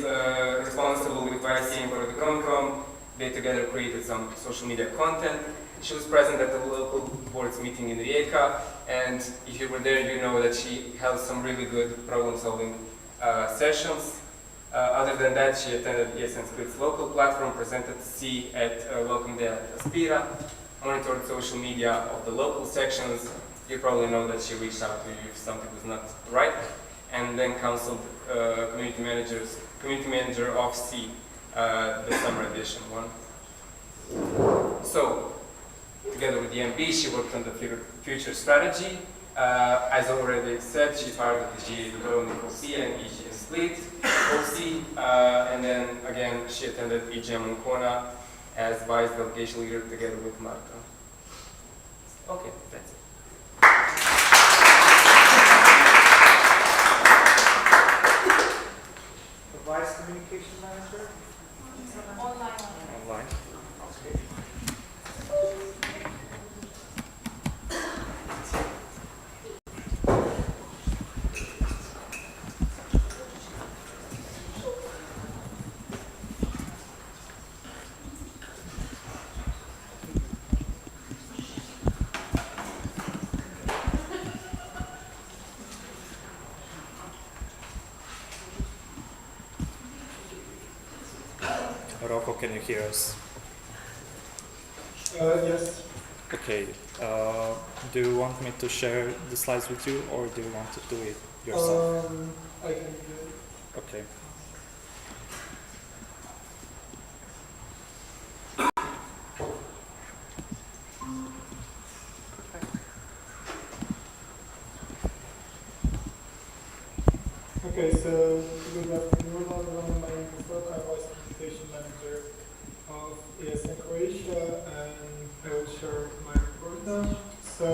responsible with YCM for the ComCom, they together created some social media content. She was present at the local board's meeting in Rijeka, and if you were there, you know that she held some really good problem-solving sessions. Other than that, she attended ESN Split's local platform, presented C at Welcome Day at Aspira, monitored social media of the local sections. You probably know that she reached out to you if something was not right, and then counseled community manager of C, the summer edition one. So, together with the MP, she worked on the future strategy. As already said, she's part of the GA Dubrovnik OC and EGM Split OC, and then again, she attended EGM Ancona as vice delegation leader together with Marta. Okay, that's it. The vice communication manager? Online. Online. Okay. Rocco, can you hear us? Yes. Okay. Do you want me to share the slides with you, or do you want to do it yourself? I can do it. Okay. Okay, so good afternoon everyone. My name is Rocco. I'm Vice Communication Manager of ESN Croatia, and I will share my report now. So,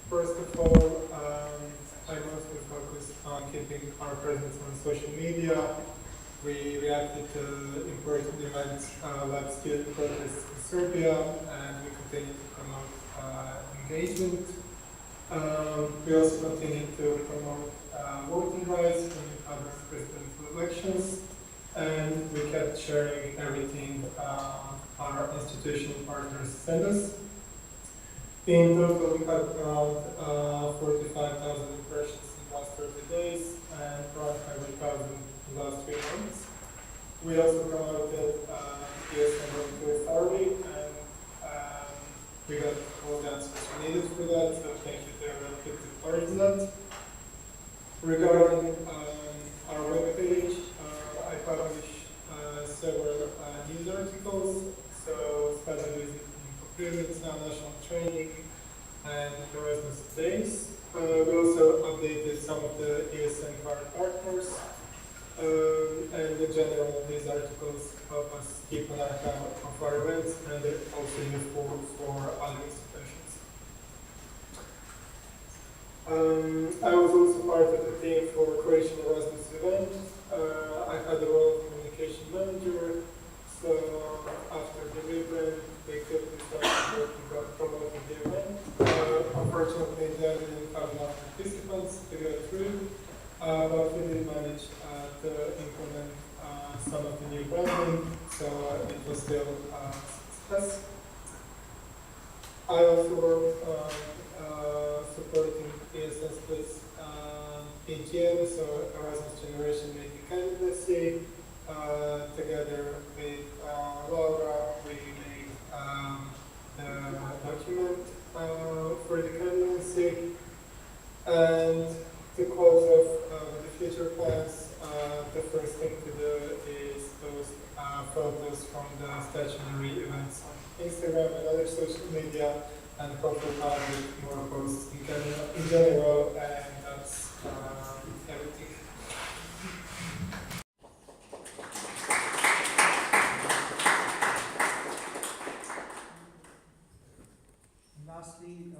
first of all, I mostly focused on keeping our presence on social media. We reacted to important events like student protests in Serbia, and we continue to promote engagement. We also continue to promote voting rights in other presidential elections, and we kept sharing everything our institutional partners sent us. In total, we had around 45,000 impressions in the last 30 days and around 100,000 in the last 3 months. We also promoted ESN volunteer survey, and we got all the answers we needed for that, so thank you to everyone who took part in that. Regarding our webpage, I publish several news articles, so studies in procurement, national training, and Erasmus days. We also updated some of the ESN current partners, and in general, these articles help us keep an eye of our events, and they're also useful for other institutions. I was also part of the team for Croatian Erasmus event. I had the role of communication manager, so after the rebrand, we quickly started working on promoting the event. Unfortunately, there didn't have enough participants to go through, but we did manage to implement some of the new branding, so it was still a success. I also worked on supporting ESN Split's PGM, so Erasmus Generation Making Candidacy. Together with Laura, we made the document for the candidacy. And to close off the future plans, the first thing to do is post photos from the stationary events on Instagram and other social media, and hopefully come with more posts in general, and that's everything. Lastly,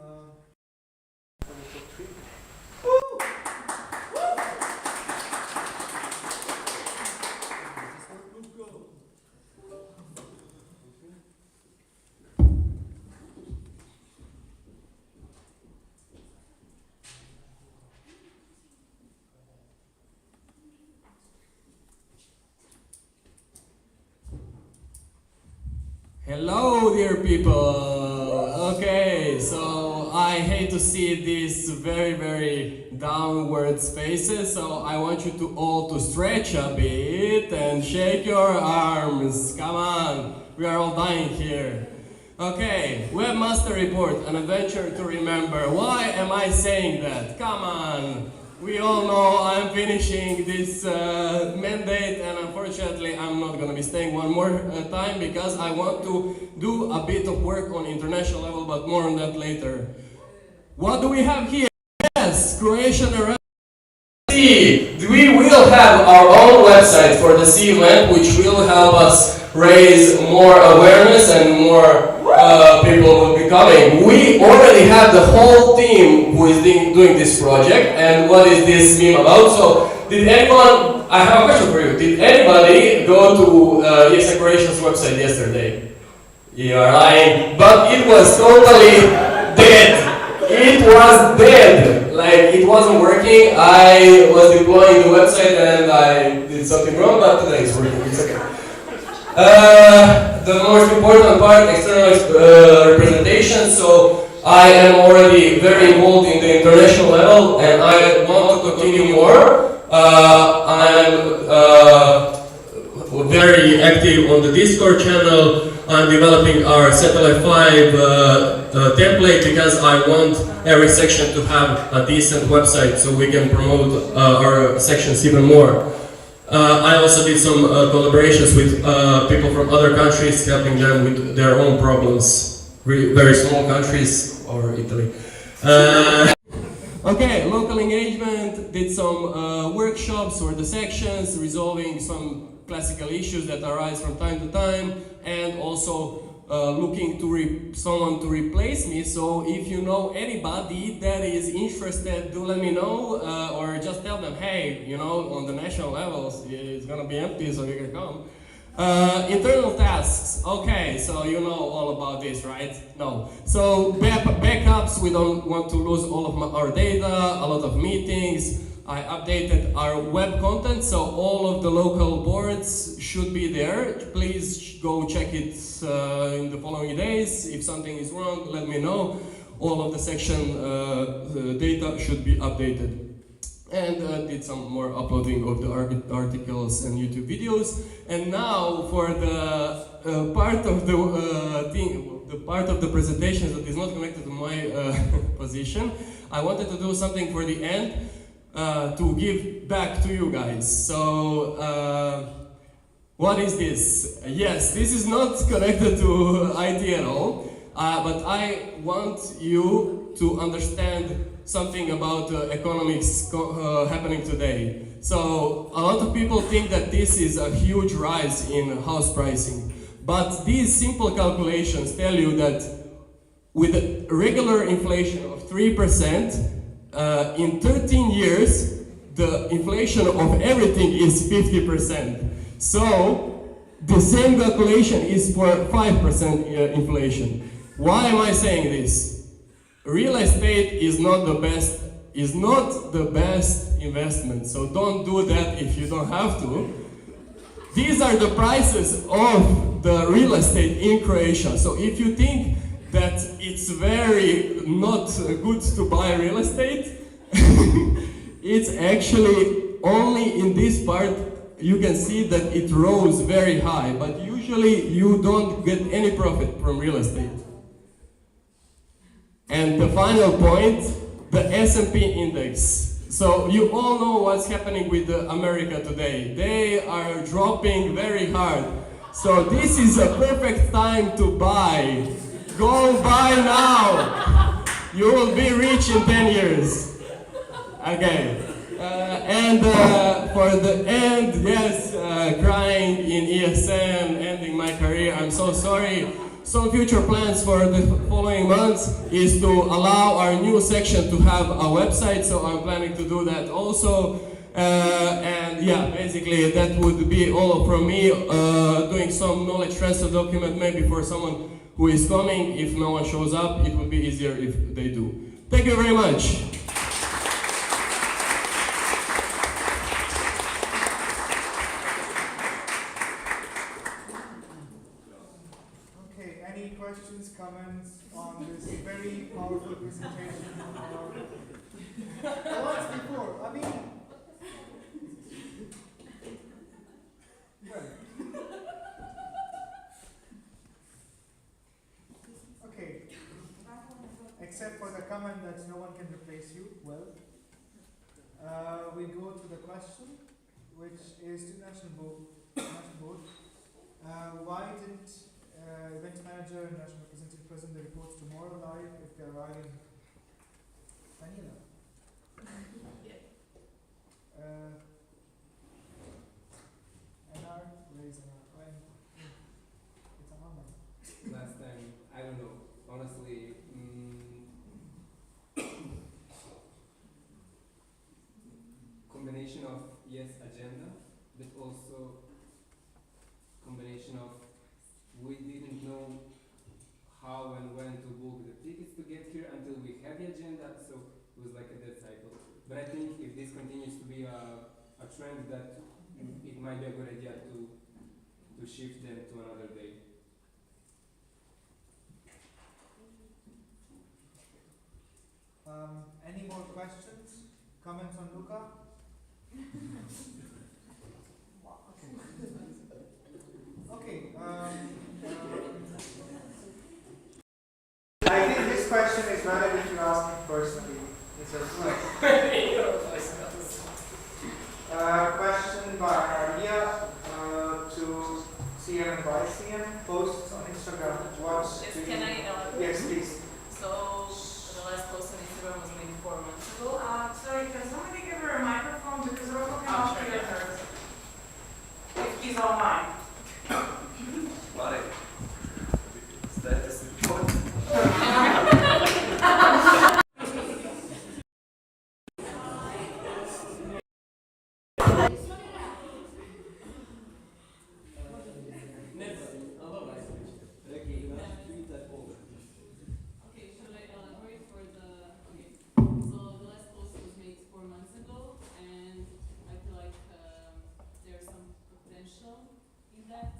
Hello, dear people. Okay, so I hate to see these very downward faces, so I want you to all to stretch a bit and shake your arms. Come on, we are all dying here. Okay, Webmaster Report, an adventure to remember. Why am I saying that? Come on. We all know I'm finishing this mandate, and unfortunately I'm not going to be staying one more time because I want to do a bit of work on international level, but more on that later. What do we have here? Yes, Croatian we will have our own website for the C event, which will help us raise more awareness and more people will be coming. We already have the whole team who is doing this project. And what is this meme about? So, did anyone, I have a question for you. Did anybody go to ESA Croatia's website yesterday? You are lying. But it was totally dead. It was dead. Like, it wasn't working. I was deploying the website and I did something wrong, but today it's working. It's okay. The most important part, external representation. So I am already very involved in the international level and I want to continue more. I'm very active on the Discord channel. I'm developing our Satellite 5 template because I want every section to have a decent website so we can promote our sections even more. I also did some collaborations with people from other countries, helping them with their own problems. Very small countries, or Italy. Okay, local engagement, did some workshops for the sections, resolving some classical issues that arise from time to time, and also looking to someone to replace me. So if you know anybody that is interested, do let me know, or just tell them, hey, you know, on the national levels, it's gonna be empty, so you can come. Internal tasks. Okay, so you know all about this, right? No. So backups, we don't want to lose all of our data, a lot of meetings. I updated our web content, so all of the local boards should be there. Please go check it in the following days. If something is wrong, let me know. All of the section data should be updated. And did some more uploading of the articles and YouTube videos. And now for the part of the part of the presentation that is not connected to my position, I wanted to do something for the end. To give back to you guys. So, what is this? Yes, this is not connected to IT at all, but I want you to understand something about economics happening today. So, a lot of people think that this is a huge rise in house pricing, but these simple calculations tell you that with a regular inflation of 3%, in 13 years, the inflation of everything is 50%. So, the same calculation is for 5% inflation. Why am I saying this? Real estate is not the best investment, so don't do that if you don't have to. These are the prices of the real estate in Croatia. So if you think that it's very not good to buy real estate, it's actually only in this part you can see that it rose very high, but usually you don't get any profit from real estate. And the final point, the S&P index. So you all know what's happening with America today. They are dropping very hard. So this is a perfect time to buy. Go buy now. You will be rich in 10 years. Okay. And for the end, yes, crying in ESN, ending my career, I'm so sorry. Some future plans for the following months is to allow our new section to have a website, so I'm planning to do that also. And yeah, basically that would be all from me, doing some knowledge transfer document maybe for someone who is coming. If no one shows up, it would be easier if they do. Thank you very much. Okay, any questions, comments on this very powerful presentation? Once before, I mean, well. Okay, except for the comment that no one can replace you, well, we go to the question, which is to National Board. Why didn't event manager and national representative present the reports tomorrow live if they're arriving? Daniela. NR, where is NR? It's an online. Last time, I don't know. Honestly, combination of yes agenda, but also combination of we didn't know how and when to book the tickets to get here until we had the agenda, so it was like a dead cycle. But I think if this continues to be a trend, that it might be a good idea to shift them to another day. Any more questions? Comments on Luca? Okay. I think this question is valid if you ask me personally. It's a question by Maria to CM and YCM. Posts on Instagram. Can I elaborate? Yes, please. So the last post on Instagram was maybe 4 months ago. Sorry, can somebody give her a microphone because we're looking I'm after sure. her. If she's online. Marek, status report. Okay, should I elaborate for the... Okay, so the last post was made 4 months ago, and I feel like there's some potential in that.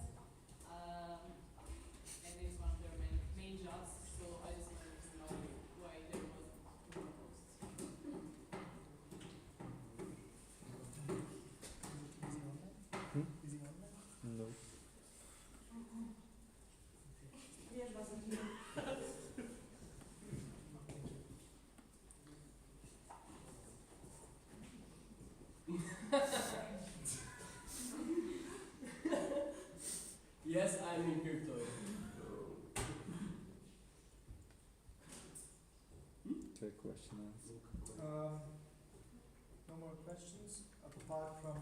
And it's one of their main jobs, so I just wanted to know why there wasn't more posts. No. Yes, I'm in crypto. Good question. No more questions apart from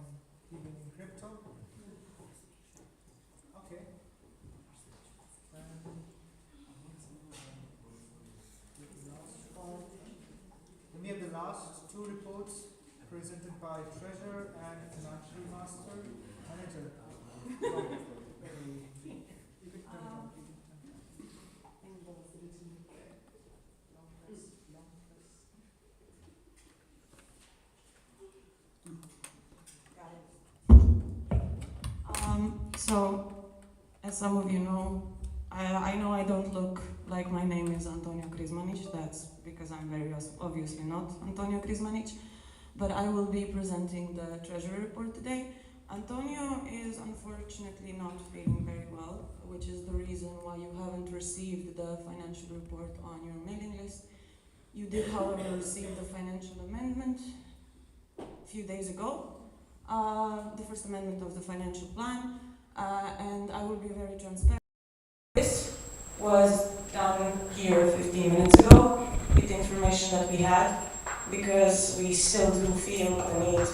even in crypto. Okay. Then we have the last two reports presented by Treasurer and Financial Manager. So, as some of you know, I know I don't look like my name is Antonio Krizmanic. That's because I'm very obviously not Antonio Krizmanic. But I will be presenting the Treasury report today. Antonio is unfortunately not feeling very well, which is the reason why you haven't received the financial report on your mailing list. You did, however, receive the financial amendment a few days ago, the first amendment of the financial plan. and I will be very transparent. This was done here 15 minutes ago with the information that we had, because we still do feel the need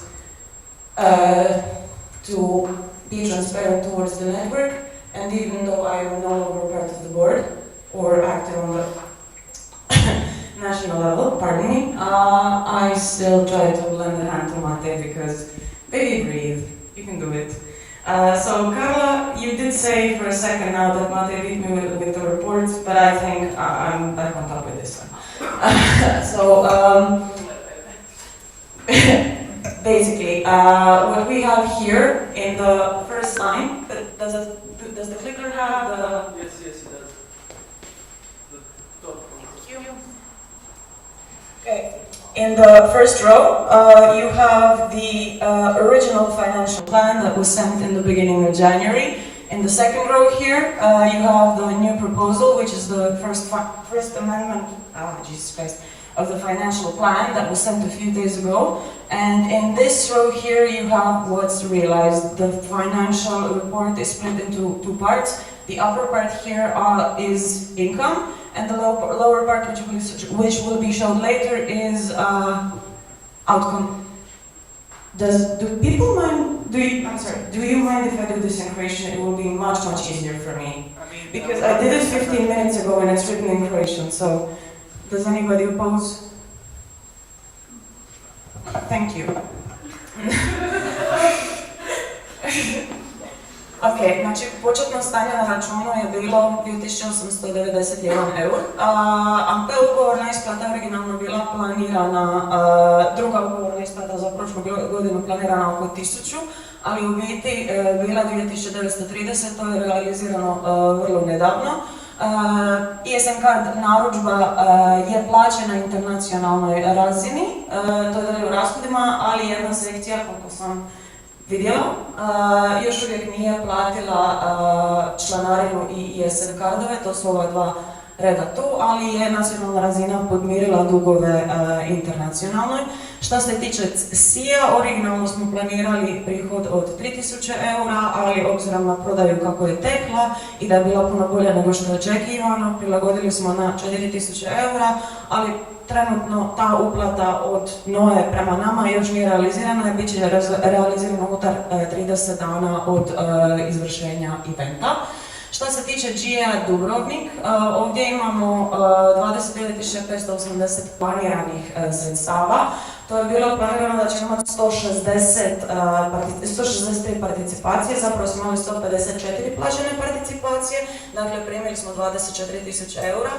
to be transparent towards the network, and even though I am no longer part of the board or active on the national level, pardon me, I still try to lend a hand to Mate, because baby breathe, you can do it. So Carla, you did say for a second now that Mate beat me with the reports, but I think I'm back on top with this one. Basically, what we have here in the first line, does the clicker have the... Yes, it does. The top. Thank you. Okay. In the first row, you have the original financial plan that was sent in the beginning of January. In the second row here, you have the new proposal, which is the first amendment, Jesus Christ, of the financial plan that was sent a few days ago. And in this row here, you have what's realized. The financial report is split into two parts. The upper part here is income, and the lower part, which will be shown later, is outcome. Do people mind? Do you mind if I do this in Croatian? It will be much easier for me, because I did it 15 minutes ago and it's written in Croatian. So, does anybody oppose? Thank you. Ok, znači početno stanje na računu je bilo 2891 eur, a ugovorna isplata originalno bila planirana, druga ugovorna isplata za prošlu godinu planirana oko 1000, ali u biti bila 2930, to je realizirano vrlo nedavno. ISM card narudžba je plaćena internacionalnoj razini, to je u rashodima, ali jedna sekcija, koliko sam vidjela, još uvijek nije platila članarinu i ISM cardove, to su ova dva reda tu, ali je nacionalna razina podmirila dugove internacionalnoj. Što se tiče SIA, originalno smo planirali prihod od 3000 eura, ali obzirom na prodaju kako je tekla i da je bila puno bolja nego što je očekivano, prilagodili smo na 4000 eura, ali trenutno ta uplata od NOE prema nama još nije realizirana i bit će realizirana unutar 30 dana od izvršenja eventa. Što se tiče GA Dubrovnik, ovdje imamo 29.580 planiranih sredstava. To je bilo planirano da ćemo imati 163 participacije, zapravo smo imali 154 plaćene participacije, dakle primili smo 24.000 eura.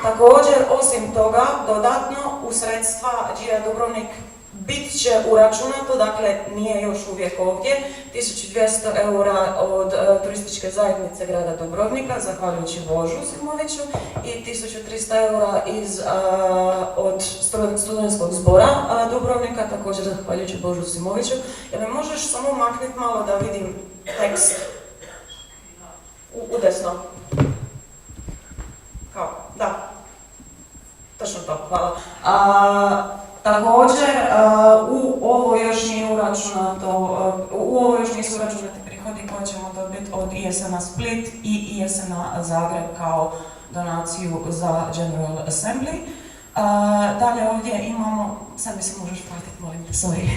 Također, osim toga, dodatno u sredstva GA Dubrovnik bit će uračunato, dakle nije još uvijek ovdje, 1200 eura od turističke zajednice grada Dubrovnika, zahvaljujući Božu Simoviću, i 1300 eura od studentskog zbora Dubrovnika, također zahvaljujući Božu Simoviću. Jel mi možeš samo maknuti malo da vidim tekst? U desno. Kao, da. Točno to, hvala. Također, u ovo još nisu uračunati prihodi koje ćemo dobiti od ISM-a Split i ISM-a Zagreb kao donaciju za General Assembly. Dalje ovdje imamo, sad mi se možeš platiti, molim, sorry.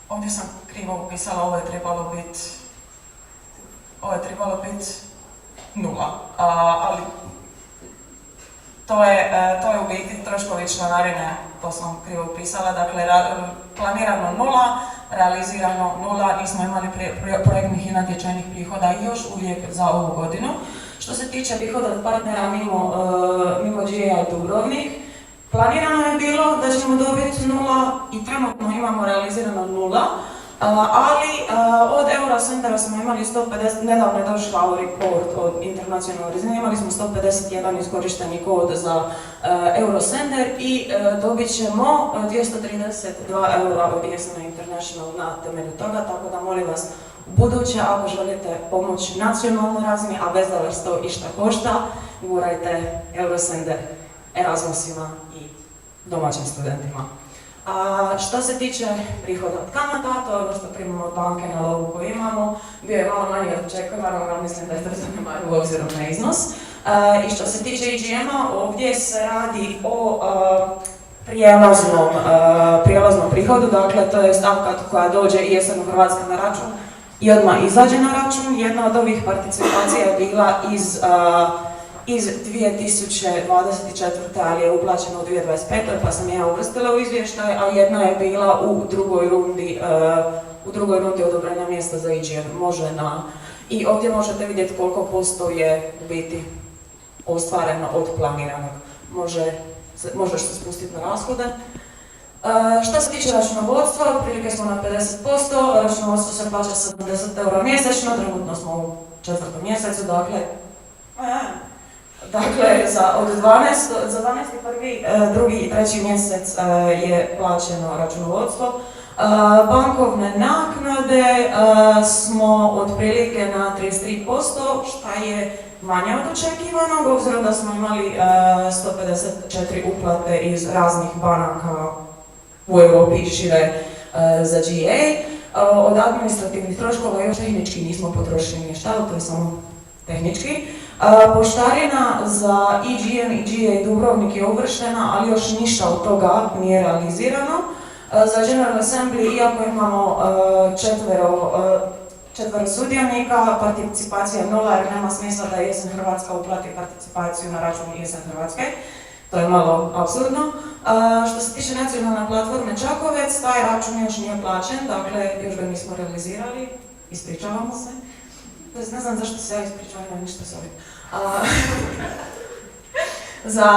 Ovdje sam krivo upisala, ovo je trebalo biti 0, ali to je u biti troškovi članarine, to sam krivo upisala, dakle planirano 0, realizirano 0, nismo imali projektnih i natječajnih prihoda još uvijek za ovu godinu. Što se tiče prihoda od partnera mimo GA Dubrovnik, planirano je bilo da ćemo dobiti 0 i trenutno imamo realizirano 0, ali od Eurosendera smo imali 150, nedavno je došao report od internacionalne razine, imali smo 151 iskorišteni kod za Eurosender i dobit ćemo 232 eura od ISM International na temelju toga, tako da molim vas, u buduće ako želite pomoći nacionalnoj razini, a bez da vas to išta košta, morajte Eurosender Erasmusima i domaćim studentima. A što se tiče prihoda od kamata, to je ono što primamo od banke na lovu koju imamo, bio je malo manji od očekivanog, ali mislim da je to zanemarivo obzirom na iznos. I što se tiče EGM-a, ovdje se radi o prijelaznom prihodu, dakle to je stavka koja dođe i jeseno Hrvatska na račun i odmah izađe na račun. Jedna od ovih participacija je bila iz 2024. ali je uplaćena u 2025. pa sam ja uvrstila u izvještaj, a jedna je bila u drugoj rundi odobrenja mjesta za EGM. I ovdje možete vidjeti koliko posto je u biti ostvareno od planiranog. Možeš se spustiti na rashode. Što se tiče računovodstva, otprilike smo na 50%, računovodstvo se plaća 70 eura mjesečno, trenutno smo u 4. mjesecu, dakle od 12. za 12. 2. i 3. mjesec je plaćeno računovodstvo. Bankovne naknade smo otprilike na 33%, što je manje od očekivanog, obzirom da smo imali 154 uplate iz raznih banaka u Europi i šire za GA. Od administrativnih troškova još tehnički nismo potrošili ništa, to je samo tehnički. Poštarina za EGM i GA Dubrovnik je uvrštena, ali još ništa od toga nije realizirano. Za General Assembly, iako imamo četvero sudionika, participacija je nula jer nema smisla da Jesen Hrvatska uplati participaciju na račun Jesen Hrvatske. To je malo apsurdno. Što se tiče nacionalne platforme Čakovec, taj račun još nije plaćen, dakle još ga nismo realizirali, ispričavamo se. Ne znam zašto se ja ispričavam, ništa s ovim. Za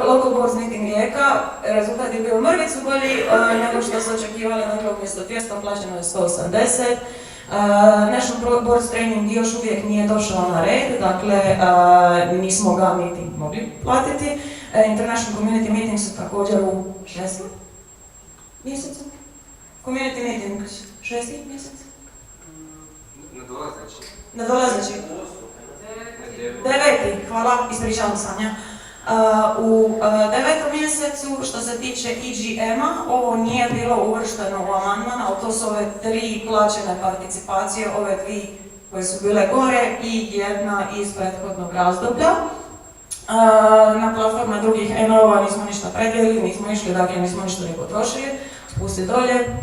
Local Boards Meeting Rijeka rezultat je bio mrvicu bolji nego što su očekivali, dakle umjesto 200 plaćeno je 180. National Boards Training još uvijek nije došao na red, dakle nismo ga niti mogli platiti. International Community Meeting su također u 6. mjesecu. Community Meeting 6. mjesec. Nadolazeći. 9. hvala, ispričavam Sanja. U 9. mjesecu, što se tiče EGM-a, ovo nije bilo uvršteno u amandman, ali to su ove 3 plaćene participacije, ove 2 koje su bile gore i jedna iz prethodnog razdoblja. Na platforma drugih NO-ova nismo ništa predvidjeli, nismo išli, dakle nismo ništa ni potrošili. Spusti dolje.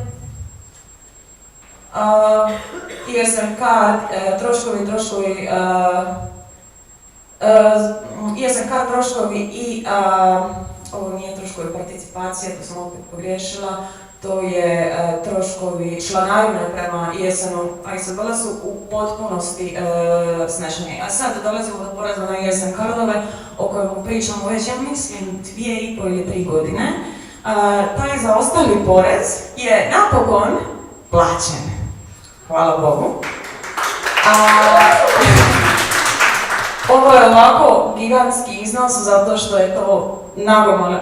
ESM card, ESM card troškovi i ovo nije troškovi participacije, to sam opet pogriješila, to je troškovi članarine prema ESM-u, a ISBL su u potpunosti snešeni. A sad dolazimo do poreza na ESM cardove o kojemu pričamo već, ja mislim, 2,5 ili 3 godine. Taj zaostali porez je napokon plaćen. Hvala Bogu. Ovo je ovako gigantski iznos zato što je to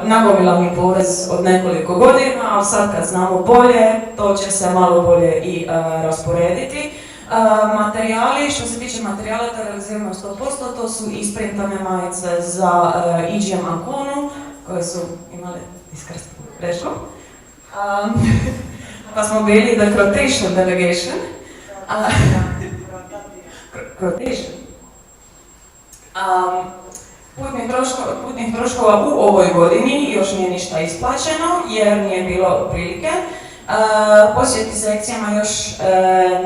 nagomilani porez od nekoliko godina, ali sad kad znamo bolje, to će se malo bolje i rasporediti. Materijali, što se tiče materijala, to je realizirano 100%, to su isprintane majice za EGM Anconu, koje su imale iskrstnu grešku. Pa smo bili the Croatian delegation. Putnih troškova u ovoj godini još nije ništa isplaćeno jer nije bilo prilike. Posjeti sekcijama još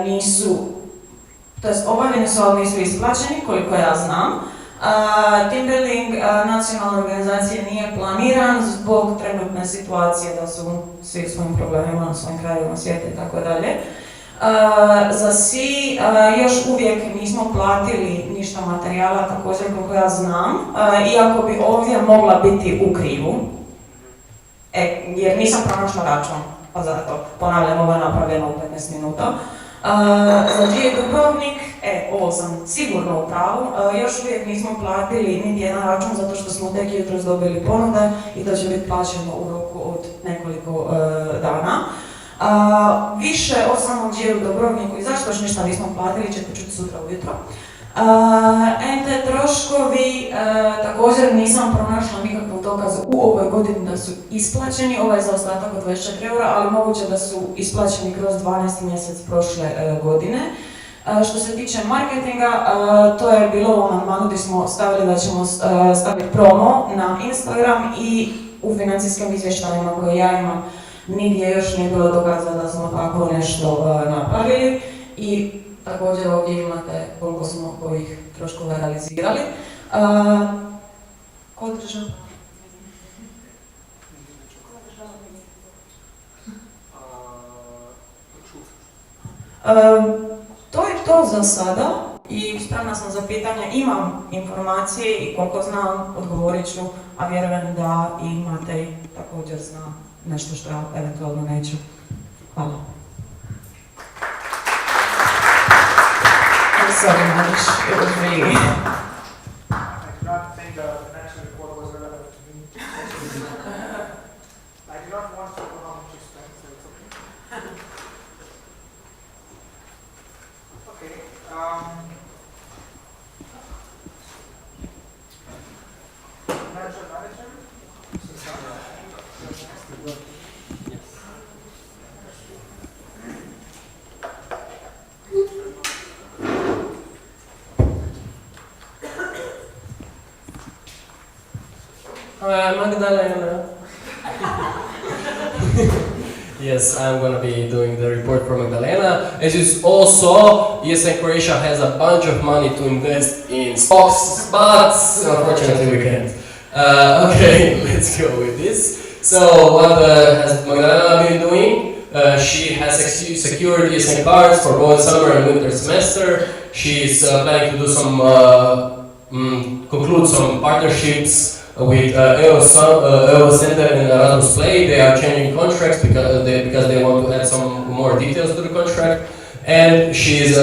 nisu, to jest obavljeni su, ali nisu isplaćeni, koliko ja znam. Team building nacionalne organizacije nije planiran zbog trenutne situacije da su svi svojim problemima na svojim krajevima svijeta i tako dalje. Za SI još uvijek nismo platili ništa materijala, također koliko ja znam, iako bi ovdje mogla biti u krivu, jer nisam pronašla račun, pa zato ponavljam, ovo je napravljeno u 15 minuta. Za GA Dubrovnik, ovo sam sigurno u pravu, još uvijek nismo platili niti jedan račun zato što smo tek jutros dobili ponude i to će biti plaćeno u roku od nekoliko dana. Više o samom GA Dubrovniku i zašto još ništa nismo platili ćete čuti sutra ujutro. NT troškovi, također nisam pronašla nikakvu dokaz u ovoj godini da su isplaćeni, ovaj zaostatak od 24 eura, ali moguće da su isplaćeni kroz 12. mjesec prošle godine. Što se tiče marketinga, to je bilo u amandmanu gdje smo stavili da ćemo staviti promo na Instagram i u financijskim izvještajima koje ja imam nigdje još nije bilo dokazano da smo tako nešto napravili i također ovdje imate koliko smo ovih troškova realizirali. Ko država? To je to za sada i spremna sam za pitanja, imam informacije i koliko znam odgovorit ću, a vjerujem da i imate također zna nešto što ja eventualno neću. Hvala. I'm sorry, Manish, it was really... I do not think the financial report was relevant to me. I do not want to know how much you spent, so it's okay. Okay. Financial management? Magdalena. Yes, I'm gonna be doing the report for Magdalena. As you all saw, ESN Croatia has a bunch of money to invest in stocks, but unfortunately we can't. Okay, let's go with this. So, what has Magdalena been doing? She has secured ESN cards for both summer and winter semester. She's planning to do some, conclude some partnerships with EO Center and Erasmus Play. They are changing contracts because they want to add some more details to the contract. And she's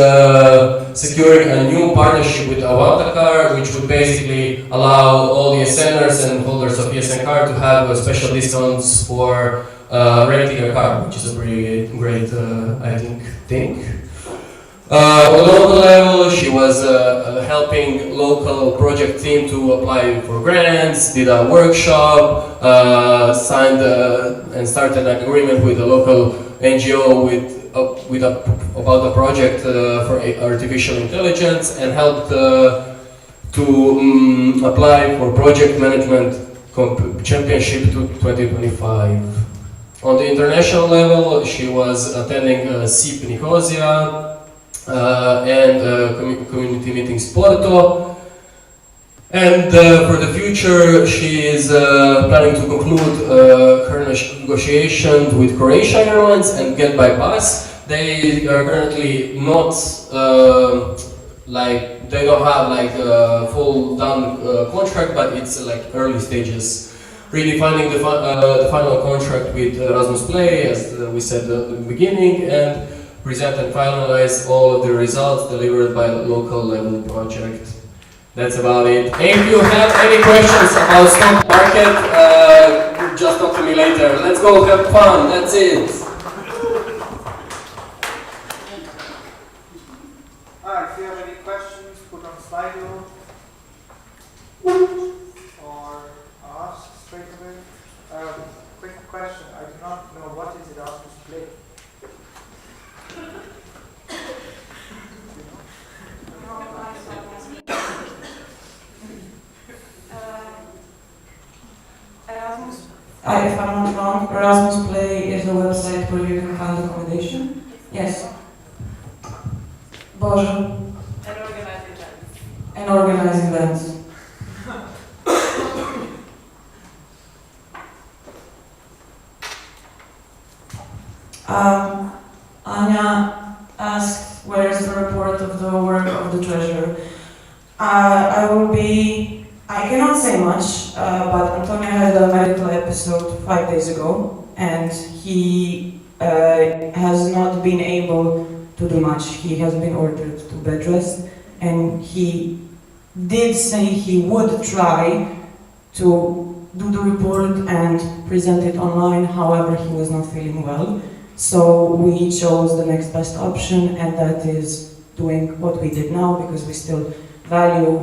securing a new partnership with Avantakar, which would basically allow all the ESNers and holders of ESN card to have special discounts for renting a car, which is a pretty great, I think, thing. On a local level, she was helping local project team to apply for grants, did a workshop, signed and started an agreement with a local NGO about the project for artificial intelligence, and helped to apply for project management championship to 2025. On the international level, she was attending SIP Nicosia, and community meetings Porto. And for the future, she is planning to conclude her negotiations with Croatia Airlines and Get by Bus. They are currently not they don't have like a full done contract, but it's like early stages. Redefining the final contract with Erasmus Play, as we said at the beginning, and present and finalize all of the results delivered by the local level project. That's about it. If you have any questions about stock market, just talk to me later. Let's go have fun, that's it. Alright, if you have any questions, put on Slido or ask straight away. Quick question, I do not know what is Erasmus Play. If I'm not wrong, Erasmus Play is a website where you can find accommodation. Yes. Boże. And organize events. Anya asked, where is the report of the work of the treasurer? I cannot say much, but Antonio had a medical episode 5 days ago, and he has not been able to do much. He has been ordered to bed rest, and he did say he would try to do the report and present it online, however he was not feeling well. So we chose the next best option, and that is doing what we did now, because we still value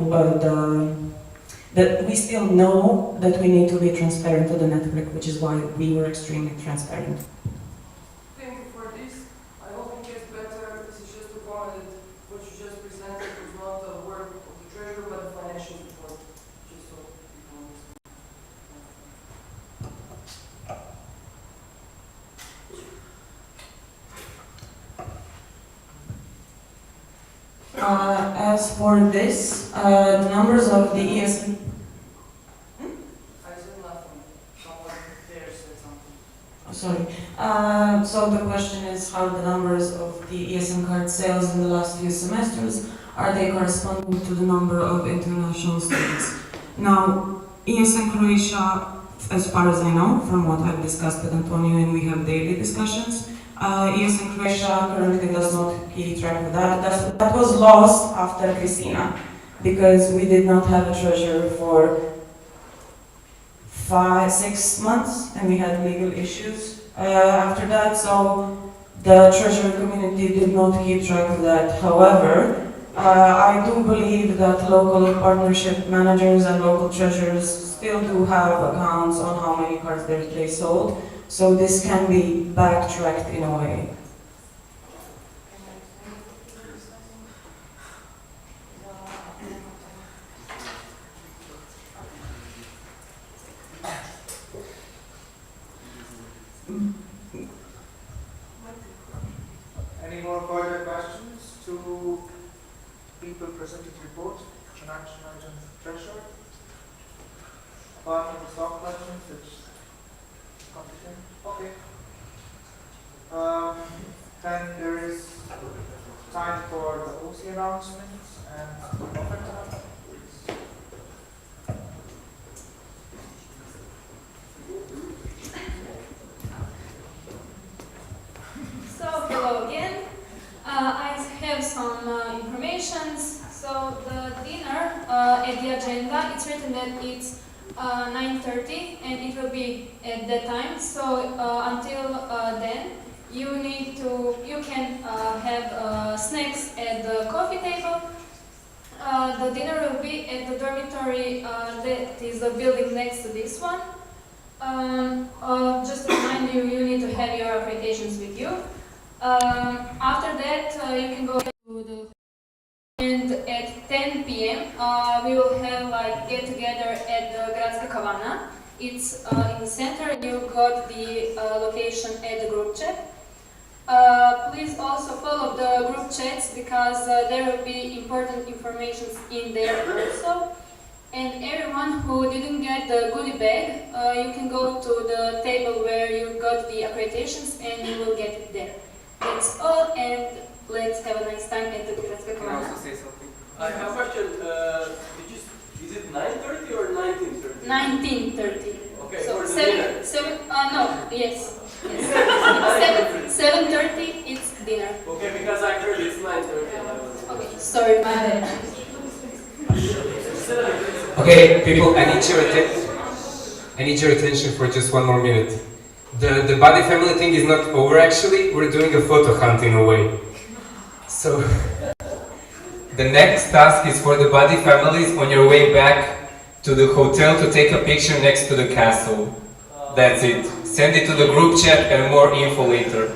that we still know that we need to be transparent to the network, which is why we were extremely transparent. Thank you for this. I hope it gets better. This is just a comment that what you just presented was not the work of the treasurer, but the financial report. Just so people understand. As for this, the numbers of the ESN. I said nothing. Someone there said something. Sorry. So the question is how the numbers of the ESM card sales in the last few semesters, are they corresponding to the number of international students? Now, ESM Croatia, as far as I know, from what I've discussed with Antonio and we have daily discussions, ESM Croatia currently does not keep track of that. That was lost after Christina, because we did not have a treasurer for 5-6 months, and we had legal issues after that, so the treasury community did not keep track of that. However, I do believe that local partnership managers and local treasurers still do have accounts on how many cards they sold, so this can be backtracked in a way. Any more further questions to people presented report, financial management treasurer? Apart from the stock questions, which is complicated. Okay. Then there is time for the OC announcements and profit. So, hello again. I have some information. So, the dinner at the agenda, it's written that it's 9:30 and it will be at that time. So, until then, you can have snacks at the coffee table. The dinner will be at the dormitory that is the building next to this one. Just to remind you, you need to have your accreditations with you. After that, you can go to the and at 10 p.m. We will have like get together at the Gradska Kavana. It's in the center. You got the location at the group chat. Please also follow the group chats because there will be important information in there also. And everyone who didn't get the goodie bag, you can go to the table where you got the accreditations and you will get it there. That's all, and let's have a nice time at the Gradska Can I Kavana. also say something? I have a question. Is it 9:30 or 19:30? 19:30. Okay, So for the dinner. 7:30 it's dinner. Okay, because I heard it's 9:30. Okay, sorry, my bad. Okay, people, I need your attention for just one more minute. The body family thing is not over actually, we're doing a photo hunt in a way. So, the next task is for the body families on your way back to the hotel to take a picture next to the castle. That's it. Send it to the group chat and more info later.